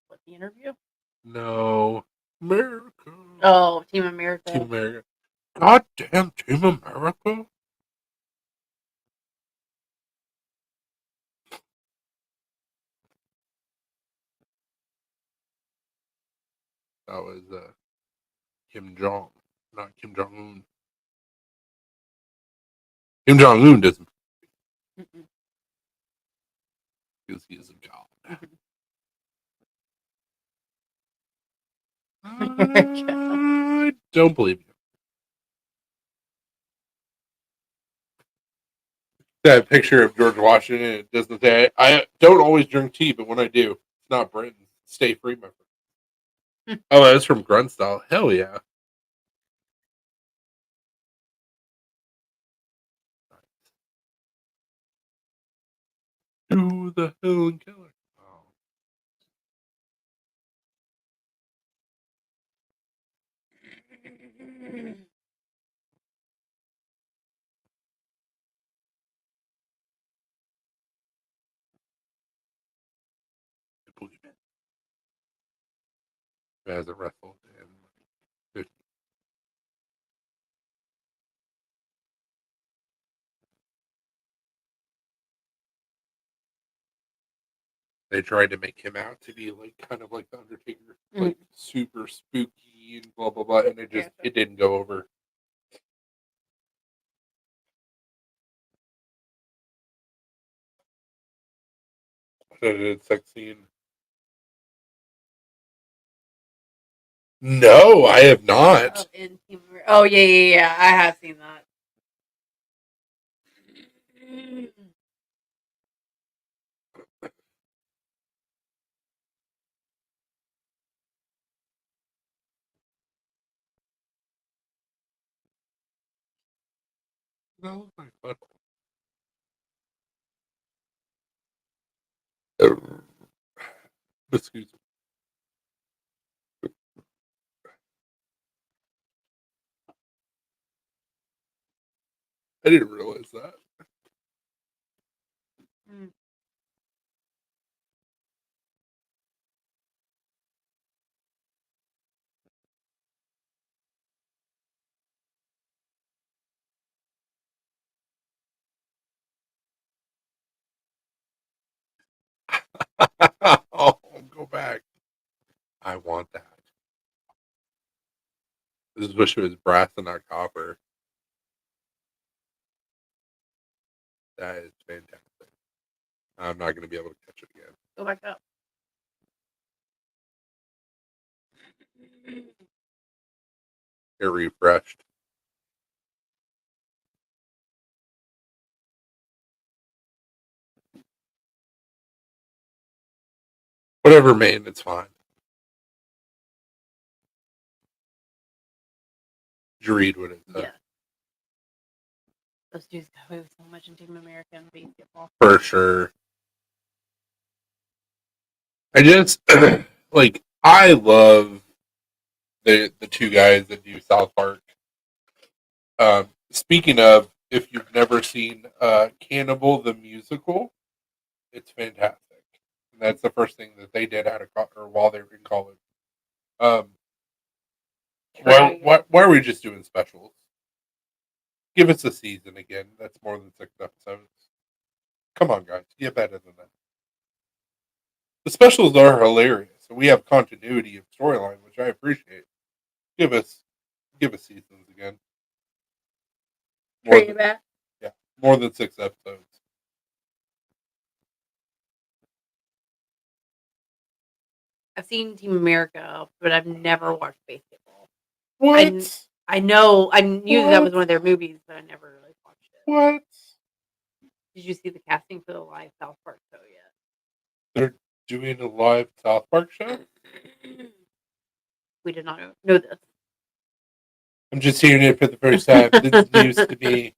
[SPEAKER 1] What, the interview?
[SPEAKER 2] No. America.
[SPEAKER 1] Oh, Team America.
[SPEAKER 2] Team America. God damn Team America. That was Kim Jong, not Kim Jong Un. Kim Jong Un doesn't because he is a god. I don't believe you. That picture of George Washington, it doesn't say, I don't always drink tea, but when I do, it's not Britain. Stay free, my friend. Oh, that's from Grunt Style. Hell yeah. To the Helen Keller. Oh. The Boogeyman. Who hasn't wrestled in 50. They tried to make him out to be like kind of like the Undertaker, like super spooky and blah blah blah, and it didn't go over. Sex scene. No, I have not.
[SPEAKER 1] Oh yeah. I have seen that.
[SPEAKER 2] That looks like fun. Excuse me. I didn't realize that. Oh, go back. I want that. I just wish it was brass and not copper. That is fantastic. I'm not going to be able to catch it again.
[SPEAKER 1] Go back up.
[SPEAKER 2] Get refreshed. Whatever, man. It's fine. Did you read what it said?
[SPEAKER 1] Yeah. Those dudes got away with so much in Team America and basketball.
[SPEAKER 2] For sure. I just like I love the two guys that do South Park. Speaking of, if you've never seen Cannibal the Musical, it's fantastic. And that's the first thing that they did out of or while they were in college. Why are we just doing specials? Give us a season again. That's more than 6 episodes. Come on, guys, get better than that. The specials are hilarious, and we have continuity of storyline, which I appreciate. Give us seasons again.
[SPEAKER 1] Bring it back.
[SPEAKER 2] Yeah, more than 6 episodes.
[SPEAKER 1] I've seen Team America, but I've never watched basketball.
[SPEAKER 2] What?
[SPEAKER 1] I know. I knew that was one of their movies, but I never really watched it.
[SPEAKER 2] What?
[SPEAKER 1] Did you see the casting for the live South Park show yet?
[SPEAKER 2] They're doing a live South Park show?
[SPEAKER 1] We did not know this.
[SPEAKER 2] I'm just hearing it for the first time. This news to me.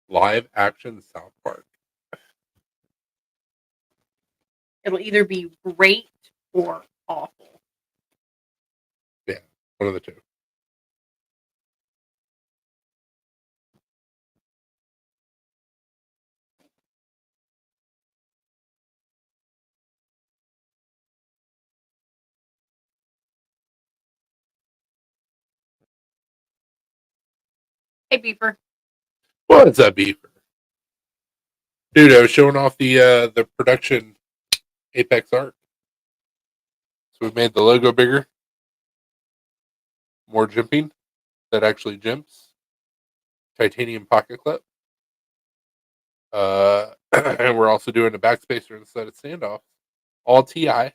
[SPEAKER 2] Live action South Park.
[SPEAKER 1] It'll either be great or awful.
[SPEAKER 2] Yeah, one of the two.
[SPEAKER 1] Hey, Beefer.
[SPEAKER 2] What's up, Beaver? Dude, I was showing off the production Apex art. So we made the logo bigger, more jimping that actually jimps, titanium pocket clip. And we're also doing a backspacer instead of standoff. All TI,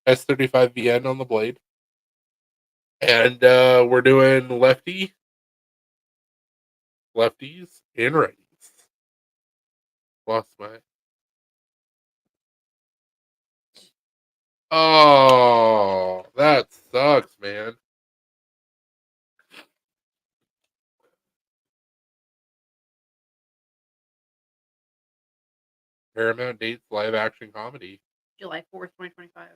[SPEAKER 2] S35VN on the blade. And we're doing lefties, and righties. Lost my. Oh, that sucks, man. Paramount dates live action comedy.
[SPEAKER 1] July 4th, 2025.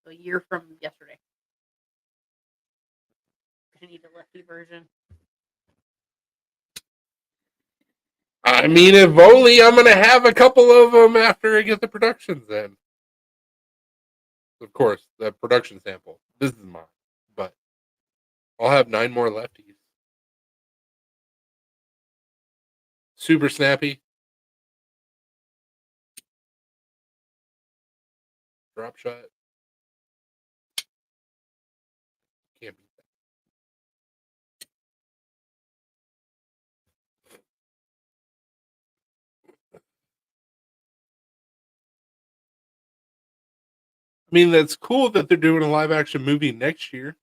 [SPEAKER 1] A year from yesterday. I need the lefty version.
[SPEAKER 2] I mean, if only I'm going to have a couple of them after I get the productions in. Of course, the production sample. This is mine. But I'll have 9 more lefties. Super snappy. Drop shot. Can't beat that. I mean, that's cool that they're doing a live action movie next year.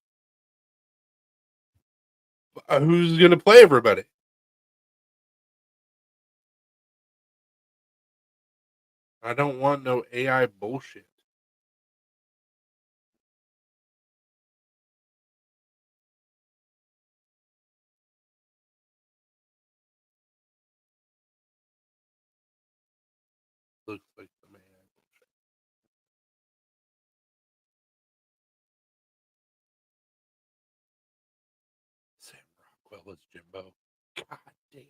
[SPEAKER 2] Who's going to play everybody? I don't want no AI bullshit. Looks like some AI bullshit. Sam Rockwell is Jimbo. God damn.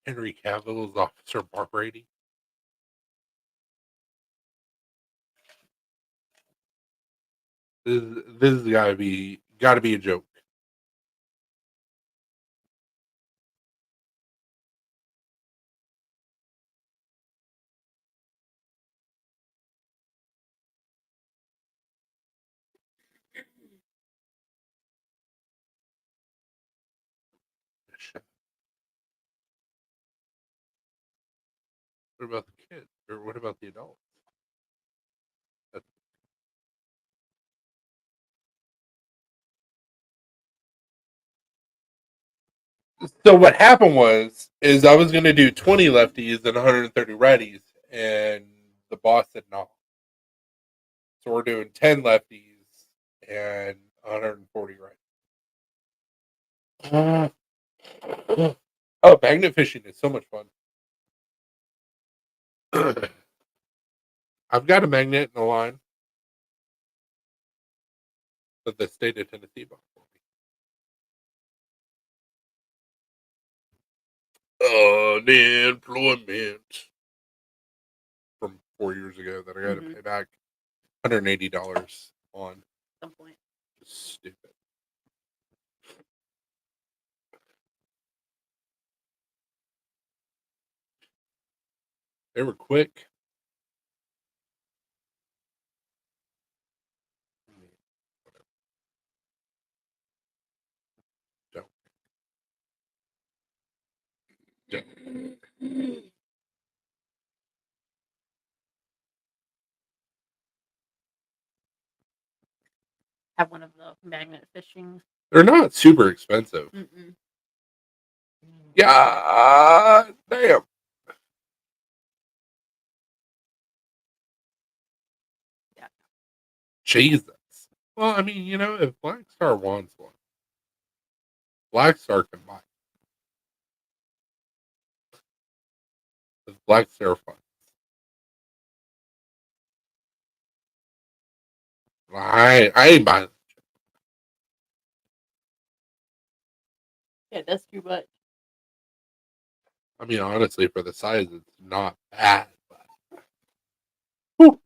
[SPEAKER 2] Henry Cavill is Officer Mark Brady. This has gotta be a joke. What about the kids? Or what about the adults? So what happened is I was going to do 20 lefties and 130 righties, and the boss said no. So we're doing 10 lefties and 140 right. Oh, magnet fishing is so much fun. I've got a magnet and a line that the state of Tennessee bought for me. Unemployment from 4 years ago that I got to pay back $180 on.
[SPEAKER 1] At some point.
[SPEAKER 2] Just stupid. They were quick. Don't.
[SPEAKER 1] Have one of the magnet fishing.
[SPEAKER 2] They're not super expensive.
[SPEAKER 1] Mm-mm.
[SPEAKER 2] Yeah, damn.
[SPEAKER 1] Yeah.
[SPEAKER 2] Jesus. Well, I mean, if Black Star wants one, Black Star can buy it. It's Black Star fun. I ain't buying it.
[SPEAKER 1] Yeah, that's too much.
[SPEAKER 2] I mean, honestly, for the size, it's not bad. But... Whew.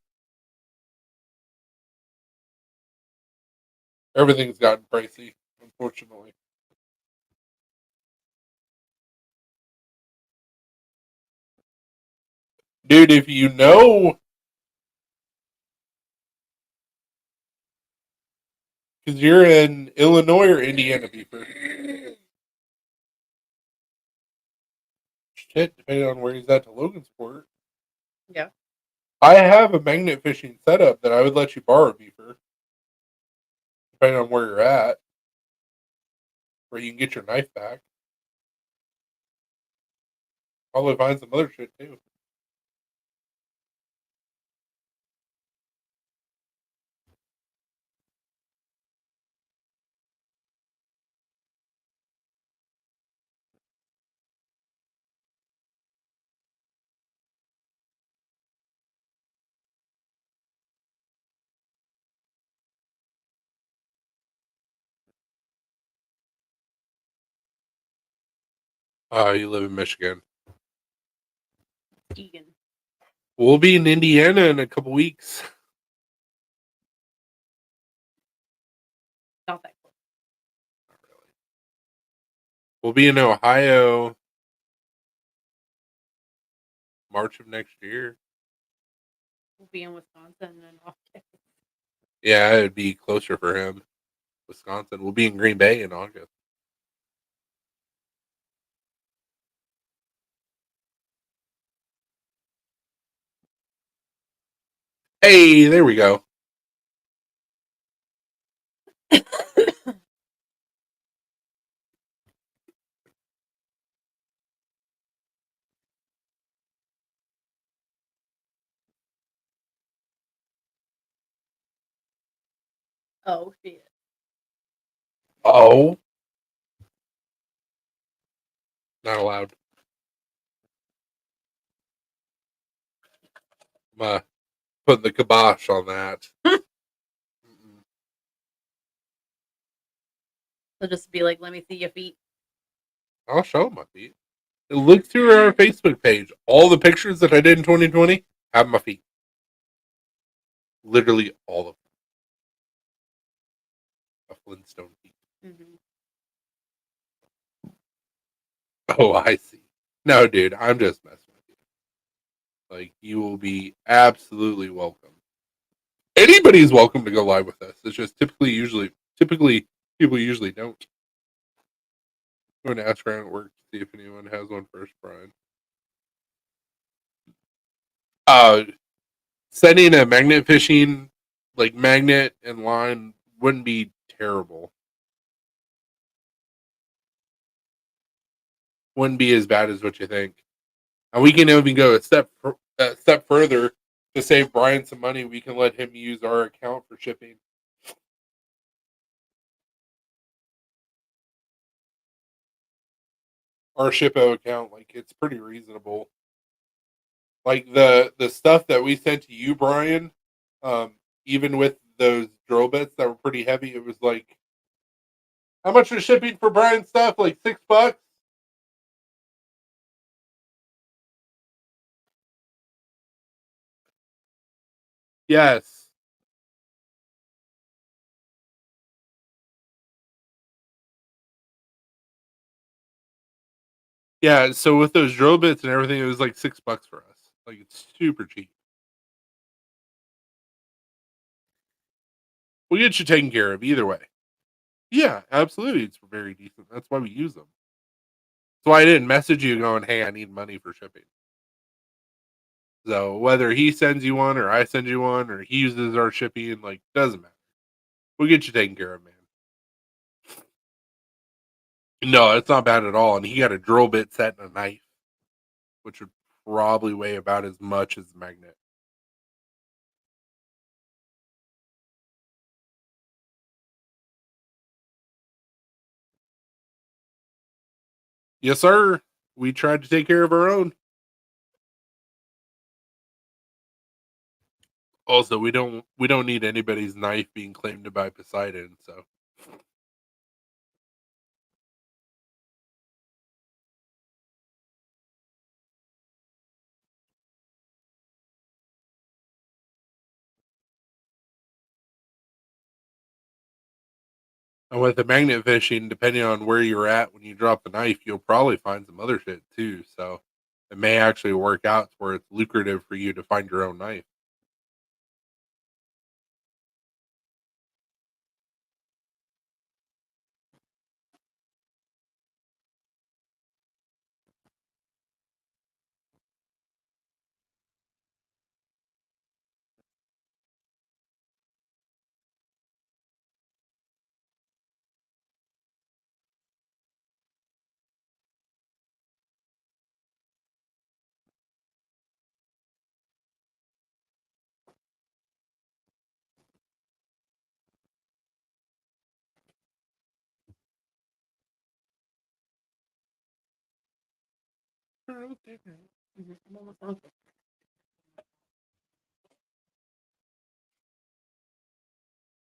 [SPEAKER 2] Everything's gotten pricey, unfortunately. Dude, if you know, because you're in Illinois or Indiana, Beaver. Shit, depending on where he's at to Logansport.
[SPEAKER 1] Yeah.
[SPEAKER 2] I have a magnet fishing setup that I would let you borrow, Beaver. Depending on where you're at. Where you can get your knife back. Probably find some other shit, too. You live in Michigan.
[SPEAKER 1] Vegan.
[SPEAKER 2] We'll be in Indiana in a couple weeks.
[SPEAKER 1] Not that close.
[SPEAKER 2] Not really. We'll be in Ohio March of next year.
[SPEAKER 1] We'll be in Wisconsin in August.
[SPEAKER 2] Yeah, it'd be closer for him. Wisconsin. We'll be in Green Bay in August. Hey, there we go.
[SPEAKER 1] Oh shit.
[SPEAKER 2] Oh. Not allowed. I'm putting the kibosh on that.
[SPEAKER 1] They'll just be like, let me see your feet.
[SPEAKER 2] I'll show my feet. Look through our Facebook page. All the pictures that I did in 2020 have my feet. Literally all of them. A Flintstone feet.
[SPEAKER 1] Mm-hmm.
[SPEAKER 2] Oh, I see. No, dude, I'm just messing with you. Like, you will be absolutely welcome. Anybody's welcome to go live with us. It's just typically people usually don't. I'm going to ask around at work to see if anyone has one first, Brian. Setting a magnet fishing, like magnet and line, wouldn't be terrible. Wouldn't be as bad as what you think. And we can even go a step further to save Brian some money, we can let him use our account for shipping. Our Shippo account, like it's pretty reasonable. Like the stuff that we sent to you, Brian, um, even with those drill bits that were pretty heavy, it was like how much was shipping for Brian's stuff? Like $6. Yes. Yeah, so with those drill bits and everything, it was like $6 for us. Like it's super cheap. We'll get you taken care of either way. Yeah, absolutely. It's very decent. That's why we use them. That's why I didn't message you going, "Hey, I need money for shipping." So whether he sends you one or I send you one or he uses our shipping, like doesn't matter. We'll get you taken care of, man. No, it's not bad at all. And he got a drill bit set and a knife, which would probably weigh about as much as the magnet. Yes, sir. We tried to take care of our own. Also, we don't need anybody's knife being claimed by Poseidon, so and with the magnet fishing, depending on where you're at when you drop the knife, you'll probably find some other shit too. So it may actually work out to where it's lucrative for you to find your own knife.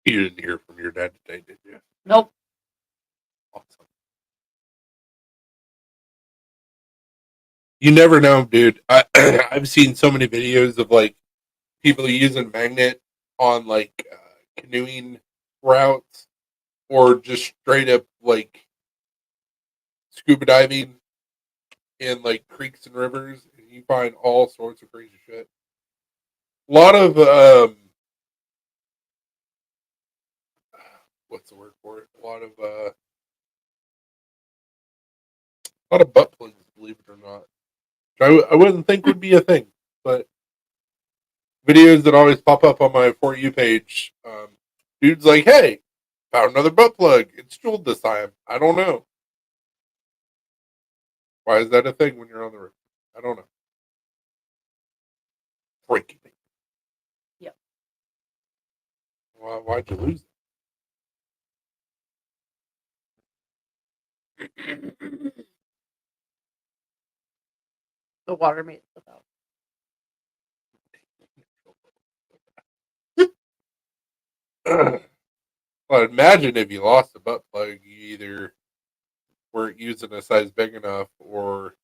[SPEAKER 2] You didn't hear from your dad today, did you?
[SPEAKER 1] Nope.
[SPEAKER 2] Awesome. You never know, dude. I've seen so many videos of like people using magnet on like canoeing routes or just straight up like scuba diving in like creeks and rivers, and you find all sorts of crazy shit. A lot of what's the word for it? A lot of butt plugs, believe it or not. Which I wouldn't think would be a thing, but videos that always pop up on my For You page. Dude's like, "Hey, found another butt plug. It's jeweled this time. I don't know. Why is that a thing when you're on the roof? I don't know. Freaky thing.
[SPEAKER 1] Yep.
[SPEAKER 2] Why'd you lose
[SPEAKER 1] The water made it slip out.
[SPEAKER 2] it? Well, imagine if you lost a butt plug, you either weren't using a size big enough or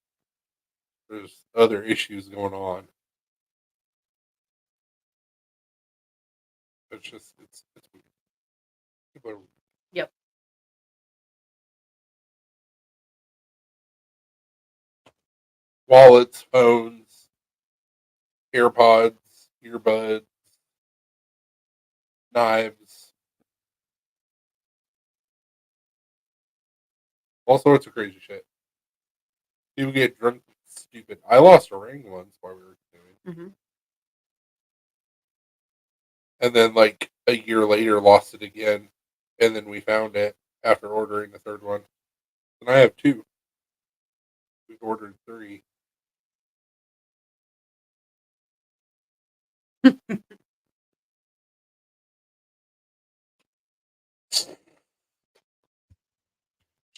[SPEAKER 2] there's other issues going on. It's weird. People are
[SPEAKER 1] Yep.
[SPEAKER 2] wallets, phones, AirPods, earbuds, knives, all sorts of crazy shit. People get drunk, stupid. I lost a ring once while we were doing,
[SPEAKER 1] Hmm.
[SPEAKER 2] and then like a year later, lost it again, and then we found it after ordering the third one. And I have two. We've ordered three.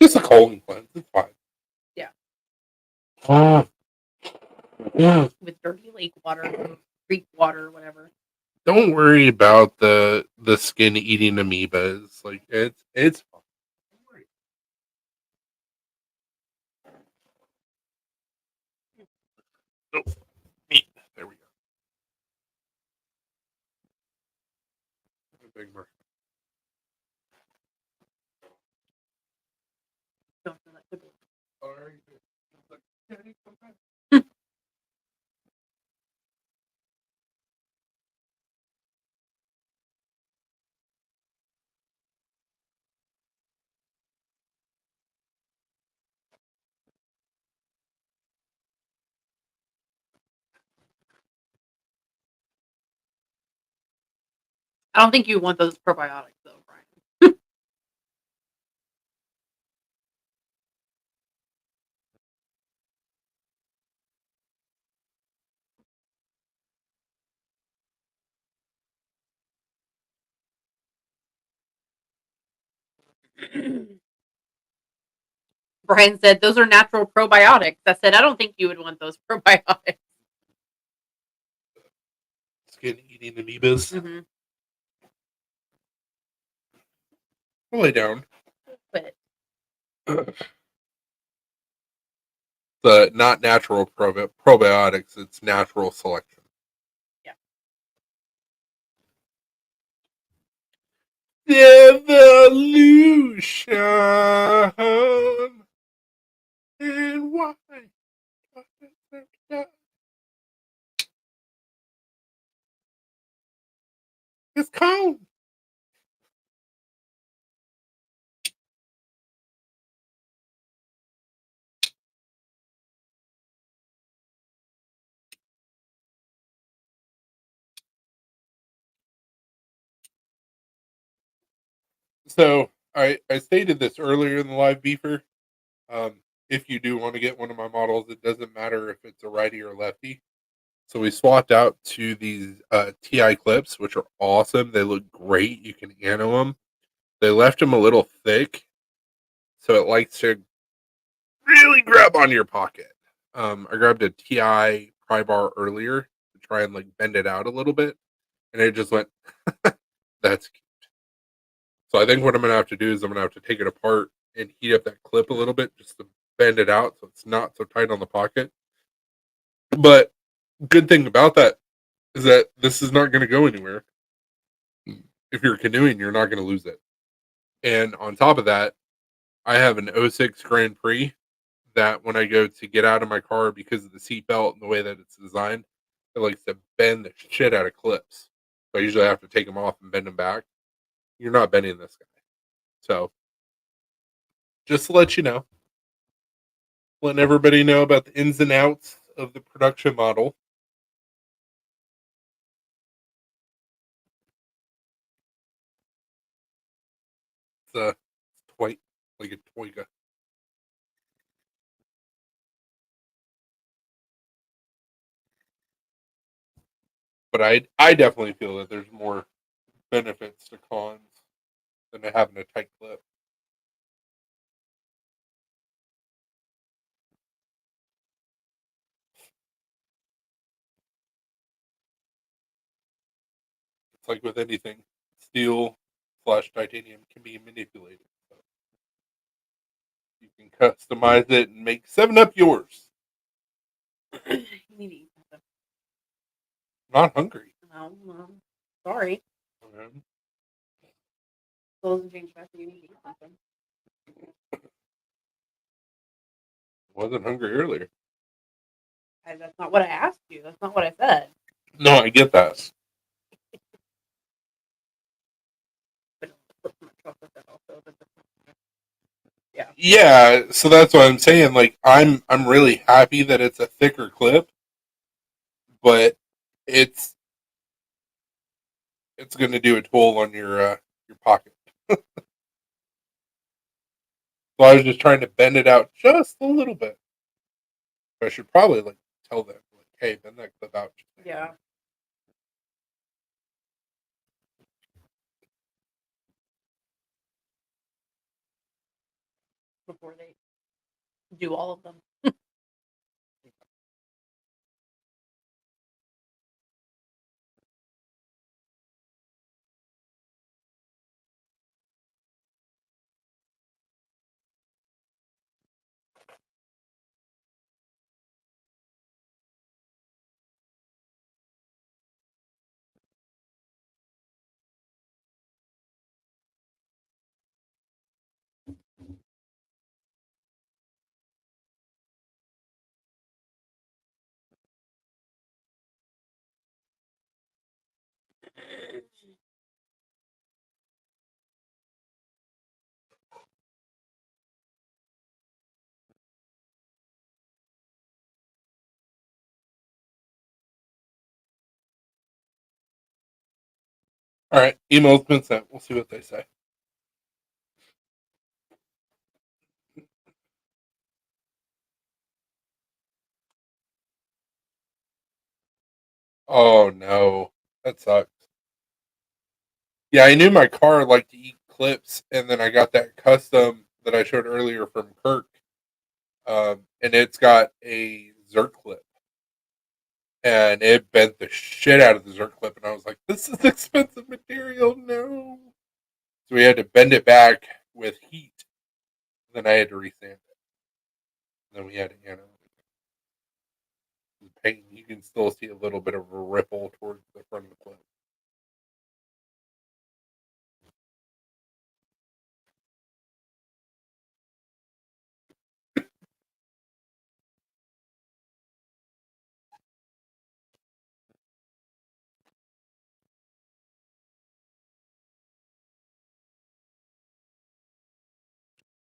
[SPEAKER 2] Just a colon cleanse. It's fine.
[SPEAKER 1] Yeah.
[SPEAKER 2] Yeah.
[SPEAKER 1] With dirty lake water, creek water, whatever.
[SPEAKER 2] Don't worry about the skin eating amoebas. Like it's fine. Don't worry. Oh, meat. There we go. A big mark.
[SPEAKER 1] Don't do that to me.
[SPEAKER 2] All right. Okay, come back.
[SPEAKER 1] I don't think you want those probiotics though, Brian. Brian said those are natural probiotics. I said I don't think you would want those probiotics.
[SPEAKER 2] Skin eating amoebas.
[SPEAKER 1] Mm-hmm.
[SPEAKER 2] I'll lay down.
[SPEAKER 1] But
[SPEAKER 2] The not natural probiotics. It's natural selection.
[SPEAKER 1] yeah.
[SPEAKER 2] Evolution. And why? It's cold. So I stated this earlier in the live beefer. If you do want to get one of my models, it doesn't matter if it's a righty or lefty. So we swapped out to these TI clips, which are awesome. They look great. You can anno them. They left them a little thick, so it likes to really grab on your pocket. I grabbed a TI pry bar earlier to try and like bend it out a little bit, and it just went. That's cute. So I think what I'm gonna have to do is I'm gonna have to take it apart and heat up that clip a little bit just to bend it out so it's not so tight on the pocket. But good thing about that is that this is not going to go anywhere. If you're canoeing, you're not going to lose it. And on top of that, I have an '06 Grand Prix that when I go to get out of my car because of the seatbelt and the way that it's designed, it likes to bend the shit out of clips. So I usually have to take them off and bend them back. You're not bending this guy. So just to let you know, letting everybody know about the ins and outs of the production model. It's quite like a Toyga. But I definitely feel that there's more benefits to cons than to having a tight clip. It's like with anything, steel / titanium can be manipulated. So you can customize it and make 7-Up yours.
[SPEAKER 1] You need to eat something.
[SPEAKER 2] I'm not hungry.
[SPEAKER 1] No, sorry.
[SPEAKER 2] Okay.
[SPEAKER 1] Clothes and change back. You need to eat something.
[SPEAKER 2] Wasn't hungry earlier.
[SPEAKER 1] That's not what I asked you. That's not what I said.
[SPEAKER 2] No, I get that.
[SPEAKER 1] Yeah.
[SPEAKER 2] Yeah, so that's what I'm saying. Like I'm really happy that it's a thicker clip, but it's going to do a toll on your pocket. So I was just trying to bend it out just a little bit. I should probably like tell them like, hey, bend that clip out.
[SPEAKER 1] Yeah. before they do all of them.
[SPEAKER 2] All right, email's been sent. We'll see what they say. Oh no, that sucks. Yeah, I knew my car liked to eat clips, and then I got that custom that I showed earlier from Kirk, and it's got a Zerk clip, and it bent the shit out of the Zerk clip, and I was like, "This is expensive material, no." So we had to bend it back with heat. Then I had to resand it. Then we had to, the paint. You can still see a little bit of a ripple towards the front of the clip.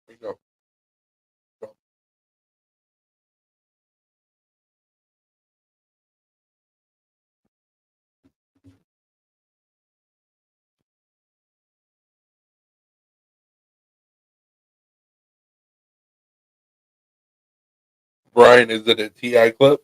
[SPEAKER 2] There you go. So, Brian, is it a TI clip?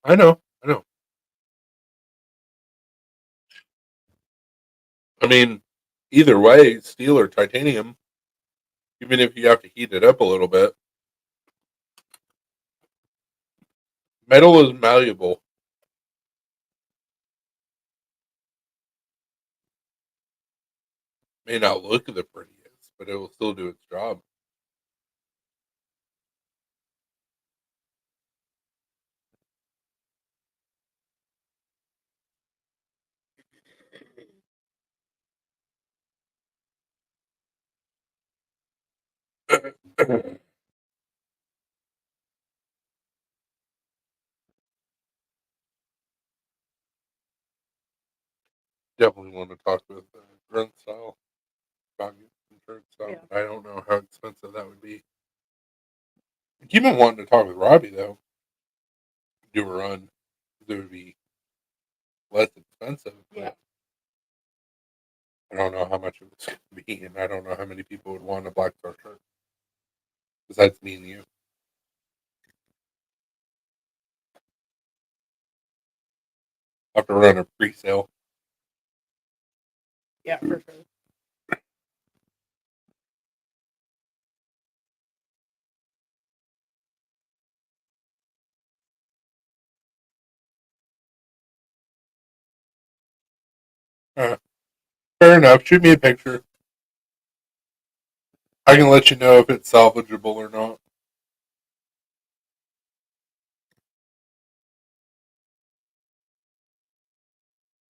[SPEAKER 2] I know. I know. I mean, either way, steel or titanium, even if you have to heat it up a little bit, metal is malleable. May not look the prettiest, but it will still do its job. Definitely want to talk with Grunt Style about getting insurance stuff.
[SPEAKER 1] Yeah.
[SPEAKER 2] I don't know how expensive that would be. I keep on wanting to talk with Robbie though. Do a run. It would be less expensive.
[SPEAKER 1] Yeah.
[SPEAKER 2] I don't know how much it was going to be, and I don't know how many people would want a Black Star shirt besides me and you. I'll have to run a pre-sale.
[SPEAKER 1] Yeah, for sure.
[SPEAKER 2] Fair enough. Shoot me a picture. I can let you know if it's salvageable or not.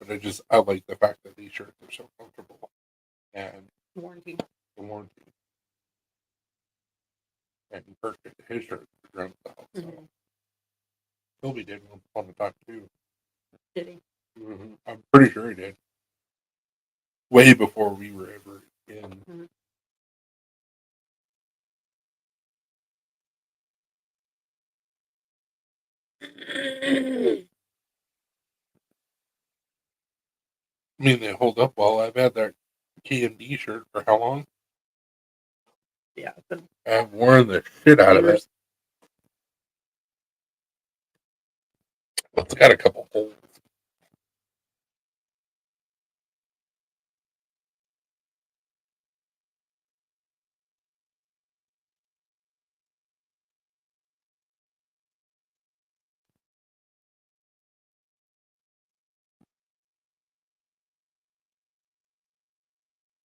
[SPEAKER 2] But I like the fact that these shirts are so comfortable and
[SPEAKER 1] Warranty.
[SPEAKER 2] the warranty. And he purchased his shirt for Grunt Style. So Philby did once upon a time too.
[SPEAKER 1] Did he?
[SPEAKER 2] I'm pretty sure he did. Way before we were ever in. I mean, they hold up well. I've had that KMD shirt for how long?
[SPEAKER 1] Yeah,
[SPEAKER 2] I've worn the shit out of it. It's got a couple holes.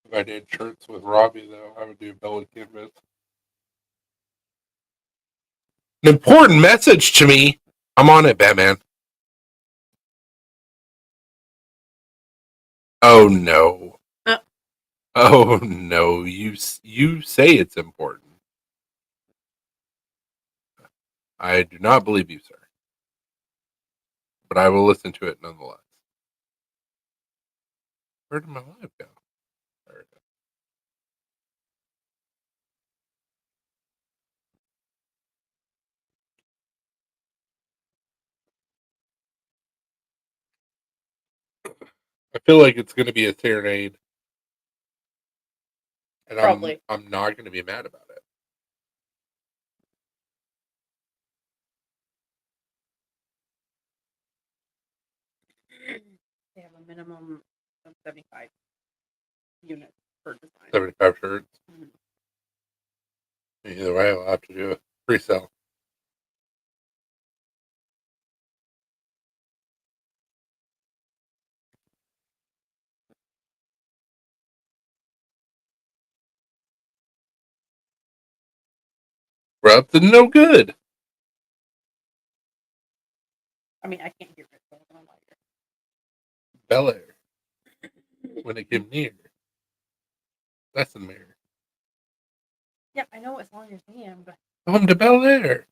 [SPEAKER 2] If I did shirts with Robbie, though, I would do Bella Canvas. An important message to me. I'm on it, Batman. Oh no. Oh no. You say it's important. I do not believe you, sir. But I will listen to it nonetheless. Where did my live go? There it is. I feel like it's going to be a serenade, and
[SPEAKER 1] probably.
[SPEAKER 2] I'm not going to be mad about it.
[SPEAKER 1] They have a minimum of 75 units per design.
[SPEAKER 2] 75 shirts. Mm-hmm. Either way, I'll have to do a pre-sale. We're up to no good.
[SPEAKER 1] I mean, I can't hear it. So I don't like it.
[SPEAKER 2] Bel Air. When it came near. That's the mayor.
[SPEAKER 1] Yeah, I know what song you're singing, but
[SPEAKER 2] Come to Bel Air.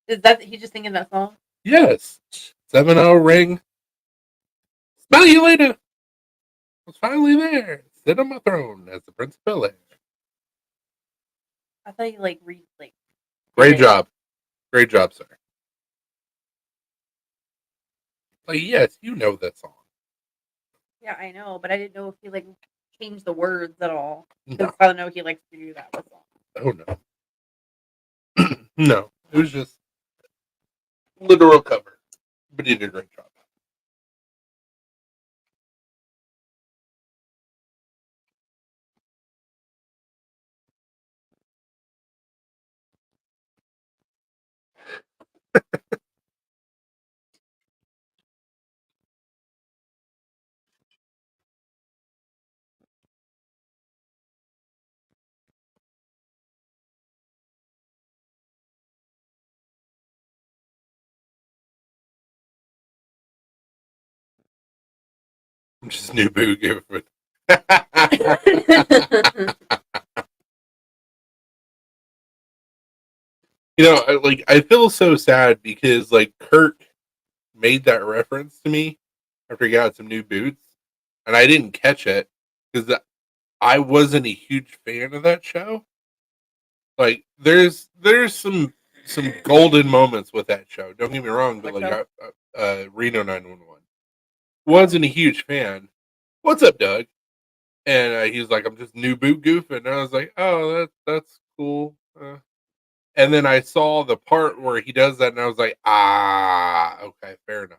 [SPEAKER 1] is that he just singing that song?
[SPEAKER 2] Yes. 7-0 ring. Smell you later. I was finally there. Sit on my throne as the Prince of Bel Air.
[SPEAKER 1] I thought you like read like.
[SPEAKER 2] Great job. Great job, sir. Like, yes, you know that song.
[SPEAKER 1] Yeah, I know, but I didn't know if he like changed the words at all.
[SPEAKER 2] No.
[SPEAKER 1] Because I know he likes to do that with songs.
[SPEAKER 2] Oh, no. No. It was just literal cover. But he did a great job. I'm just new boo given. You know, I feel so sad because like Kurt made that reference to me after he got some new boots, and I didn't catch it because I wasn't a huge fan of that show. Like, there's some golden moments with that show. Don't get me wrong, but like Reno 911 wasn't a huge fan. What's up, Doug? And he's like, I'm just new boot goofing, and I was like, oh, that's cool. And then I saw the part where he does that, and I was like, ah, okay, fair enough.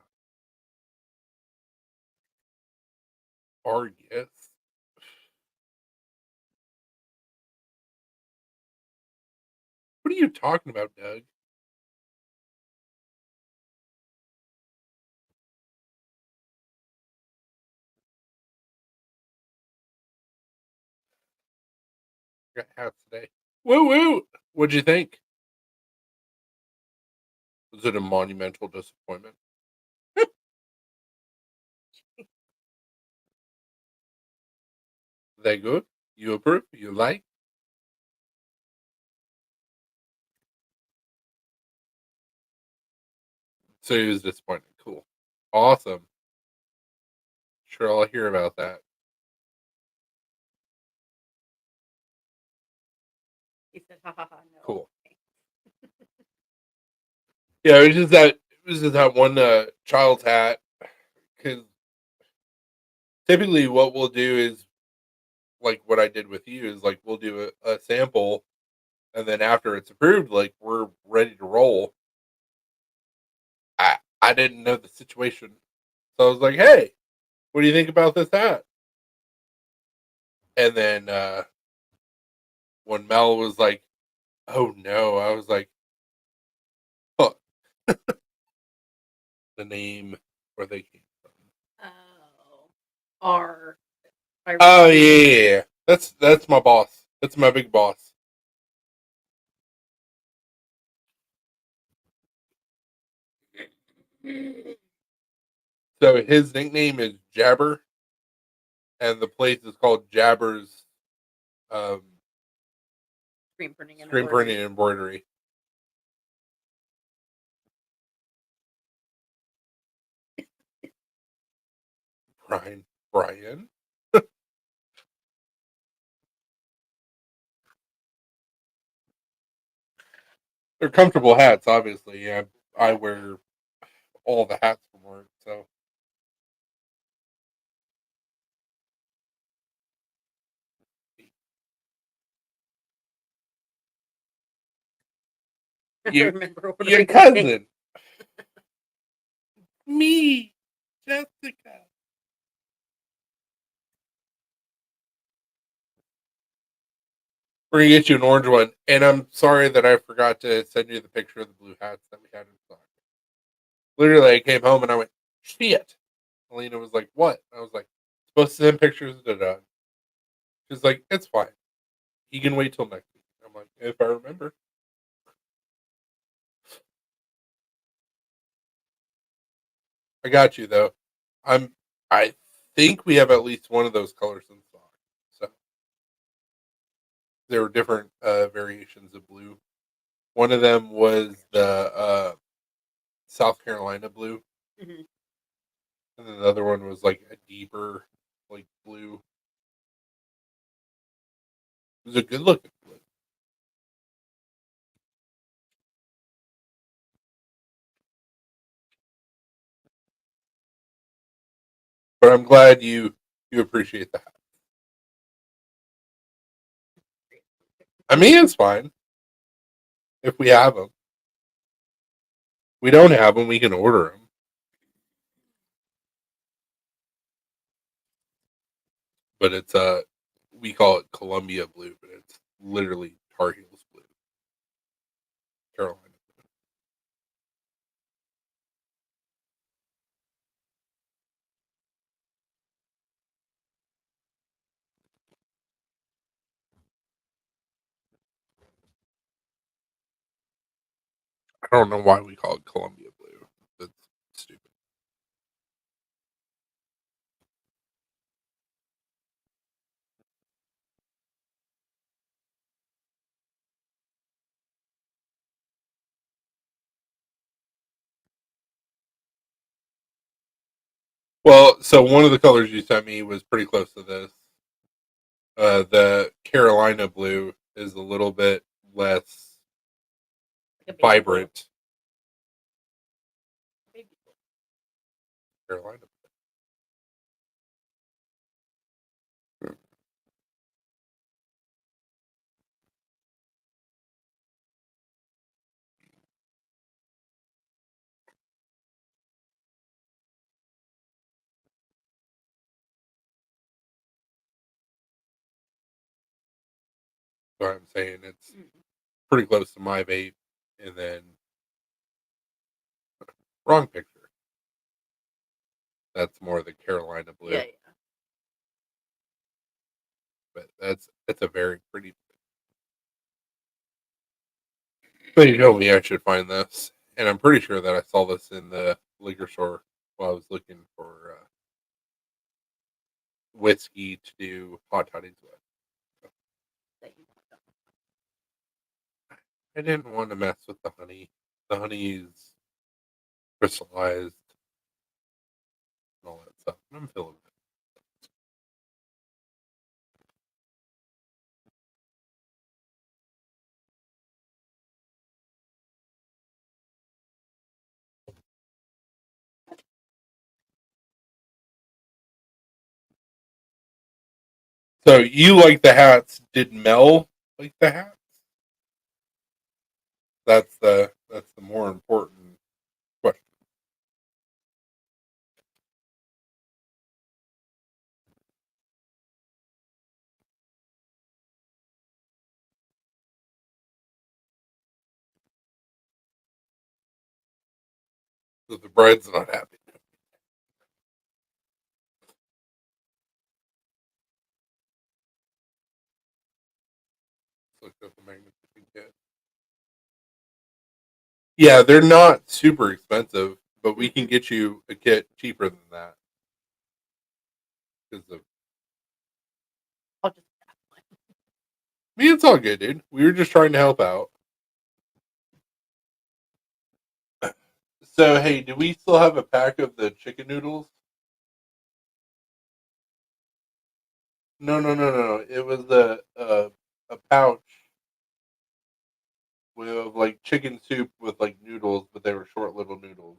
[SPEAKER 2] Or yes. What are you talking about, Doug? I got hats today. Woo woo! What'd you think? Was it a monumental disappointment? They good? You approve? You like? So he was disappointed. Cool. Awesome. Sure, I'll hear about that.
[SPEAKER 1] He said, "Ha ha ha, no."
[SPEAKER 2] Cool. Yeah, it was just that one child's hat. Because typically, what we'll do is like what I did with you is like we'll do a sample, and then after it's approved, like we're ready to roll. I didn't know the situation, so I was like, "Hey, what do you think about this hat?" And then when Mel was like, "Oh no," I was like, "Huh." The name where they came from.
[SPEAKER 1] Oh, R.
[SPEAKER 2] Oh yeah. That's my boss. That's my big boss. So his nickname is Jabber, and the place is called Jabber's um,
[SPEAKER 1] Screen printing and
[SPEAKER 2] Screen
[SPEAKER 1] embroidery.
[SPEAKER 2] Printing and Embroidery. Brian. They're comfortable hats, obviously. Yeah, I wear all the hats from work, so
[SPEAKER 1] I
[SPEAKER 2] your
[SPEAKER 1] remember
[SPEAKER 2] your
[SPEAKER 1] ordering the thing.
[SPEAKER 2] cousin, me, Jessica. We're gonna get you an orange one, and I'm sorry that I forgot to send you the picture of the blue hats that we had in stock. Literally, I came home and I went, "Shit." Alina was like, "What?" I was like, "Supposed to send pictures." Da da. She's like, "It's fine. You can wait till next week." I'm like, "If I remember." I got you though. I'm. I think we have at least one of those colors in stock. So there were different variations of blue. One of them was the South Carolina blue,
[SPEAKER 1] Mm-hmm.
[SPEAKER 2] and then the other one was like a deeper, like blue. It was a good looking blue. But I'm glad you appreciate that. I mean, it's fine if we have them. We don't have them, we can order them. But it's we call it Columbia blue, but it's literally Tar Heels blue, Carolina. I don't know why we call it Columbia blue. That's stupid. Well, so one of the colors you sent me was pretty close to this. The Carolina blue is a little bit less
[SPEAKER 1] Like a baby blue.
[SPEAKER 2] vibrant.
[SPEAKER 1] Baby blue.
[SPEAKER 2] Carolina. So I'm saying it's
[SPEAKER 1] Mm.
[SPEAKER 2] pretty close to my vape, and then wrong picture. That's more the Carolina blue,
[SPEAKER 1] Yeah, yeah.
[SPEAKER 2] but that's a very pretty. But you told me I should find this, and I'm pretty sure that I saw this in the liquor store while I was looking for whiskey to do hot toddies with.
[SPEAKER 1] That you want them.
[SPEAKER 2] I didn't want to mess with the honey. The honey is crystallized and all that stuff. I'm feeling it. So you like the hats? Did Mel like the hats? That's the more important question. So the bride's not happy. Looked up the magnificent kit. Yeah, they're not super expensive, but we can get you a kit cheaper than that. Because of,
[SPEAKER 1] I'll just
[SPEAKER 2] I mean, it's all good, dude. We were just trying to help out. So, hey, do we still have a pack of the chicken noodles? No, no, no, no, no. It was a pouch with like chicken soup with like noodles, but they were short little noodles.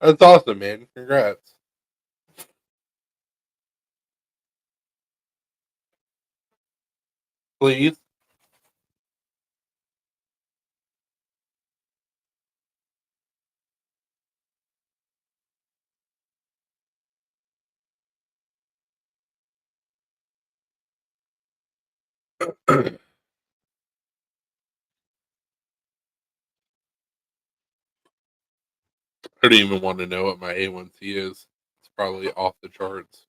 [SPEAKER 2] That's awesome, man. Congrats. Please. I don't even want to know what my A1C is. It's probably off the charts.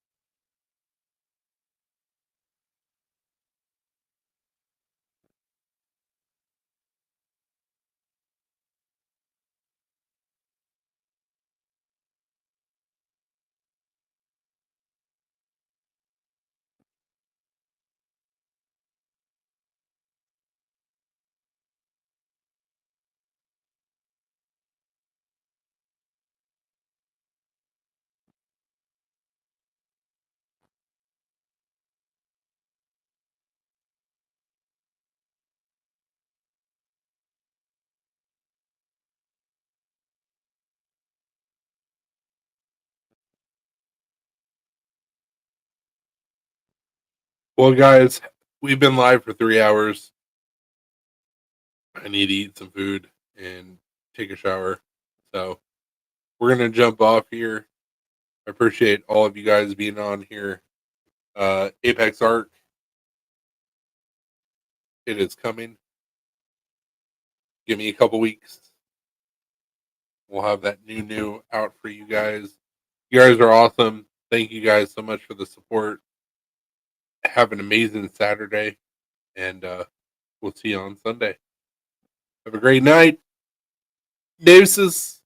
[SPEAKER 2] Well, guys, we've been live for 3 hours. I need to eat some food and take a shower. So we're gonna jump off here. I appreciate all of you guys being on here. Apex Arc, it is coming. Give me a couple weeks. We'll have that new out for you guys. You guys are awesome. Thank you guys so much for the support. Have an amazing Saturday, and we'll see you on Sunday. Have a great night. Deuces.